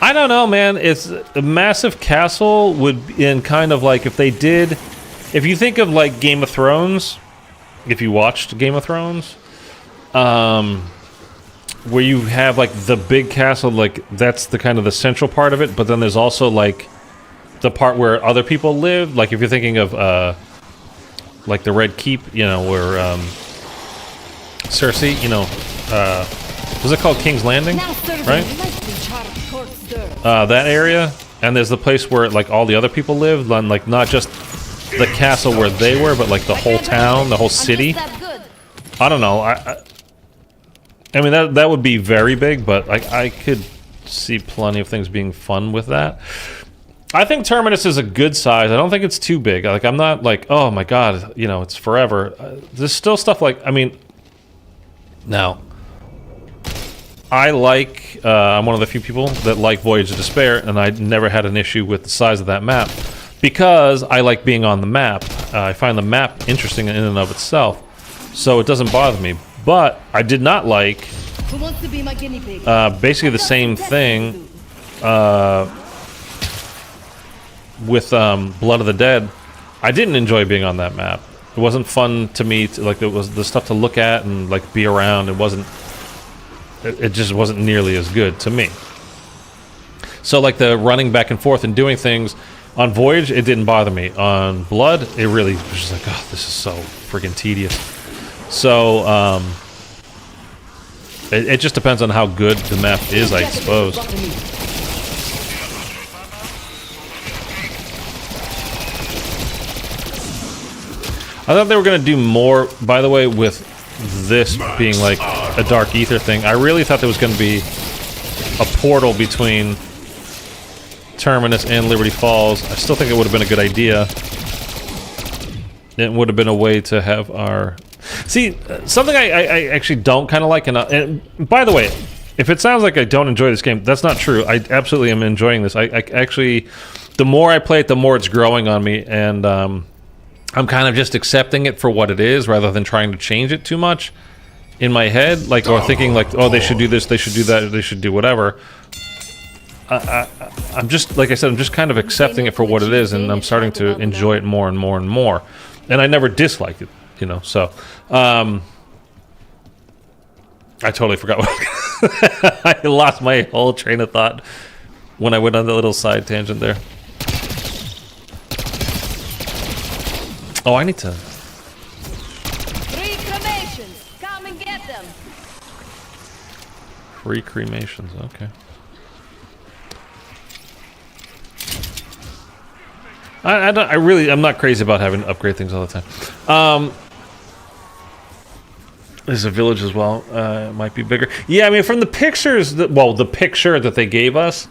I don't know, man. It's a massive castle would, in kind of like if they did, if you think of like Game of Thrones, if you watched Game of Thrones, where you have like the big castle, like that's the kind of the central part of it, but then there's also like the part where other people live. Like if you're thinking of like the Red Keep, you know, where Cersei, you know, was it called King's Landing, right? That area, and there's the place where like all the other people live, and like not just the castle where they were, but like the whole town, the whole city. I don't know. I mean that would be very big, but I could see plenty of things being fun with that. I think Terminus is a good size. I don't think it's too big. Like, I'm not like, oh my god, you know, it's forever. There's still stuff like, I mean, now, I like, I'm one of the few people that like Voyage of Despair, and I never had an issue with the size of that map because I like being on the map. I find the map interesting in and of itself, so it doesn't bother me. But I did not like Who wants to be my guinea pig? basically the same thing with Blood of the Dead. I didn't enjoy being on that map. It wasn't fun to me to, like, it was the stuff to look at and like be around. It just wasn't nearly as good to me. So like the running back and forth and doing things on Voyage, it didn't bother me. On Blood, it really was just like, oh, this is so freaking tedious. So it just depends on how good the map is, I suppose. I thought they were going to do more, by the way, with this being like a Dark Ether thing. I really thought there was going to be a portal between Terminus and Liberty Falls. I still think it would have been a good idea. It would have been a way to have our... See, something I actually don't kind of like, and by the way, if it sounds like I don't enjoy this game, that's not true. I absolutely am enjoying this. I actually, the more I play it, the more it's growing on me, and I'm kind of just accepting it for what it is rather than trying to change it too much in my head, like, or thinking like, oh, they should do this, they should do that, they should do whatever. I'm just, like I said, I'm just kind of accepting it for what it is, and I'm starting to enjoy it more and more and more. And I never disliked it, you know, so. I totally forgot what I lost my whole train of thought when I went on the little side tangent there. Oh, I need to... Free cremations! Come and get them! Free cremations, okay. I'm not crazy about having to upgrade things all the time. There's a village as well. It might be bigger. Yeah, I mean, from the pictures, the picture that they gave us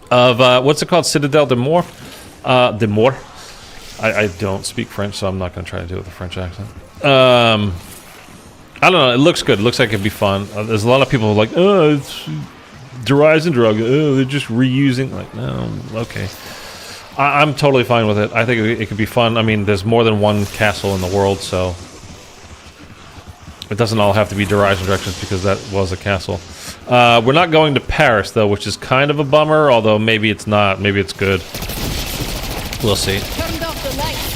of, what's it called? Citadel de Mort? I don't speak French, so I'm not going to try to do it with a French accent. I don't know. It looks good. It looks like it'd be fun. There's a lot of people who are like, oh, it's Horizon Drug. Oh, they're just reusing. Like, no, okay. I'm totally fine with it. I think it could be fun. I mean, there's more than one castle in the world, so it doesn't all have to be Horizon Directions because that was a castle. We're not going to Paris, though, which is kind of a bummer, although maybe it's not. Maybe it's good. We'll see. Turned off the lights!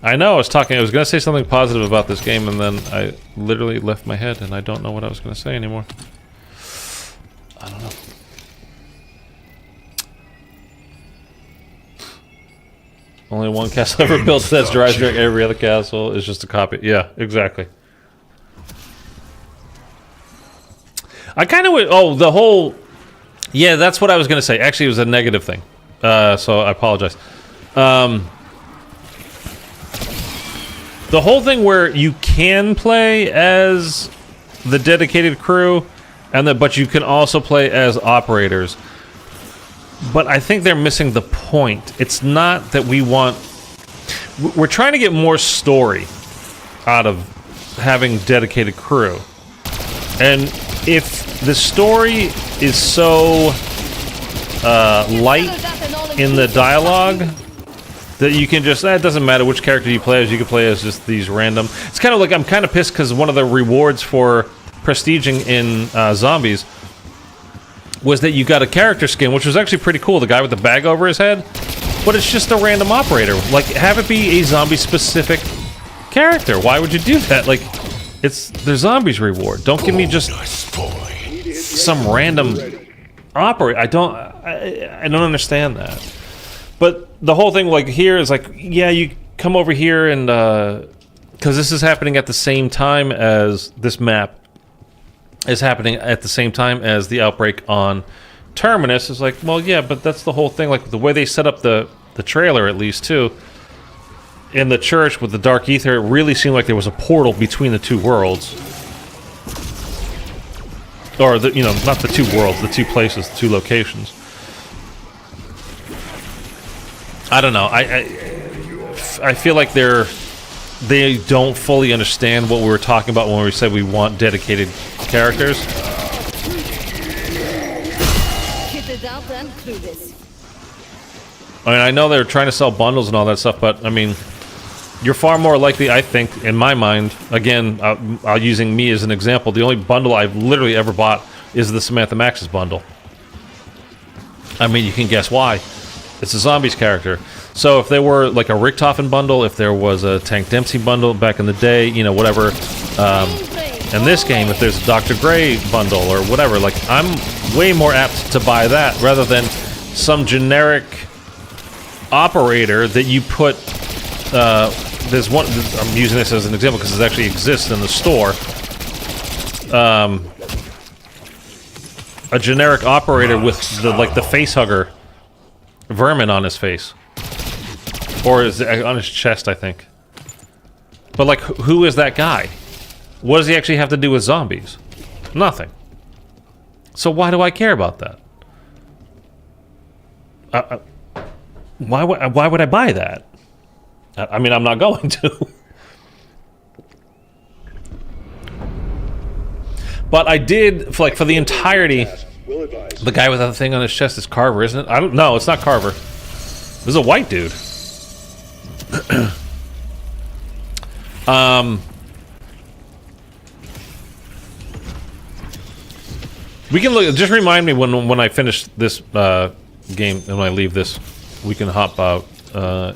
I know, I was going to say something positive about this game, and then I literally left my head, and I don't know what I was going to say anymore. I don't know. Only one castle ever built that's Horizon Direct. Every other castle is just a copy. Yeah, exactly. I kind of would... Oh, the whole... Yeah, that's what I was going to say. Actually, it was a negative thing. So I apologize. The whole thing where you can play as the dedicated crew, but you can also play as operators. But I think they're missing the point. It's not that we want... We're trying to get more story out of having dedicated crew. And if the story is so light in the dialogue that you can just... it doesn't matter which character you play as. You can play as just these random... It's kind of like... I'm kind of pissed because one of the rewards for prestiging in zombies was that you got a character skin, which was actually pretty cool. The guy with the bag over his head. But it's just a random operator. Like, have it be a zombie-specific character. Why would you do that? Like, it's the zombies reward. Don't give me just some random operator. I don't understand that. But the whole thing, like, here is like, yeah, you come over here and, because this is happening at the same time as this map is happening at the same time as the outbreak on Terminus. Is like, well, yeah, but that's the whole thing. Like, the way they set up the trailer, at least, too, in the church with the Dark Ether, it really seemed like there was a portal between the two worlds. Or, you know, not the two worlds, the two places, the two locations. I don't know. I feel like they don't fully understand what we were talking about when we said we want dedicated characters. I mean, I know they're trying to sell bundles and all that stuff, but I mean, you're far more likely, I think, in my mind, again, using me as an example, the only bundle I've literally ever bought is the Samantha Max's bundle. I mean, you can guess why. It's a zombies character. So if there were like a Richtofen bundle, if there was a Tank Dempsey bundle back in the day, you know, whatever. In this game, if there's a Dr. Gray bundle or whatever, like, I'm way more apt to buy that rather than some generic operator that you put... there's one... I'm using this as an example because it actually exists in the store. A generic operator with the facehugger vermin on his face. Or is it on his chest, I think. But, like, who is that guy? What does he actually have to do with zombies? Nothing. So why do I care about that? Why would I buy that? I mean, I'm not going to. But I did, like, for the entirety, We'll advise. the guy with the thing on his chest is Carver, isn't it? I don't know. It's not Carver. This is a white dude. We can look. Just remind me when I finish this game and when I leave this, we can hop out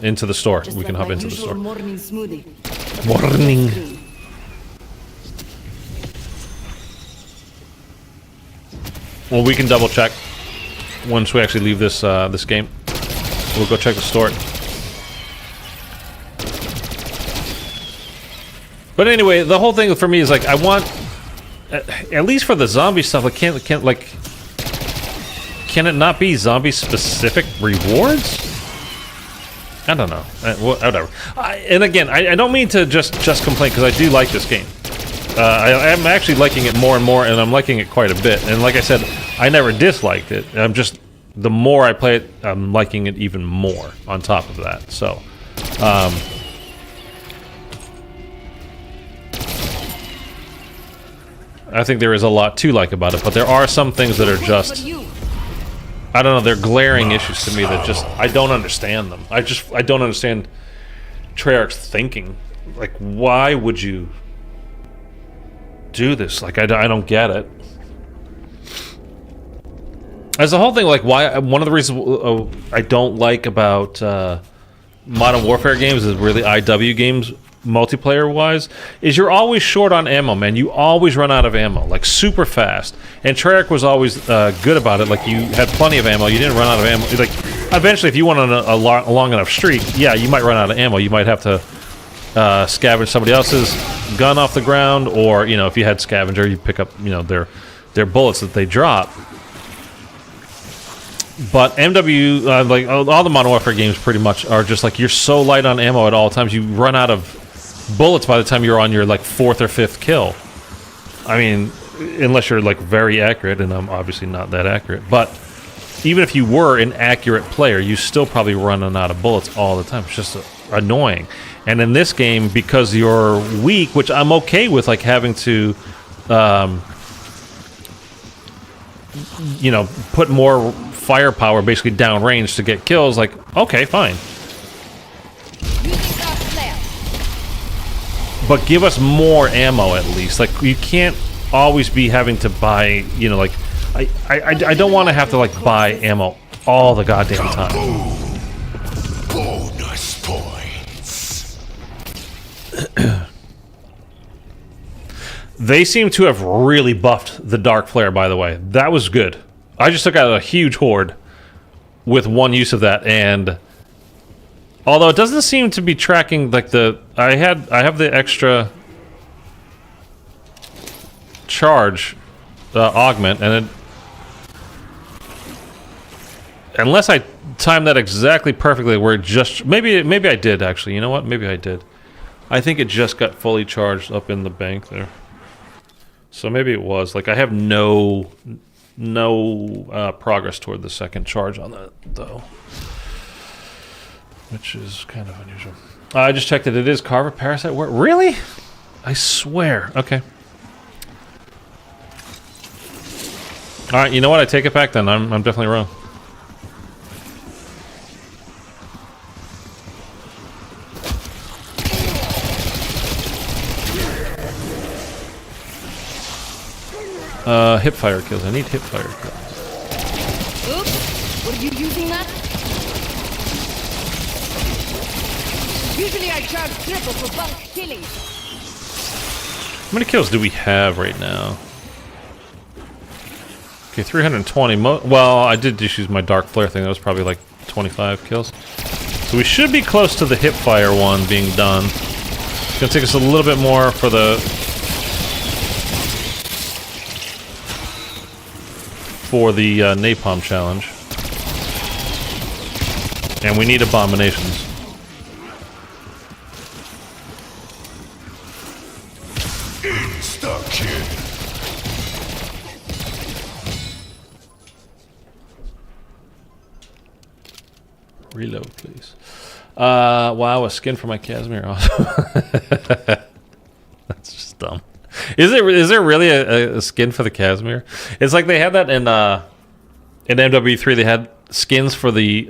into the store. We can hop into the store. Morning smoothie. Morning. Well, we can double check once we actually leave this this game. We'll go check the store. But anyway, the whole thing for me is like I want, at least for the zombie stuff, like can it not be zombie specific rewards? I don't know. Whatever. And again, I don't mean to just complain because I do like this game. I'm actually liking it more and more, and I'm liking it quite a bit. And like I said, I never disliked it. I'm just, the more I play it, I'm liking it even more on top of that. So, I think there is a lot to like about it, but there are some things that are just, I don't know, they're glaring issues to me that just, I don't understand them. I don't understand Treyarch's thinking. Like, why would you do this? Like, I don't get it. As the whole thing, like, why, one of the reasons I don't like about Modern Warfare games is really IW games, multiplayer-wise, is you're always short on ammo, man. You always run out of ammo, like, super fast. And Treyarch was always good about it. Like, you had plenty of ammo. You didn't run out of ammo. Like, eventually, if you went on a long enough streak, yeah, you might run out of ammo. You might have to scavenge somebody else's gun off the ground, or, you know, if you had scavenger, you pick up, you know, their bullets that they drop. But MW, like all the Modern Warfare games pretty much are just like, you're so light on ammo at all times, you run out of bullets by the time you're on your like 4th or 5th kill. I mean, unless you're like very accurate, and I'm obviously not that accurate, but even if you were an accurate player, you still probably running out of bullets all the time. It's just annoying. And in this game, because you're weak, which I'm okay with, like having to, you know, put more firepower basically downrange to get kills, like, okay, fine. But give us more ammo at least. Like, you can't always be having to buy, you know, like, I don't want to have to, like, buy ammo all the goddamn time. Bonus points. They seem to have really buffed the Dark Flare, by the way. That was good. I just took out a huge horde with one use of that, and although it doesn't seem to be tracking like the I have the extra charge augment, and it, unless I timed that exactly perfectly where it just maybe I did actually. You know what? Maybe I did. I think it just got fully charged up in the bank there. So maybe it was like I have no progress toward the second charge on that though, which is kind of unusual. I just checked that it is Carver Parasite. Where really? I swear. Okay. All right. You know what? I take it back then. I'm definitely wrong. Hipfire kills. I need hipfire kills. Oops! Were you using that? Usually I charge triple for bulk killing. How many kills do we have right now? Okay, 320. Well, I did just use my Dark Flare thing. That was probably like 25 kills. So we should be close to the hipfire one being done. It's gonna take us a little bit more for the napalm challenge. And we need abominations. Insta-kill. Reload, please. Wow, a skin for my Casimir. Awesome. That's just dumb. Is there really a skin for the Casimir? It's like they had that in MW3. They had skins for the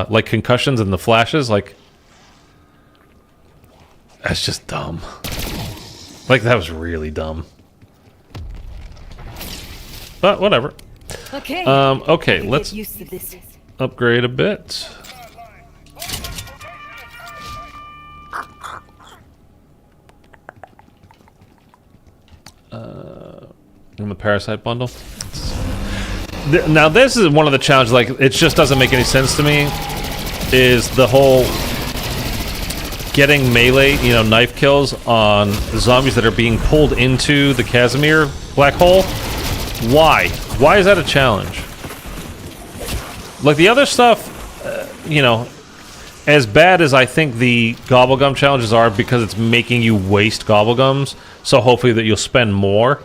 like concussions and the flashes. Like, that's just dumb. Like, that was really dumb. But whatever. Okay. Okay, let's Get used to this. upgrade a bit. In the Parasite bundle. Now this is one of the challenges, like, it just doesn't make any sense to me, is the whole getting melee, you know, knife kills on zombies that are being pulled into the Casimir black hole. Why? Why is that a challenge? Like, the other stuff, you know, as bad as I think the Gobblegum challenges are, because it's making you waste Gobblegums, so hopefully that you'll spend more.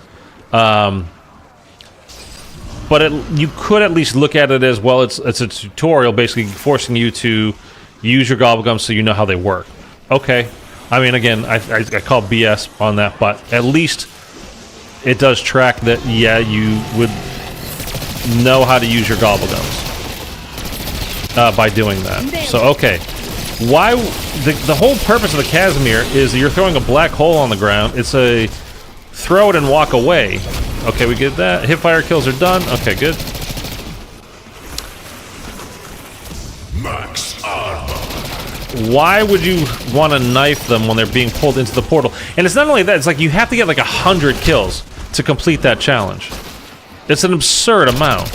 But you could at least look at it as, well, it's a tutorial basically forcing you to use your Gobblegums so you know how they work. Okay. I mean, again, I call BS on that, but at least it does track that, yeah, you would know how to use your Gobblegums by doing that. So, okay. Why... The whole purpose of the Casimir is that you're throwing a black hole on the ground. It's a throw it and walk away. Okay, we get that. Hipfire kills are done. Okay, good. Max armor. Why would you want to knife them when they're being pulled into the portal? And it's not only that, it's like you have to get like 100 kills to complete that challenge. It's an absurd amount.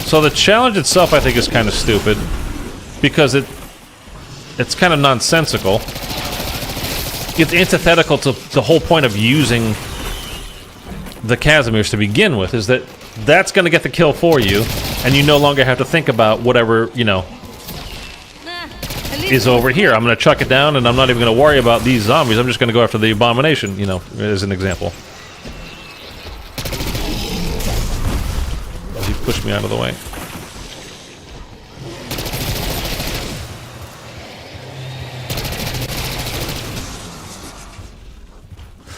So the challenge itself, I think, is kind of stupid, because it's kind of nonsensical. It's antithetical to the whole point of using the Casimirs to begin with, is that that's going to get the kill for you, and you no longer have to think about whatever, you know, is over here. I'm going to chuck it down, and I'm not even going to worry about these zombies. I'm just going to go after the abomination, you know, as an example. He pushed me out of the way.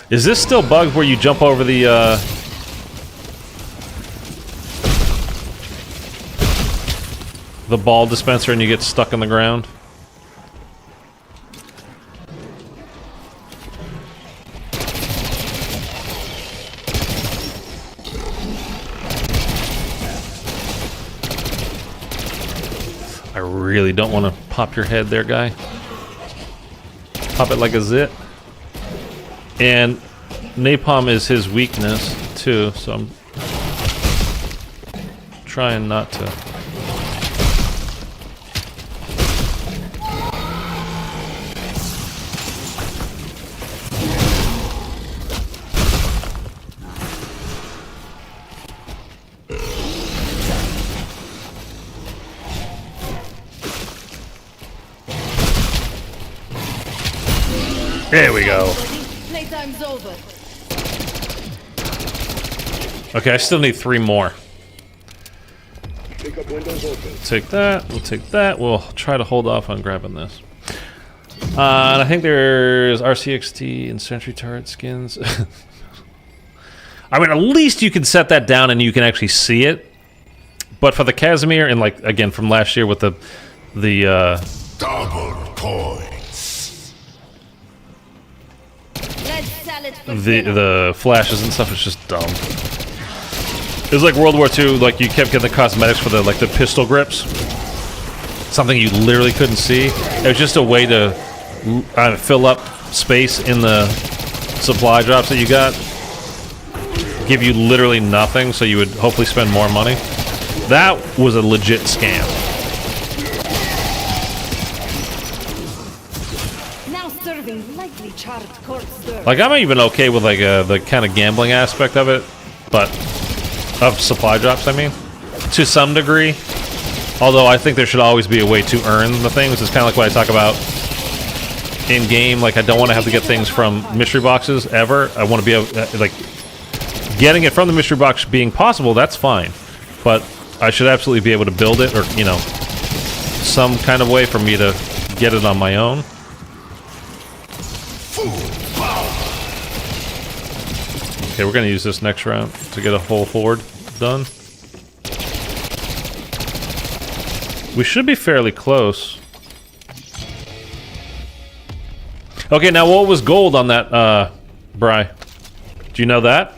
Is this still bugged where you jump over the ball dispenser and you get stuck in the ground? I really don't want to pop your head there, guy. Pop it like a zit. And napalm is his weakness, too, so I'm trying not to. There we go. Playtime's over. Okay, I still need 3 more. Pickup windows open. Take that, we'll take that. We'll try to hold off on grabbing this. And I think there's RCXT and Sentry Turret skins. I mean, at least you can set that down and you can actually see it. But for the Casimir, and like, again, from last year with the Double points. the flashes and stuff, is just dumb. It was like World War II, like you kept getting the cosmetics for the pistol grips. Something you literally couldn't see. It was just a way to fill up space in the supply drops that you got. Give you literally nothing, so you would hopefully spend more money. That was a legit scam. Now serving lightly charred corpse stir. Like, I'm even okay with like the kind of gambling aspect of it, but of supply drops, I mean, to some degree. Although I think there should always be a way to earn the things. It's kind of like what I talk about in game. Like, I don't want to have to get things from mystery boxes ever. I want to be able, like, getting it from the mystery box being possible. That's fine, but I should absolutely be able to build it, or, you know, some kind of way for me to get it on my own. Okay, we're gonna use this next round to get a whole horde done. We should be fairly close. Okay, now what was gold on that, Bri? Do you know that?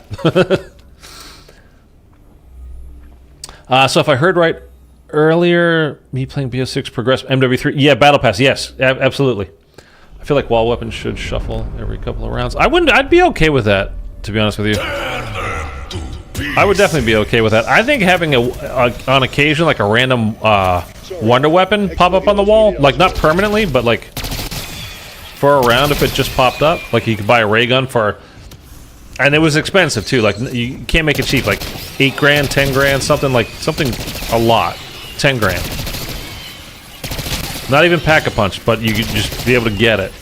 So if I heard right earlier, me playing BO6 progress MW3. Yeah, Battle Pass. Yes, absolutely. I feel like wall weapons should shuffle every couple of rounds. I'd be okay with that, to be honest with you. I would definitely be okay with that. I think having on occasion like a random wonder weapon pop up on the wall, like not permanently, but like for a round if it just popped up. Like you could buy a ray gun for, and it was expensive too. Like you can't make it cheap. Like 8 grand, 10 grand, something a lot. 10 grand. Not even Pack-a-Punch, but you could just be able to get it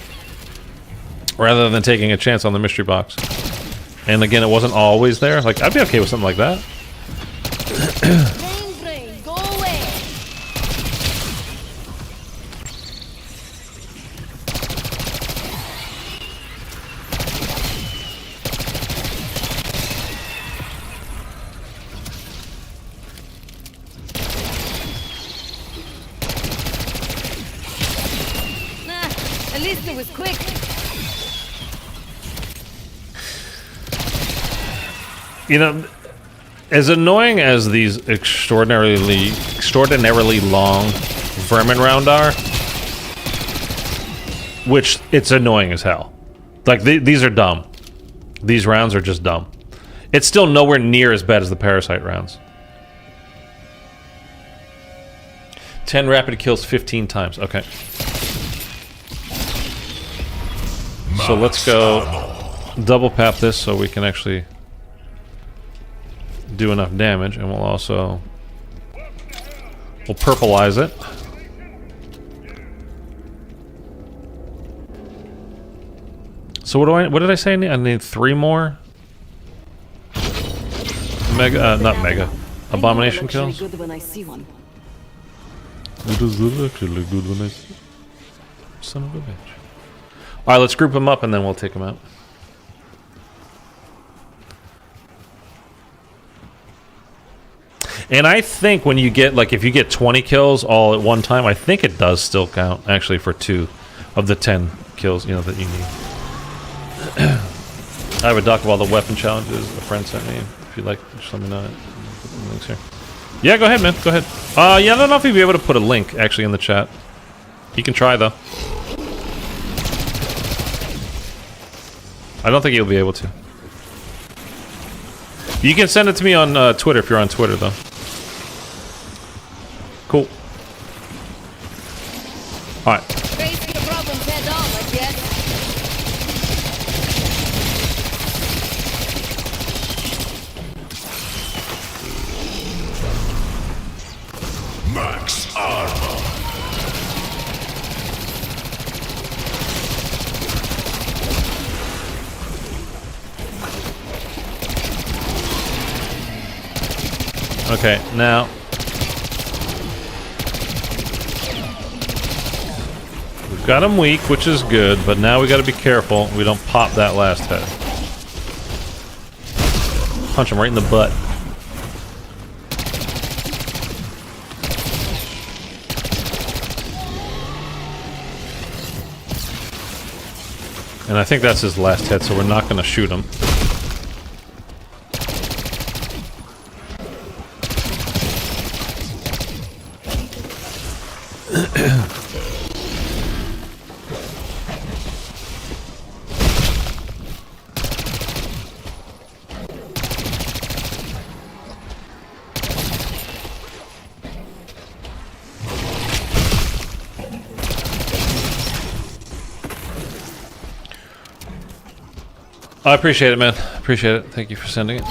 rather than taking a chance on the mystery box. And again, it wasn't always there. Like, I'd be okay with something like that. Brain, go away. Nah, at least it was quick. You know, as annoying as these extraordinarily long vermin round are, which it's annoying as hell. Like these are dumb. These rounds are just dumb. It's still nowhere near as bad as the parasite rounds. 10 rapid kills 15 times. Okay. So let's go double pap this so we can actually do enough damage, and we'll purplize it. So what did I say I need? I need 3 more mega, not mega, abomination kills. Good when I see one. It does look actually good when I see. Son of a bitch. All right, let's group them up and then we'll take them out. And I think when you get, like, if you get 20 kills all at one time, I think it does still count, actually, for 2 of the 10 kills, you know, that you need. I have a doc of all the weapon challenges a friend sent me. If you'd like, just let me know. Put the links here. Yeah, go ahead, man. Go ahead. Yeah, I don't know if you'd be able to put a link, actually, in the chat. You can try, though. I don't think you'll be able to. You can send it to me on Twitter if you're on Twitter, though. Cool. Alright. Face the problems head on, I guess. Max armor. Okay, now we've got him weak, which is good, but now we got to be careful we don't pop that last head. Punch him right in the butt. And I think that's his last hit, so we're not going to shoot him. I appreciate it, man. Appreciate it. Thank you for sending it.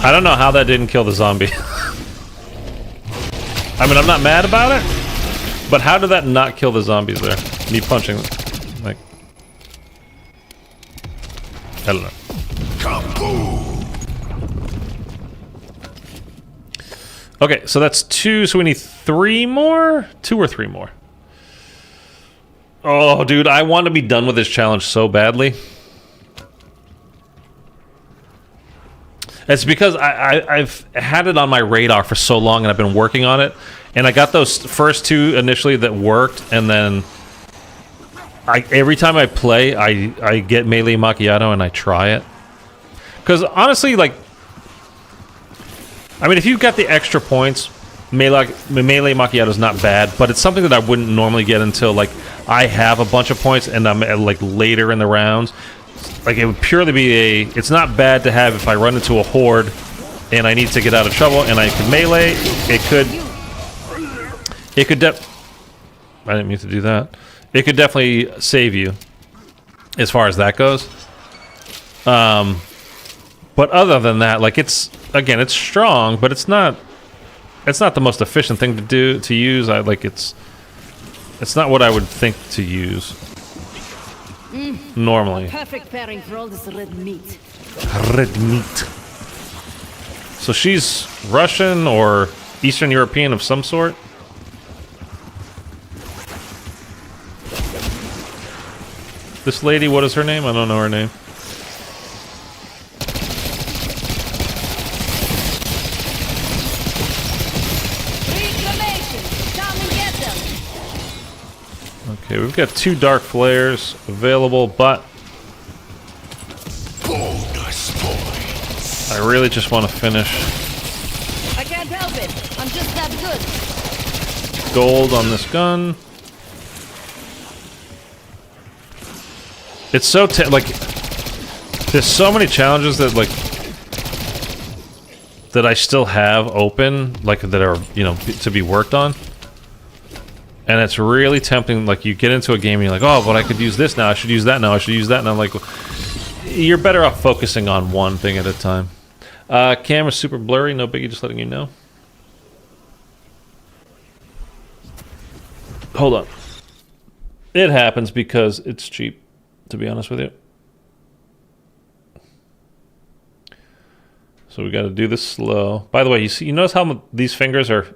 I don't know how that didn't kill the zombie. I mean, I'm not mad about it, but how did that not kill the zombies there? Me punching, like, I don't know. Kaboom! Okay, so that's 2, so we need 3 more? 2 or 3 more. Oh, dude, I want to be done with this challenge so badly. It's because I've had it on my radar for so long, and I've been working on it. And I got those first 2 initially that worked, and then every time I play, I get Melee Macchiato and I try it. Because honestly, like, I mean, if you've got the extra points, Melee Macchiato is not bad, but it's something that I wouldn't normally get until, like, I have a bunch of points and I'm at, like, later in the rounds. Like, it would purely be it's not bad to have if I run into a horde and I need to get out of trouble and I can melee. I didn't mean to do that. It could definitely save you as far as that goes. But other than that, like, it's strong, but it's not the most efficient thing to use. It's not what I would think to use normally. Perfect pairing for all this red meat. Red meat. So she's Russian or Eastern European of some sort. This lady, what is her name? I don't know her name. Reclamation! Come and get them! Okay, we've got 2 dark flares available, but Bonus points. I really just want to finish I can't help it. I'm just that good. gold on this gun. It's so like, there's so many challenges that, like, that I still have open, like, that are, you know, to be worked on. And it's really tempting. Like, you get into a game and you're like, oh, but I could use this now, I should use that now, I should use that now. Like, you're better off focusing on one thing at a time. Camera's super blurry, no biggie, just letting you know. Hold on. It happens because it's cheap, to be honest with you. So we got to do this slow. By the way, you notice how these fingers are,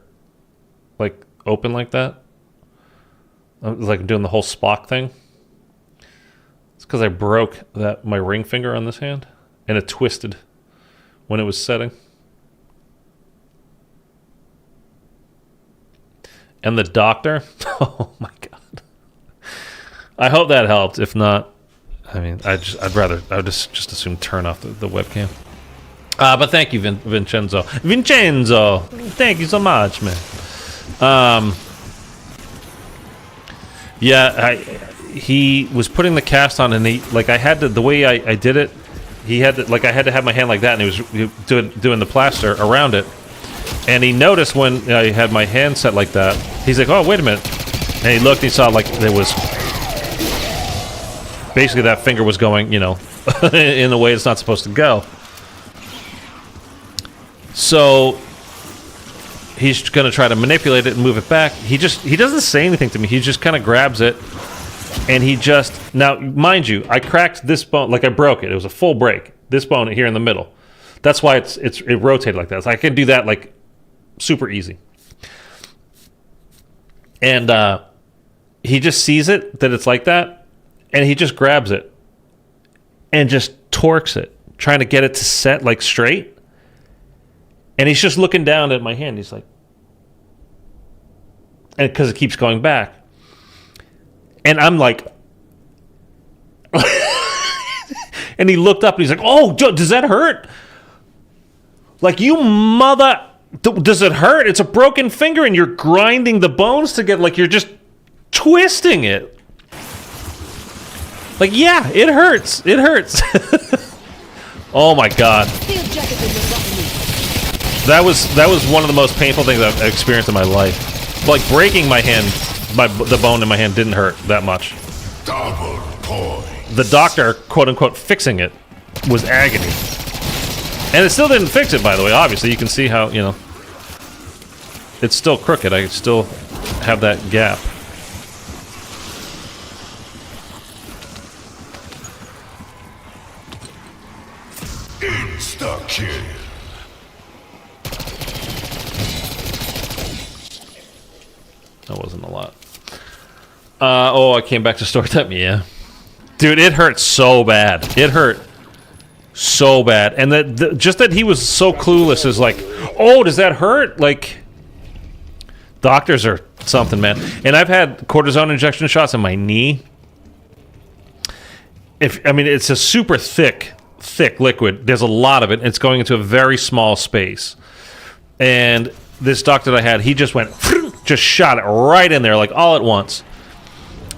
like, open like that? Like doing the whole Spock thing. It's because I broke my ring finger on this hand, and it twisted when it was setting. And the doctor, oh my god. I hope that helped. If not, I mean, I would just assume turn off the webcam. But thank you, Vincenzo. Vincenzo, thank you so much, man. Yeah, he was putting the cast on, and I had to, the way I did it, I had to have my hand like that, and he was doing the plaster around it. And he noticed when I had my hand set like that, he's like, oh, wait a minute. And he looked, and he saw, like, there was, basically that finger was going, you know, in the way it's not supposed to go. So he's going to try to manipulate it and move it back. He doesn't say anything to me. He just kind of grabs it, and now, mind you, I cracked this bone, like, I broke it. It was a full break. This bone here in the middle. That's why it rotated like that. So I can do that, like, super easy. And he just sees it, that it's like that, and he just grabs it and just torques it, trying to get it to set, like, straight. And he's just looking down at my hand. He's like, and because it keeps going back. And I'm like, and he looked up and he's like, oh, does that hurt? Like, you mother, does it hurt? It's a broken finger and you're grinding the bones together. Like, you're just twisting it. Like, yeah, it hurts. It hurts. Oh my God. That was one of the most painful things I've experienced in my life. Like, breaking my hand, the bone in my hand didn't hurt that much. Double points. The doctor, quote unquote, fixing it was agony. And it still didn't fix it, by the way. Obviously, you can see how, you know, it's still crooked. I still have that gap. Insta-kill. That wasn't a lot. Oh, I came back to store type. Yeah. Dude, it hurt so bad. It hurt so bad. And that just that he was so clueless is like, oh, does that hurt? Like, doctors are something, man. And I've had cortisone injection shots in my knee. I mean, it's a super thick liquid. There's a lot of it. It's going into a very small space. And this doctor that I had, he just went, just shot it right in there, like all at once.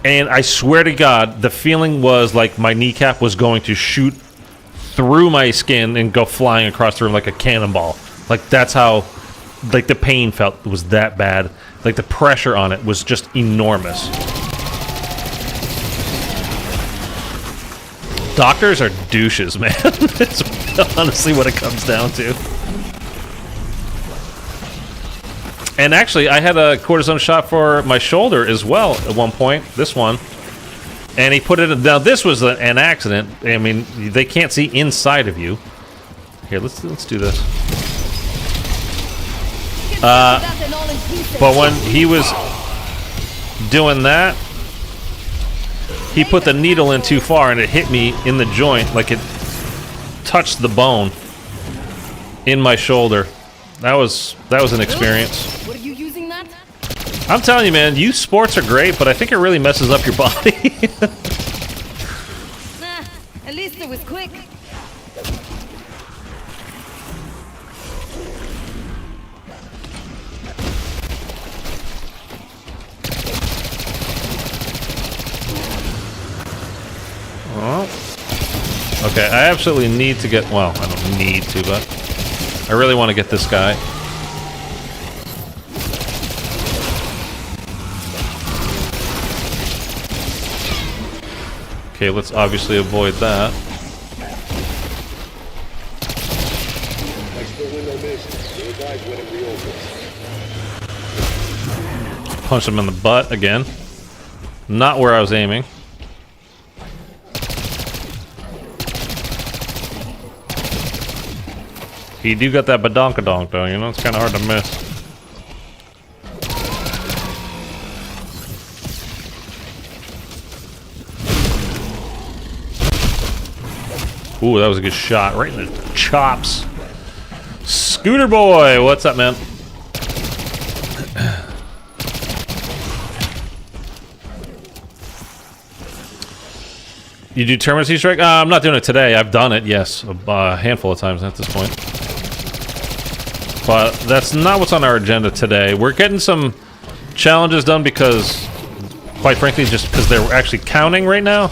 And I swear to God, the feeling was like my kneecap was going to shoot through my skin and go flying across the room like a cannonball. Like, that's how, like, the pain felt. It was that bad. Like, the pressure on it was just enormous. Doctors are douches, man. It's honestly what it comes down to. And actually, I had a cortisone shot for my shoulder as well at one point. This one. And he put it in. Now, this was an accident. I mean, they can't see inside of you. Here, let's do this. But when he was doing that, he put the needle in too far and it hit me in the joint, like it touched the bone in my shoulder. That was an experience. What are you using that? I'm telling you, man, youth sports are great, but I think it really messes up your body. Nah, at least it was quick. Okay, I absolutely need to get... Well, I don't need to, but I really want to get this guy. Okay, let's obviously avoid that. Punch him in the butt again. Not where I was aiming. He do got that badonkadonk though, you know, it's kind of hard to miss. Ooh, that was a good shot, right in the chops. Scooter boy, what's up, man? You do Terminus Easter egg? I'm not doing it today. I've done it, yes, a handful of times at this point. But that's not what's on our agenda today. We're getting some challenges done because, quite frankly, just because they're actually counting right now.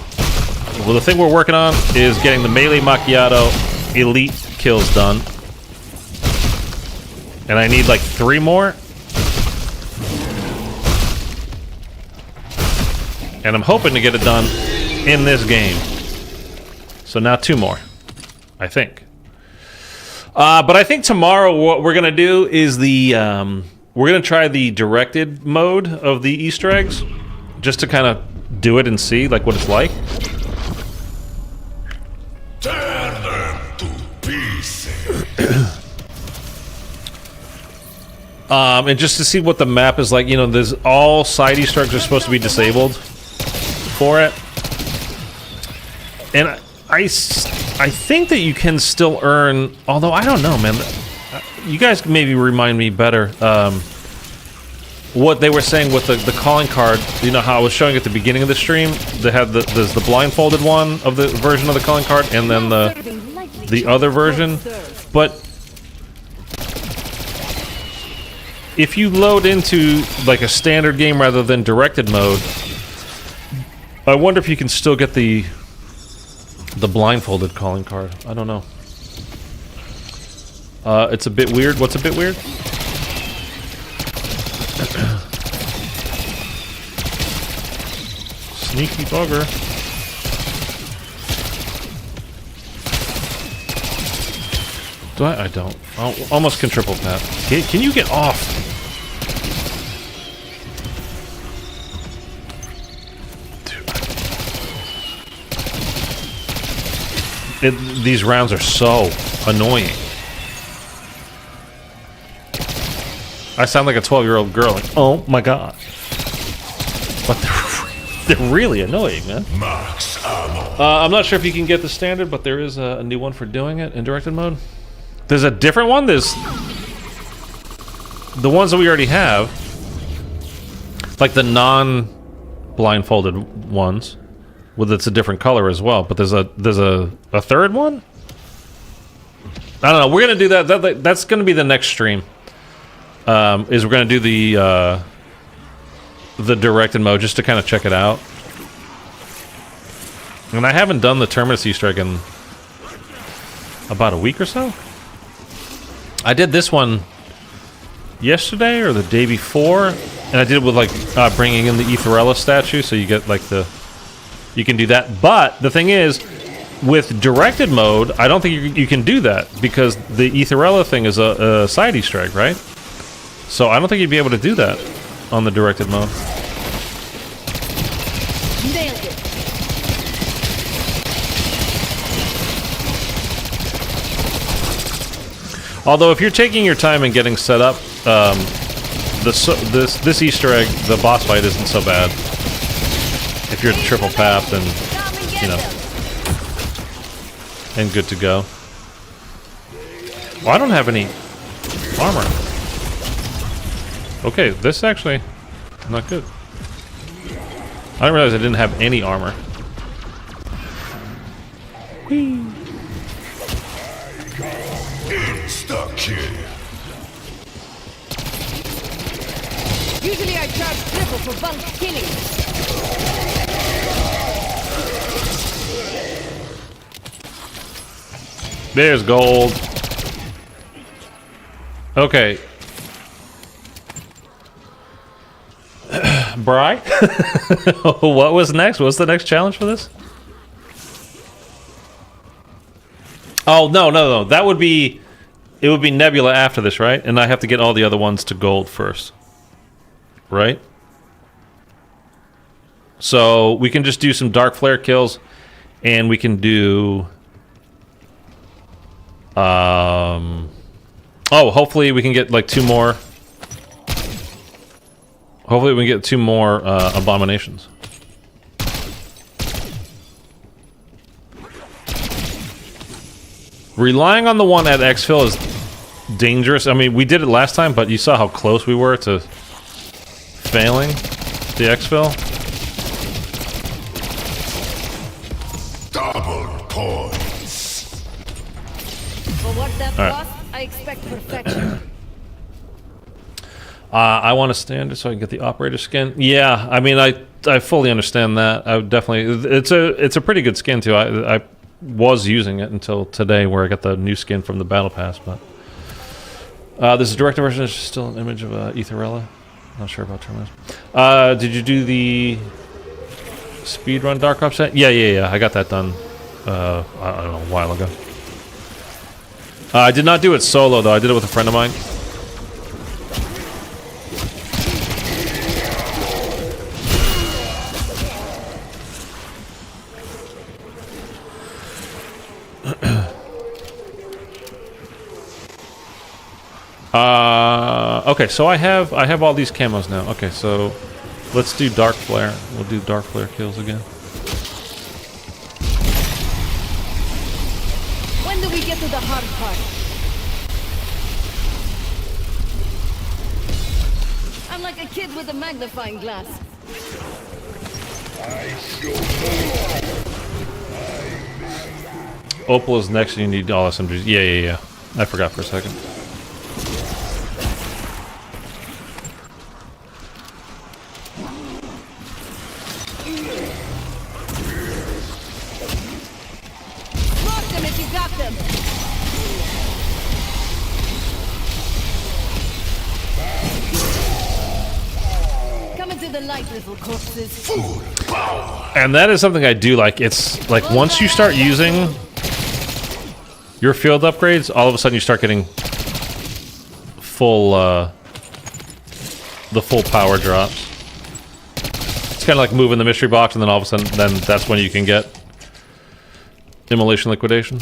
Well, the thing we're working on is getting the melee Macchiato elite kills done. And I need like 3 more. And I'm hoping to get it done in this game. So now 2 more, I think. But I think tomorrow what we're gonna do is we're gonna try the directed mode of the Easter eggs, just to kind of do it and see like what it's like. Tear them to pieces. And just to see what the map is like. You know, there's all side Easter eggs are supposed to be disabled for it, and I think that you can still earn, although I don't know, man. You guys maybe remind me better what they were saying with the calling card. You know how I was showing at the beginning of the stream, they had there's the blindfolded one of the version of the calling card, and then the other version. But if you load into like a standard game rather than directed mode, I wonder if you can still get the blindfolded calling card. I don't know. It's a bit weird. What's a bit weird? Sneaky bugger. Do I? I don't. I almost can triple tap. Can you get off? these rounds are so annoying. I sound like a 12-year-old girl. Like, oh my god! But they're really annoying, man. Max ammo. I'm not sure if you can get the standard, but there is a new one for doing it in directed mode. There's a different one. There's the ones that we already have, like the non-blindfolded ones. Well, it's a different color as well, but there's a third one. I don't know. We're gonna do that. That's gonna be the next stream. Is we're gonna do the directed mode just to kind of check it out. And I haven't done the Terminus Easter egg in about a week or so. I did this one yesterday or the day before, and I did it with like bringing in the Aetherella statue, so you get like you can do that. But the thing is, with directed mode, I don't think you can do that because the Aetherella thing is a side Easter egg, right? So I don't think you'd be able to do that on the directed mode. Nailed it. Although if you're taking your time and getting set up, this Easter egg, the boss fight isn't so bad. If you're triple path, then you know, and good to go. Well, I don't have any armor. Okay, this is actually not good. I didn't realize I didn't have any armor. Whee. Insta-kill. Usually I charge triple for bulk killing. There's gold. Okay. Bri? What was next? What's the next challenge for this? Oh, no. That would be... It would be Nebula after this, right? And I have to get all the other ones to gold first. Right? So, we can just do some Dark Flare kills. And we can do... Oh, hopefully we can get like 2 more... Hopefully we can get 2 more abominations. Relying on the one at exfil is dangerous. I mean, we did it last time, but you saw how close we were to failing the exfil. Double points. For what that All right. cost, I expect perfection. I want a standard so I can get the operator skin. Yeah, I mean, I fully understand that. I would definitely... It's a pretty good skin, too. I was using it until today, where I got the new skin from the Battle Pass, but... this is director version. It's still an image of Aetherella. Not sure about Terminus. Did you do the speedrun Dark Ops set? Yeah. I got that done, I don't know, a while ago. I did not do it solo, though. I did it with a friend of mine. Okay, so I have all these camos now. Okay, so let's do Dark Flare. We'll do Dark Flare kills again. When do we get to the hard part? I'm like a kid with a magnifying glass. Opal is next, and you need all SMGs. Yeah. I forgot for a second. Mark them if you got them. Come into the light, little corpses. And that is something I do like. It's like once you start using your field upgrades, all of a sudden you start getting full, the full power drops. It's kind of like moving the mystery box, and then all of a sudden, then that's when you can get Immolation liquidation.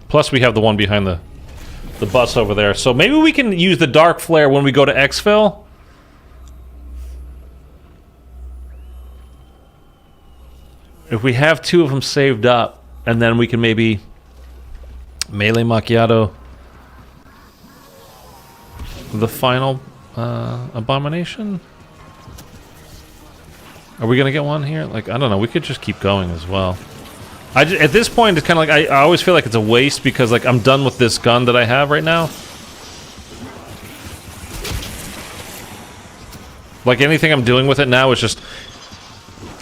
Plus, we have the one behind the bus over there. So maybe we can use the dark flare when we go to exfil. If we have 2 of them saved up, and then we can maybe melee Macchiato the final abomination. Are we gonna get one here? Like, I don't know. We could just keep going as well. At this point, it's kind of like I always feel like it's a waste because like I'm done with this gun that I have right now. Like anything I'm doing with it now is just,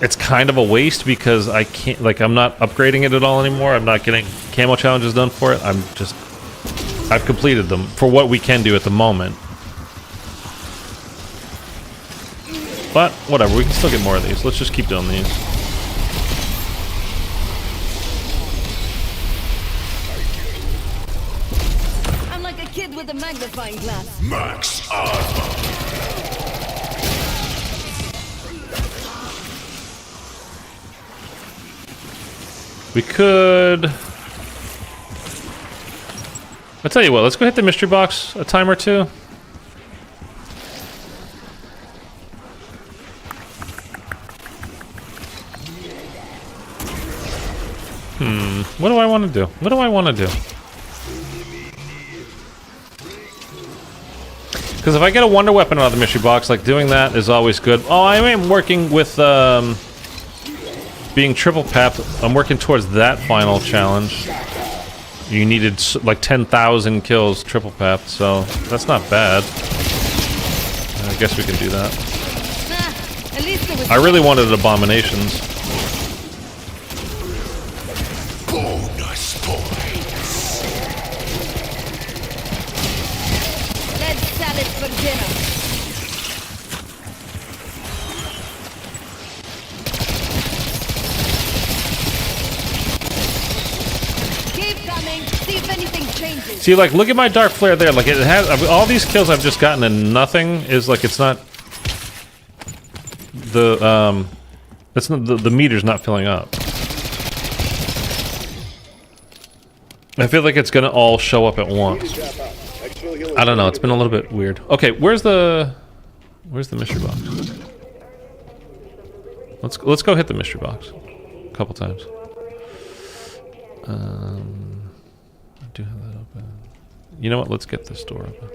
it's kind of a waste because I can't, like I'm not upgrading it at all anymore. I'm not getting camo challenges done for it. I've completed them for what we can do at the moment. But whatever, we can still get more of these. Let's just keep doing these. I'm like a kid with a magnifying glass. Max armor. We could... I'll tell you what, let's go hit the mystery box a time or two. What do I want to do? What do I want to do? Because if I get a wonder weapon out of the mystery box, like doing that is always good. Oh, I am working with being triple papped. I'm working towards that final challenge. You needed like 10,000 kills triple papped, so that's not bad. I guess we can do that. At least it was I really wanted abominations. Bonus points. lead salad for dinner. Keep coming. See if anything changes. See, like, look at my dark flare there. Like, it has all these kills I've just gotten, and nothing is like it's not the it's not the meter's not filling up. I feel like it's gonna all show up at once. I don't know. It's been a little bit weird. Okay, where's the mystery box? Let's go hit the mystery box a couple times. I do have that open. You know what? Let's get this door open.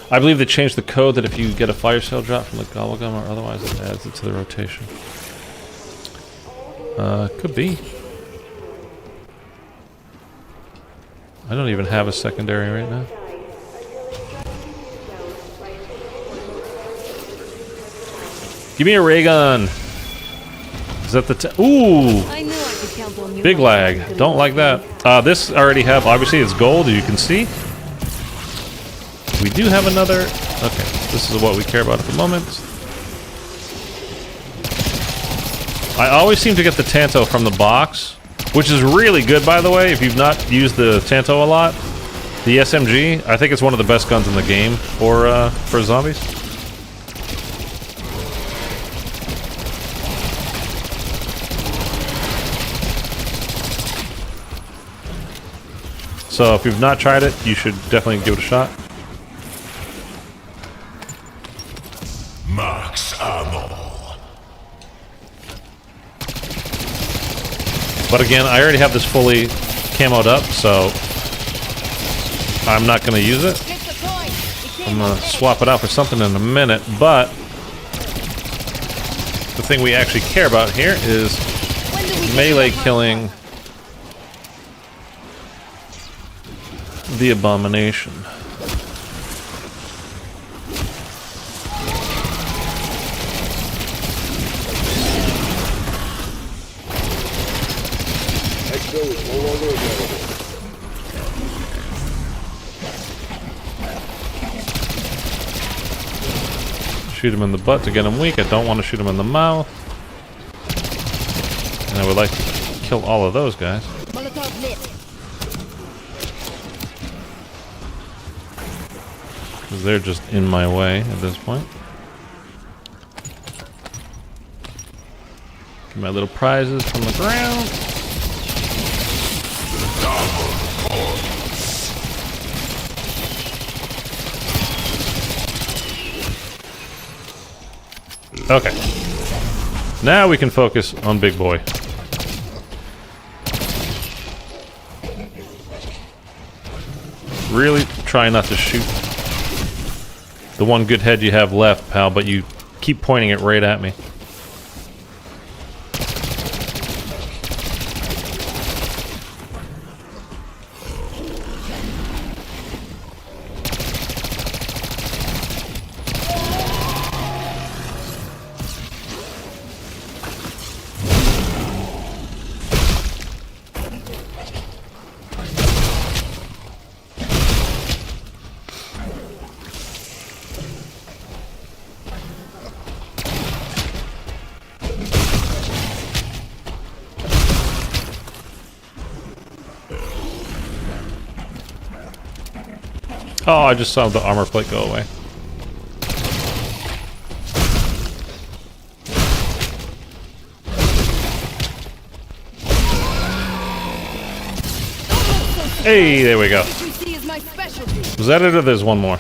I believe they changed the code that if you get a fire sale drop from the gobblegum or otherwise, it adds it to the rotation. Could be. I don't even have a secondary right now. Give me a ray gun. Is that the ooh? I knew I could count on you. Big lag. Don't like that. This I already have. Obviously, it's gold, as you can see. We do have another. Okay, this is what we care about at the moment. I always seem to get the Tanto from the box, which is really good, by the way. If you've not used the Tanto a lot, the SMG, I think it's one of the best guns in the game for zombies. So if you've not tried it, you should definitely give it a shot. Max ammo. But again, I already have this fully camoed up, so I'm not going to use it. Get the point. It I'm came going out to swap it out for something in a minute, but the thing we actually care about here is When do we get melee to the hard killing part? the abomination. Exfil is no longer available. Shoot him in the butt to get him weak. I don't want to shoot him in the mouth. And I would like to kill all of those guys. Molotov lit. Because they're just in my way at this point. Get my little prizes from the ground. Okay. Now we can focus on Big Boy. Really try not to shoot the one good head you have left, pal, but you keep pointing it right at me. Oh, I just saw the armor plate go away. Hey, there we go. Was that it or there's one more?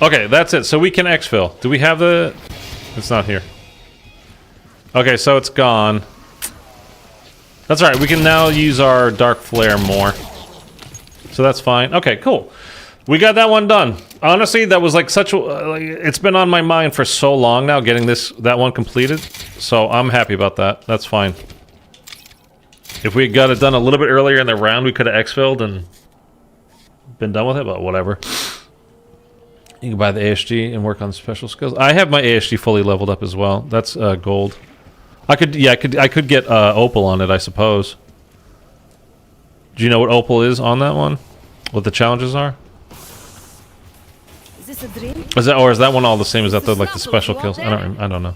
Okay, that's it. So we can exfil. Do we have the... It's not here. Okay, so it's gone. That's right, we can now use our Dark Flare more. So that's fine. Okay, cool. We got that one done. Honestly, that was like such a... it's been on my mind for so long now, getting that one completed. So I'm happy about that. That's fine. If we got it done a little bit earlier in the round, we could have exfilled and been done with it, but whatever. You can buy the ASG and work on special skills. I have my ASG fully leveled up as well. That's gold. I could get Opal on it, I suppose. Do you know what Opal is on that one? What the challenges are? Is this a dream? Is that one all the same? Is that like the special kills? I don't know.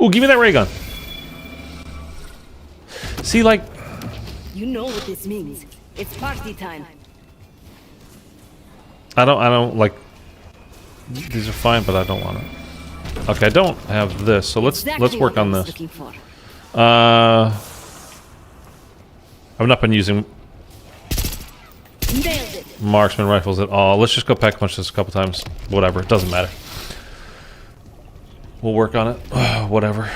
Ooh, give me that ray gun. See, like, You know what this means. It's party time. I don't like. These are fine, but I don't want it. Okay, I don't have this, so let's work on this. I've not been using marksman rifles at all. Let's just go pack punch this a couple times. Whatever, it doesn't matter. We'll work on it. Whatever.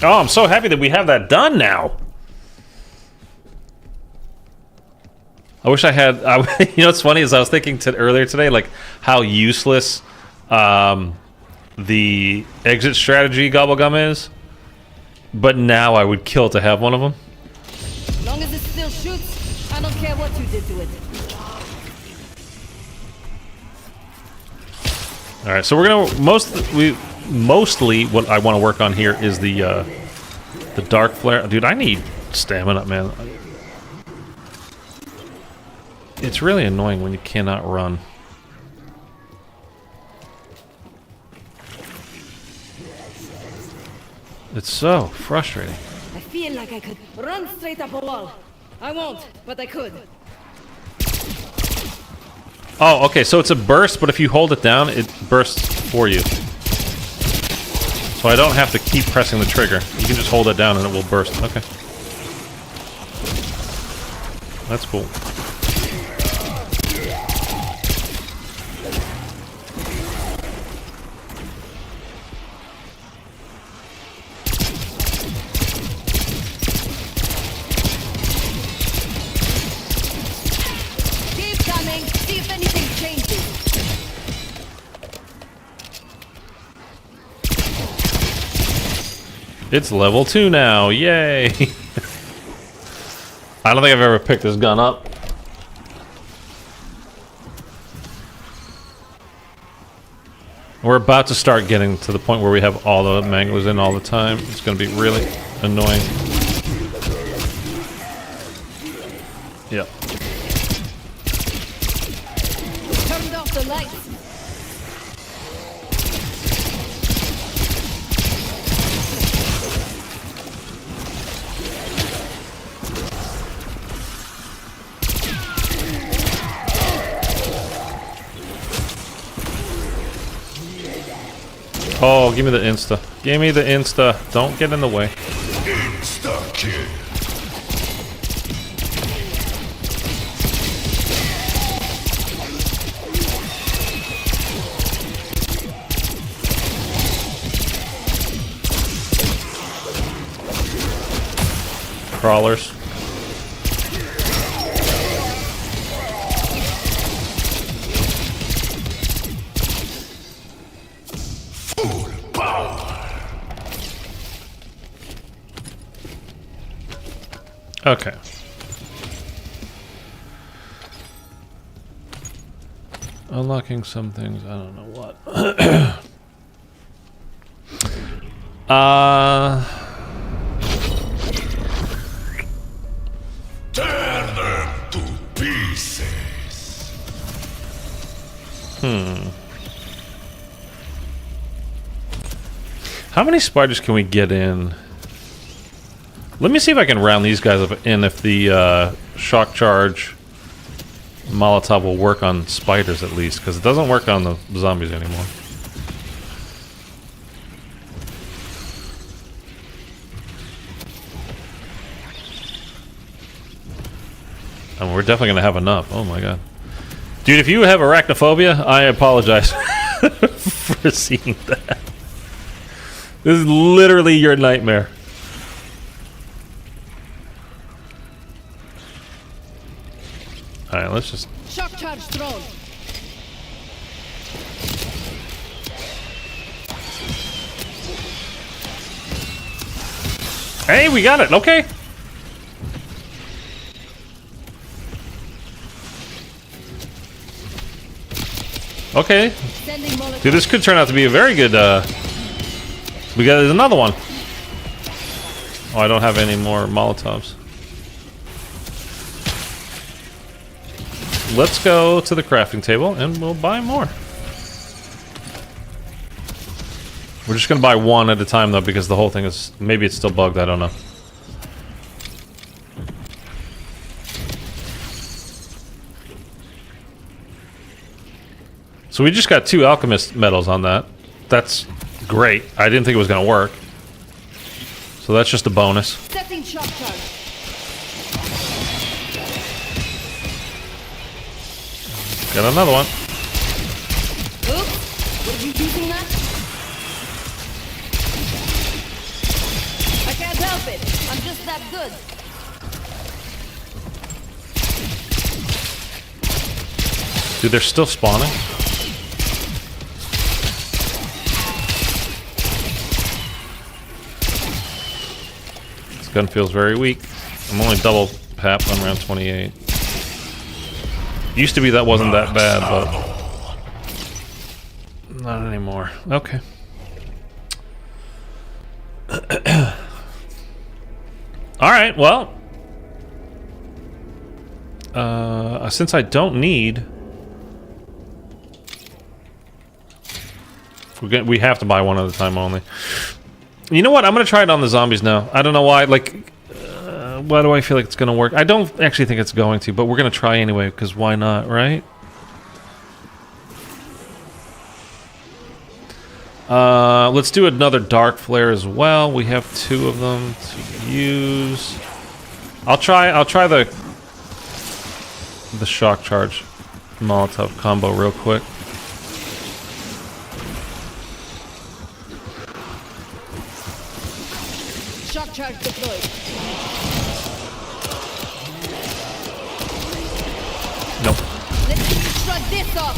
Oh, I'm so happy that we have that done now. I wish I had... you know what's funny is I was thinking earlier today, like, how useless the exit strategy Gobblegum is. But now I would kill to have one of them. As long as it still shoots, I don't care what you did to it. Alright, so we're gonna... Mostly what I want to work on here is the Dark Flare. Dude, I need stamina, man. It's really annoying when you cannot run. It's so frustrating. I feel like I could run straight up a wall. I won't, but I could. Oh, okay, so it's a burst, but if you hold it down, it bursts for you. So I don't have to keep pressing the trigger. You can just hold it down and it will burst. Okay. That's cool. It's level 2 now, yay! I don't think I've ever picked this gun up. We're about to start getting to the point where we have all the manglers in all the time. It's going to be really annoying. Yep. Turned off the lights. Oh, give me the insta. Give me the insta. Don't get in the way. Insta kill. Crawlers. Full power. Okay. Unlocking some things. I don't know what. Turn them to pieces. How many spiders can we get in? Let me see if I can round these guys up in if the shock charge Molotov will work on spiders at least, because it doesn't work on the zombies anymore. And we're definitely going to have enough. Oh my god. Dude, if you have arachnophobia, I apologize for seeing that. This is literally your nightmare. Alright, let's just... Shock charge thrown. Hey, we got it. Okay. Okay. Sending Molotov. Dude, this could turn out to be a very good, we got another one. Oh, I don't have any more Molotovs. Let's go to the crafting table and we'll buy more. We're just gonna buy one at a time though, because the whole thing is... maybe it's still bugged, I don't know. So we just got 2 alchemist medals on that. That's great. I didn't think it was gonna work. So that's just a bonus. Setting shock charge. Got another one. Oops. Were you using that? I can't help it. I'm just that good. Dude, they're still spawning. This gun feels very weak. I'm only double pap on round 28. Used to be that wasn't that bad, but not anymore. Okay. All right. Well, since I don't need, we have to buy one at a time only. You know what? I'm gonna try it on the zombies now. I don't know why. Like, why do I feel like it's gonna work? I don't actually think it's going to, but we're gonna try anyway, because why not, right? Let's do another dark flare as well. We have 2 of them to use. I'll try the shock charge Molotov combo real quick. Shock charge deployed. Nope. Let's shrug this off.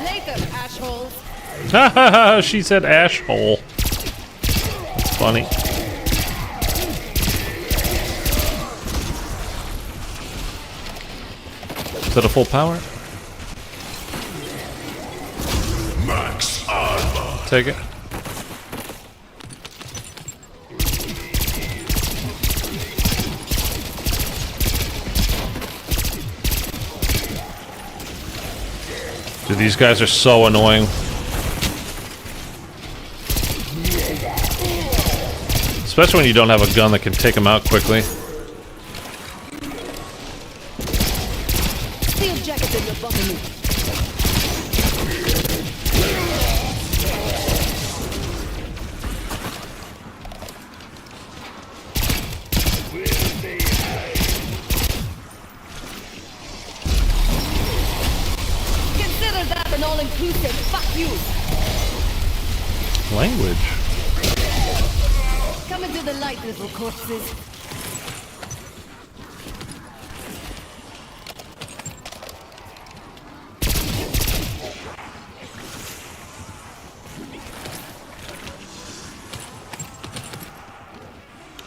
Later, assholes. Ha ha ha! She said ash hole. That's funny. Is that a full power? Max armor. Take it. Dude, these guys are so annoying. Especially when you don't have a gun that can take them out quickly. Then you're bugging me. Consider that an all-inclusive fuck you. Language. Come into the light, little corpses.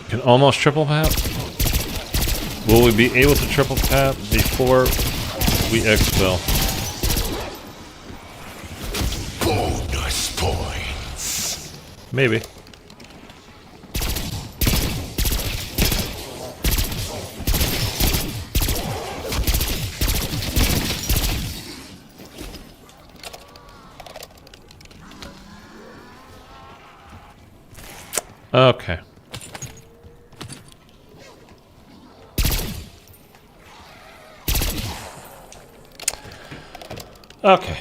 Can almost triple tap. Will we be able to triple tap before we exfil? Bonus points. Maybe. Okay. Okay.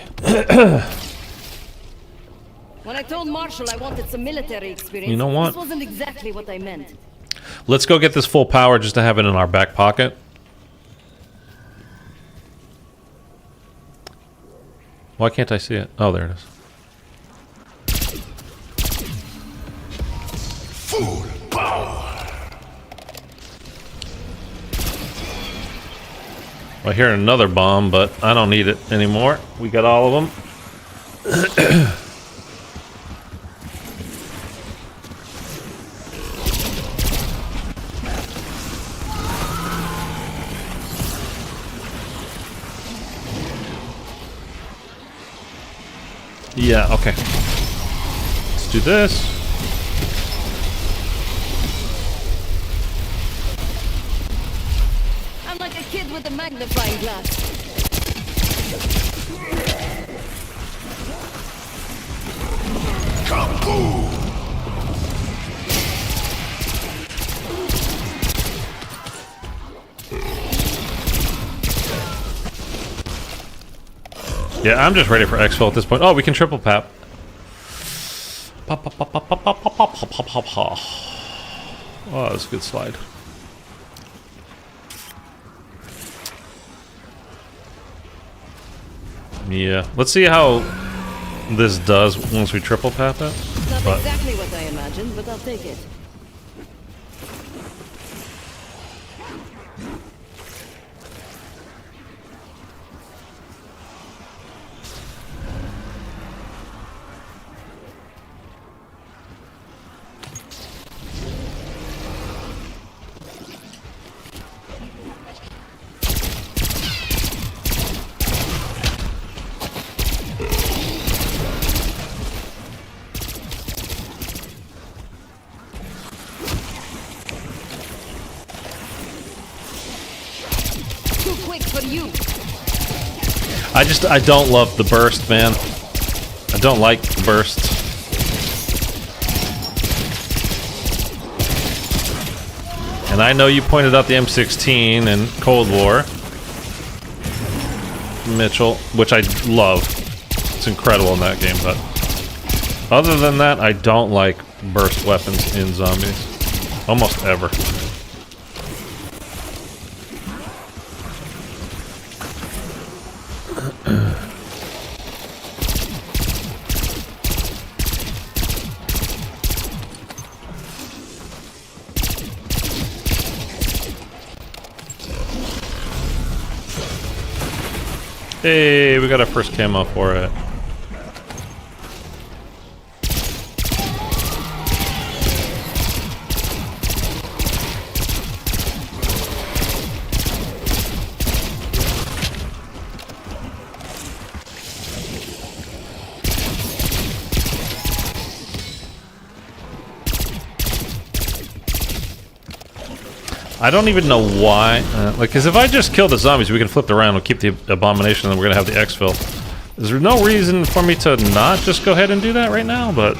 When I told Marshall I wanted some military experience, You know what? this wasn't exactly what I meant. Let's go get this full power just to have it in our back pocket. Why can't I see it? Oh, there it is. Full power. I hear another bomb, but I don't need it anymore. We got all of them. Yeah, okay. Let's do this. I'm like a kid with a magnifying glass. Kaboom. Yeah, I'm just ready for exfil at this point. Oh, we can triple pap. Oh, that's a good slide. Yeah, let's see how this does once we triple pap it. Not But exactly what I imagined, but I'll take it. Too quick for you. I don't love the burst, man. I don't like the burst. And I know you pointed out the M16 and Cold War, Mitchell, which I love. It's incredible in that game, but other than that, I don't like burst weapons in zombies. Almost ever. Hey, we got our first camo for it. I don't even know why. Like, because if I just kill the zombies, we can flip it around. We'll keep the abomination, and then we're gonna have the exfil. Is there no reason for me to not just go ahead and do that right now? But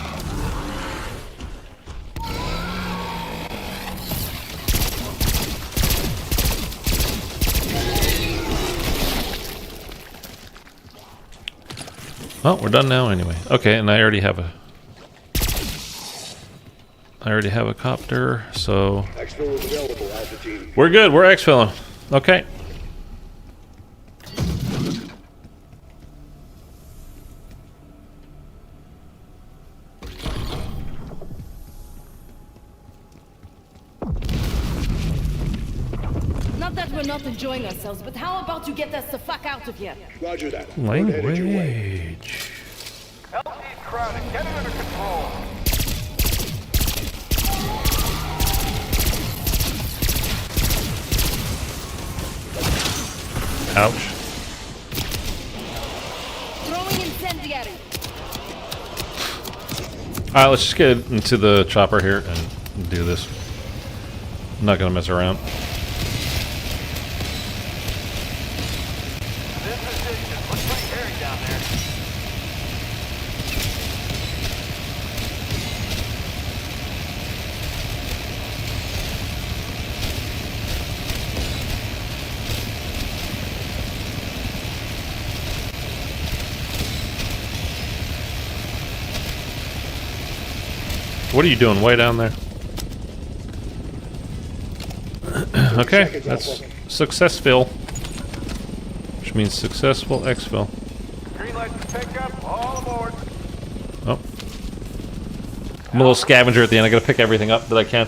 Oh, we're done now anyway. Okay, and I already have a copter, so Exfil is available, Alpha Team. we're good. We're exfilling. Okay. Not that we're not enjoying ourselves, but how about you get us the fuck out of here? Roger that. We're headed your way. Language. LC's crowded. Get it under control. Ouch. Throwing incendiary. Alright, let's just get into the chopper here and do this. I'm not gonna mess around. This position looks pretty hairy down there. What are you doing way down there? Okay, seconds, that's Alpha. successful. Which means successful exfil. Green light to pick up. All aboard. Oh. I'm a little scavenger at the end. I gotta pick everything up that I can.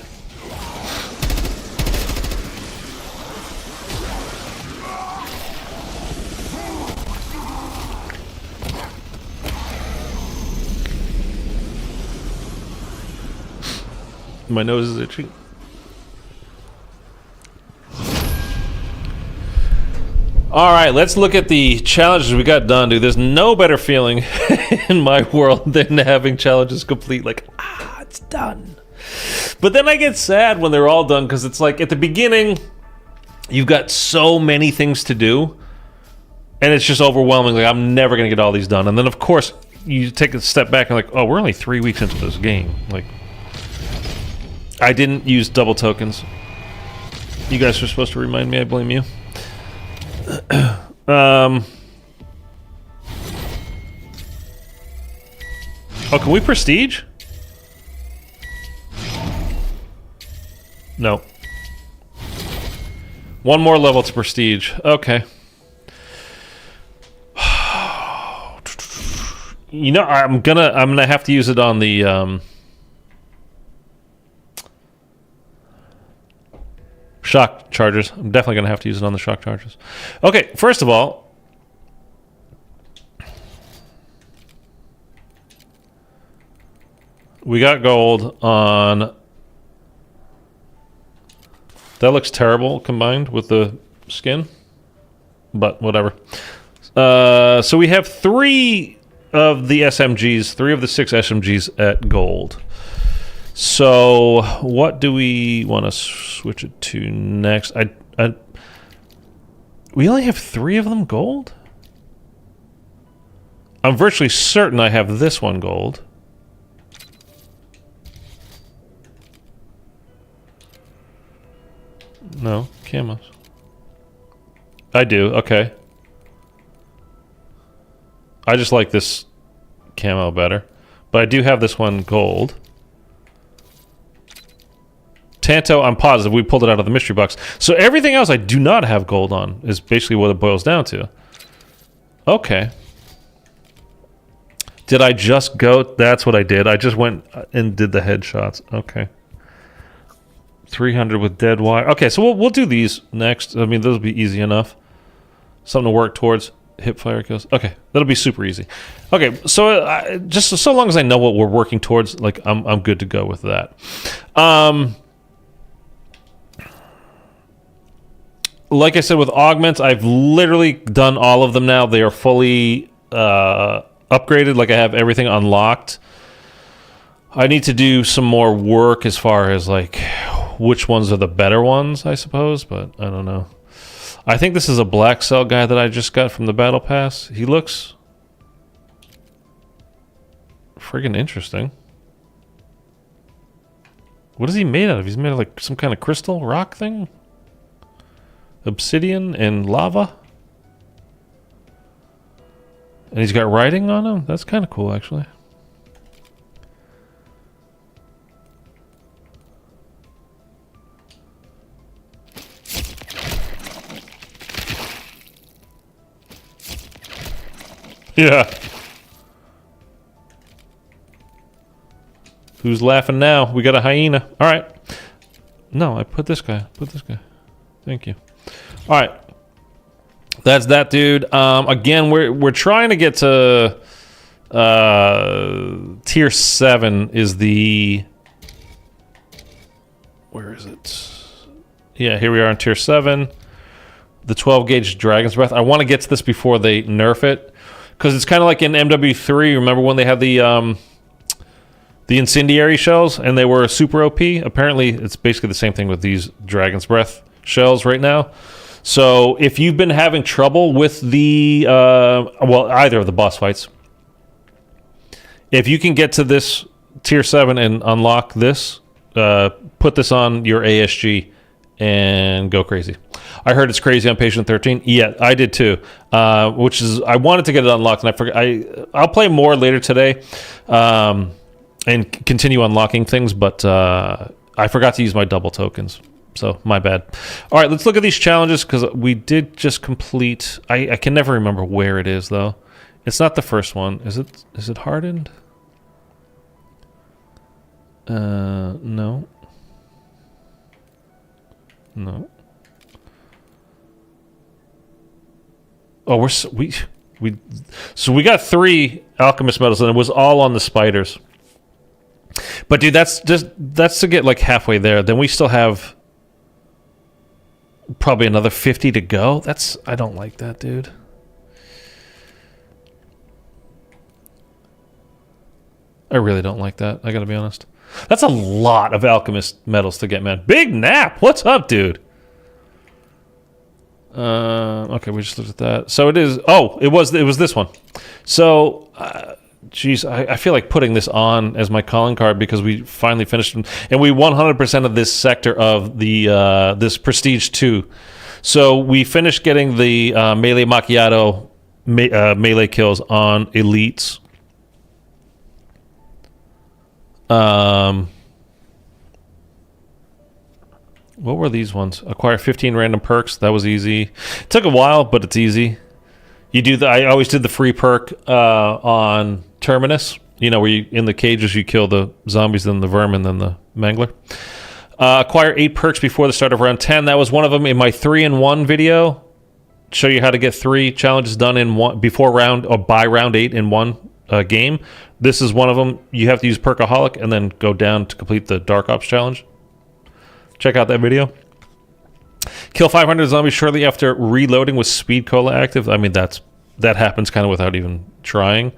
My nose is itchy. All right, let's look at the challenges we got done, dude. There's no better feeling in my world than having challenges complete. Like, it's done. But then I get sad when they're all done because it's like at the beginning, you've got so many things to do, and it's just overwhelming. Like, I'm never gonna get all these done. And then of course you take a step back and like, oh, we're only 3 weeks into this game. Like, I didn't use double tokens. You guys were supposed to remind me. I blame you. Oh, can we prestige? No. One more level to prestige. Okay. You know, I'm gonna have to use it on the shock chargers. I'm definitely gonna have to use it on the shock chargers. Okay, first of all, we got gold on. That looks terrible combined with the skin, but whatever. So we have 3 of the SMGs, 3 of the 6 SMGs at gold. So what do we want to switch it to next? We only have 3 of them gold? I'm virtually certain I have this one gold. No, camos. I do, okay. I just like this camo better. But I do have this one gold. Tanto, I'm positive we pulled it out of the mystery box. So everything else I do not have gold on is basically what it boils down to. Okay. Did I just go? That's what I did. I just went and did the headshots. Okay. 300 with dead wire. Okay, so we'll do these next. I mean, those will be easy enough. Something to work towards. Hip fire kills. Okay, that'll be super easy. Okay, so just so long as I know what we're working towards, like I'm good to go with that. Like I said, with augments, I've literally done all of them now. They are fully upgraded. Like, I have everything unlocked. I need to do some more work as far as like which ones are the better ones, I suppose, but I don't know. I think this is a black cell guy that I just got from the battle pass. He looks friggin' interesting. What is he made out of? He's made of like some kind of crystal rock thing? Obsidian and lava? And he's got writing on him? That's kind of cool, actually. Yeah. Who's laughing now? We got a hyena. All right. No, I put this guy. Thank you. All right. That's that dude. Again, we're trying to get to tier 7 is the... Where is it? Yeah, here we are in tier 7. The 12 gauge Dragon's Breath. I want to get to this before they nerf it. Because it's kind of like in MW3. Remember when they had the incendiary shells and they were super OP? Apparently, it's basically the same thing with these Dragon's Breath shells right now. So if you've been having trouble with the, well, either of the boss fights, if you can get to this tier 7 and unlock this, put this on your ASG and go crazy. I heard it's crazy on patient 13. Yeah, I did too. Which is, I wanted to get it unlocked, and I forgot. I'll play more later today, and continue unlocking things. But I forgot to use my double tokens, so my bad. All right, let's look at these challenges because we did just complete. I can never remember where it is though. It's not the first one. Is it? Is it hardened? No. No. Oh, we got 3 alchemist medals, and it was all on the spiders. But dude, that's to get like halfway there. Then we still have probably another 50 to go. I don't like that, dude. I really don't like that. I gotta be honest. That's a lot of alchemist medals to get, man. Big Nap, what's up, dude? Okay, we just looked at that. So it is. Oh, it was this one. So, geez, I feel like putting this on as my calling card because we finally finished, and we 100% of this sector of the this Prestige 2. So we finished getting the melee Macchiato melee kills on elites. What were these ones? Acquire 15 random perks. That was easy. It took a while, but it's easy. You do I always did the free perk on Terminus. You know, where you in the cages you kill the zombies, then the vermin, then the mangler. Acquire 8 perks before the start of round 10. That was one of them in my 3-in-1 video. Show you how to get 3 challenges done in one before round or by round 8 in one game. This is one of them. You have to use Perkaholic and then go down to complete the Dark Ops challenge. Check out that video. Kill 500 zombies shortly after reloading with Speed Cola active. I mean, that happens kind of without even trying.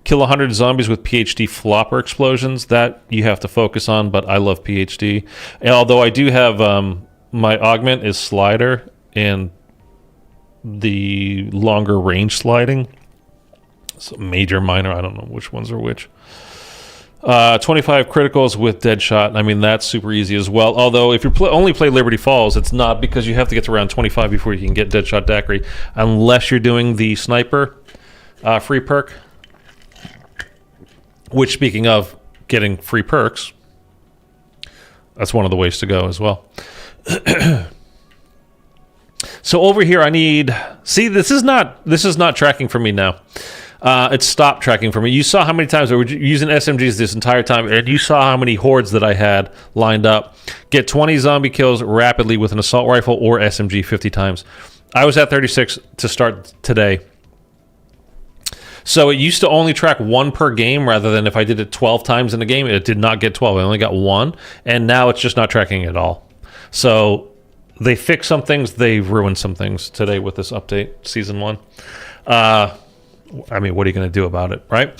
Kill 100 zombies with PhD flopper explosions. That you have to focus on, but I love PhD. And although I do have my augment is slider and the longer range sliding. So major, minor, I don't know which ones are which. 25 criticals with Deadshot. I mean, that's super easy as well. Although, if you only play Liberty Falls, it's not, because you have to get to round 25 before you can get Deadshot Daiquiri, unless you're doing the Sniper free perk. Which, speaking of getting free perks, that's one of the ways to go as well. So over here, I need... See, this is not tracking for me now. It stopped tracking for me. You saw how many times I was using SMGs this entire time, and you saw how many hordes that I had lined up. Get 20 zombie kills rapidly with an assault rifle or SMG 50 times. I was at 36 to start today. So it used to only track 1 per game, rather than if I did it 12 times in a game, it did not get 12. I only got 1, and now it's just not tracking at all. So they fixed some things, they ruined some things today with this update, Season 1. I mean, what are you going to do about it, right?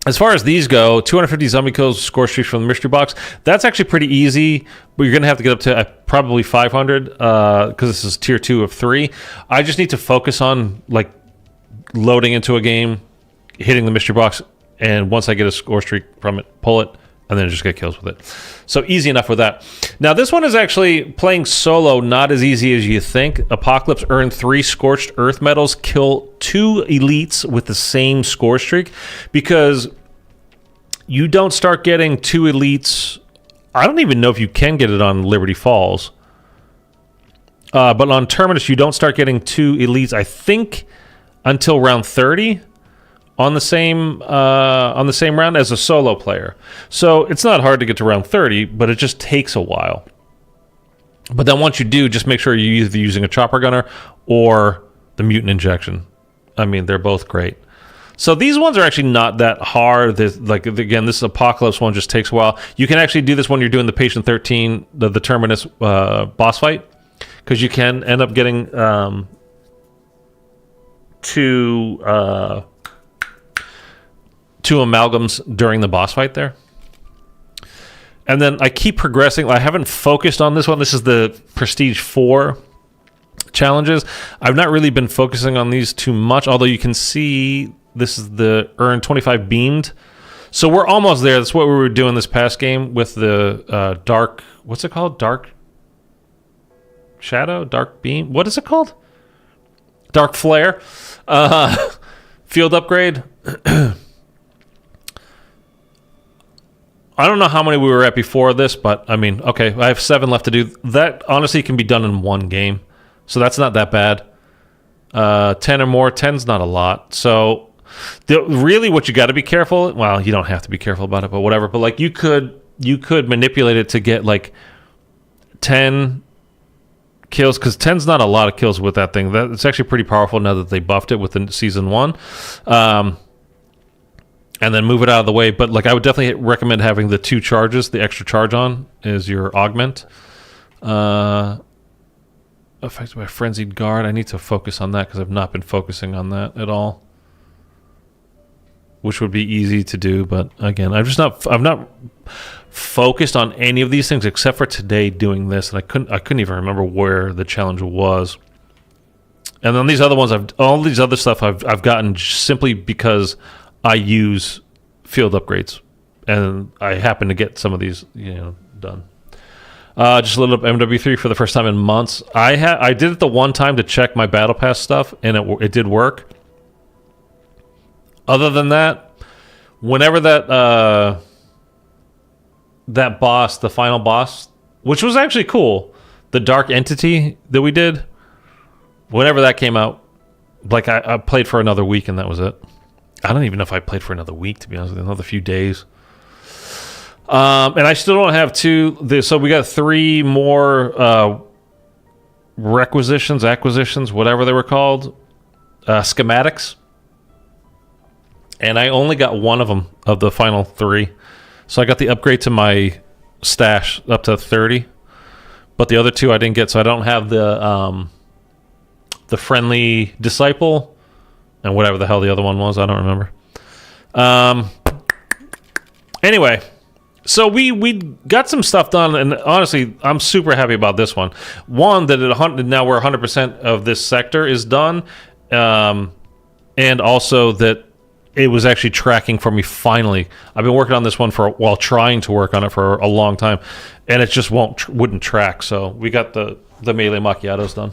As far as these go, 250 zombie kills, score streaks from the mystery box. That's actually pretty easy, but you're going to have to get up to probably 500 because this is tier 2 of 3. I just need to focus on like loading into a game, hitting the mystery box, and once I get a score streak from it, pull it, and then just get kills with it. So easy enough with that. Now this one is actually playing solo, not as easy as you think. Apocalypse, earn 3 Scorched Earth medals, kill 2 elites with the same score streak, because you don't start getting 2 elites. I don't even know if you can get it on Liberty Falls. But on Terminus, you don't start getting 2 elites, I think, until round 30 on the same round as a solo player. So it's not hard to get to round 30, but it just takes a while. But then once you do, just make sure you're either using a chopper gunner or the mutant injection. I mean, they're both great. So these ones are actually not that hard. Like, again, this Apocalypse one just takes a while. You can actually do this when you're doing the Patient 13, the Terminus boss fight, because you can end up getting two amalgams during the boss fight there. And then I keep progressing. I haven't focused on this one. This is the Prestige 4 challenges. I've not really been focusing on these too much, although you can see this is the earn 25 beamed. So we're almost there. That's what we were doing this past game with the dark... What's it called? Dark Shadow? Dark Beam? What is it called? Dark Flare. Field upgrade. I don't know how many we were at before this, but I mean, okay, I have 7 left to do. That honestly can be done in one game, so that's not that bad. 10 or more, 10's not a lot. So really what you got to be careful, well, you don't have to be careful about it, but whatever, but like you could manipulate it to get like 10 kills, because 10's not a lot of kills with that thing. It's actually pretty powerful now that they buffed it with the season 1. And then move it out of the way. But like I would definitely recommend having the 2 charges. The extra charge on is your augment. Affected by Frenzied Guard. I need to focus on that because I've not been focusing on that at all, which would be easy to do. But again, I've not focused on any of these things except for today doing this, and I couldn't even remember where the challenge was. And then these other ones, all these other stuff I've gotten simply because I use field upgrades, and I happen to get some of these, done. Just a little MW3 for the first time in months. I did it the one time to check my battle pass stuff, and it did work. Other than that, whenever that boss, the final boss, which was actually cool, the Dark Entity that we did, whenever that came out, like I played for another week, and that was it. I don't even know if I played for another week, to be honest with you, another few days. And I still don't have 2. So we got 3 more acquisitions, whatever they were called, schematics. And I only got 1 of them, of the final 3. So I got the upgrade to my stash up to 30. But the other 2 I didn't get, so I don't have the Friendly Disciple and whatever the hell the other one was. I don't remember. Anyway, so we got some stuff done, and honestly, I'm super happy about this one. One, that now we're 100% of this sector is done, and also that it was actually tracking for me finally. I've been working on this one while trying to work on it for a long time, and it just wouldn't track. So we got the melee macchiatos done.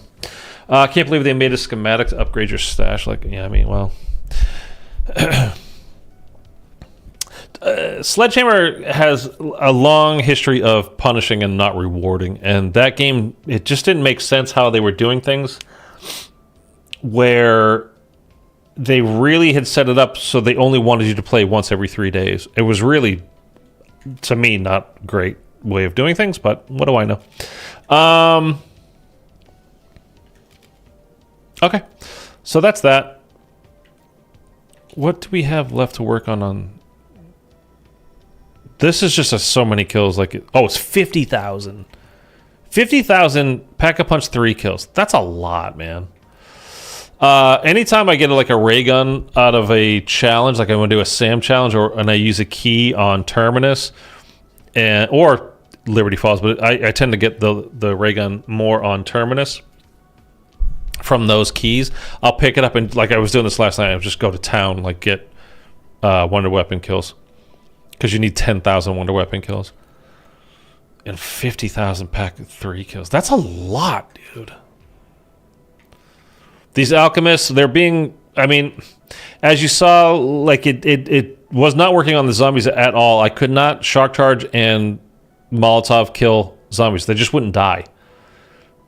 I can't believe they made a schematic to upgrade your stash. Sledgehammer has a long history of punishing and not rewarding, and that game, it just didn't make sense how they were doing things, where they really had set it up so they only wanted you to play once every 3 days. It was really, to me, not a great way of doing things, but what do I know? Okay, so that's that. What do we have left to work on? This is just so many kills. It's 50,000. 50,000 Pack-a-Punch 3 kills. That's a lot, man. Anytime I get a ray gun out of a challenge, like I want to do a SAM challenge, and I use a key on Terminus or Liberty Falls, but I tend to get the ray gun more on Terminus. From those keys, I'll pick it up, and like I was doing this last night, I'll just go to town, get wonder weapon kills. Because you need 10,000 wonder weapon kills. And 50,000 pack 3 kills. That's a lot, dude. These alchemists, they're being... I mean, as you saw, like, it was not working on the zombies at all. I could not shock charge and Molotov kill zombies. They just wouldn't die.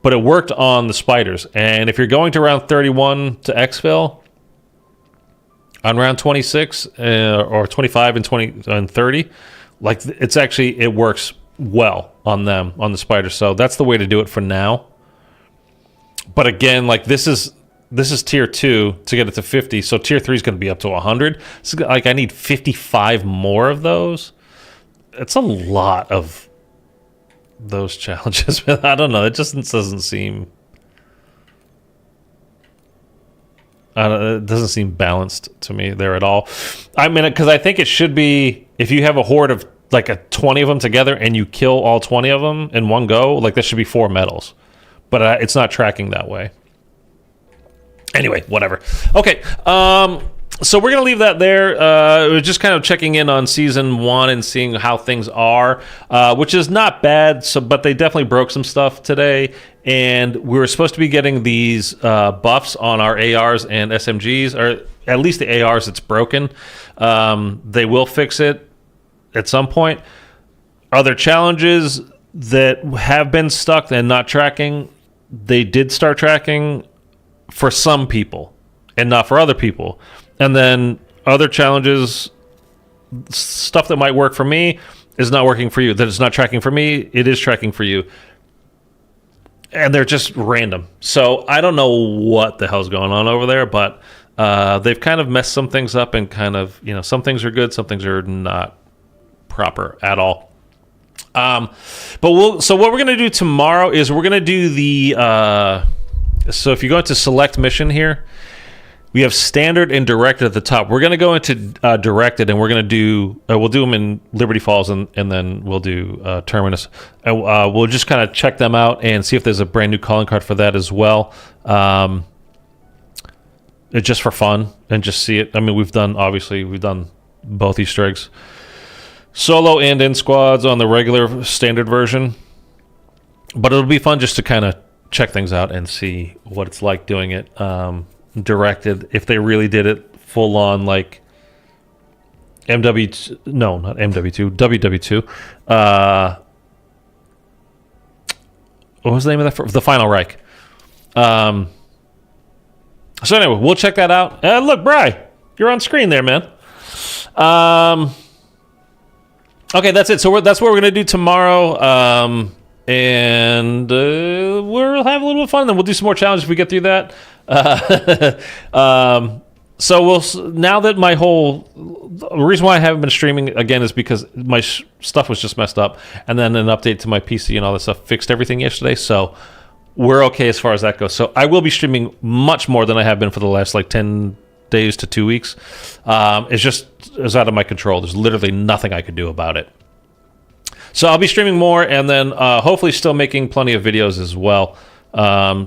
But it worked on the spiders. And if you're going to round 31 to exfil, on round 26 or 25 and 20 and 30, like, it's actually, it works well on them, on the spiders. So that's the way to do it for now. But again, like, this is tier 2 to get it to 50. So tier 3 is going to be up to 100. So, like, I need 55 more of those. It's a lot of those challenges. I don't know. It just doesn't seem... it doesn't seem balanced to me there at all. I mean, because I think it should be, if you have a horde of like 20 of them together and you kill all 20 of them in one go, like, that should be 4 medals. But it's not tracking that way. Anyway, whatever. Okay, so we're going to leave that there. We're just kind of checking in on Season 1 and seeing how things are, which is not bad, but they definitely broke some stuff today. And we were supposed to be getting these buffs on our ARs and SMGs, or at least the ARs, it's broken. They will fix it at some point. Are there challenges that have been stuck and not tracking? They did start tracking for some people and not for other people. And then other challenges, stuff that might work for me is not working for you. That it's not tracking for me, it is tracking for you. And they're just random. So I don't know what the hell's going on over there, but they've kind of messed some things up and kind of, you know, some things are good, some things are not proper at all. So what we're going to do tomorrow is we're going to do the... so if you go into select mission here, we have standard and directed at the top. We're going to go into directed, and we're going to do... we'll do them in Liberty Falls, and then we'll do Terminus. And we'll just kind of check them out and see if there's a brand new calling card for that as well. It's just for fun, and just see it. I mean, we've done both Easter eggs. Solo and in squads on the regular standard version. But it'll be fun just to kind of check things out and see what it's like doing it. Directed, if they really did it full on, like MW, no, not MW2, WW2. What was the name of that? The Final Reich. So anyway, we'll check that out. Look, Bri, you're on screen there, man. Okay, that's it. So that's what we're gonna do tomorrow. And we'll have a little bit of fun. Then we'll do some more challenges if we get through that. So now that the reason why I haven't been streaming again is because my stuff was just messed up, and then an update to my PC and all that stuff fixed everything yesterday. So we're okay as far as that goes. So I will be streaming much more than I have been for the last 10 days to 2 weeks. It's out of my control. There's literally nothing I could do about it. So I'll be streaming more, and then hopefully still making plenty of videos as well.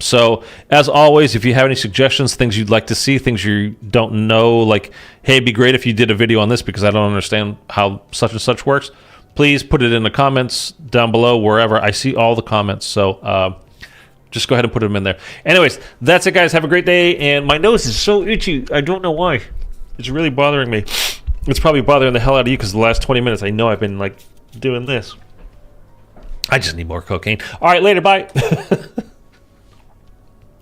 So as always, if you have any suggestions, things you'd like to see, things you don't know, like, hey, it'd be great if you did a video on this because I don't understand how such and such works, please put it in the comments down below, wherever. I see all the comments, so just go ahead and put them in there. Anyways, that's it, guys. Have a great day. And my nose is so itchy. I don't know why. It's really bothering me. It's probably bothering the hell out of you because the last 20 minutes I know I've been doing this. I just need more cocaine. All right, later. Bye.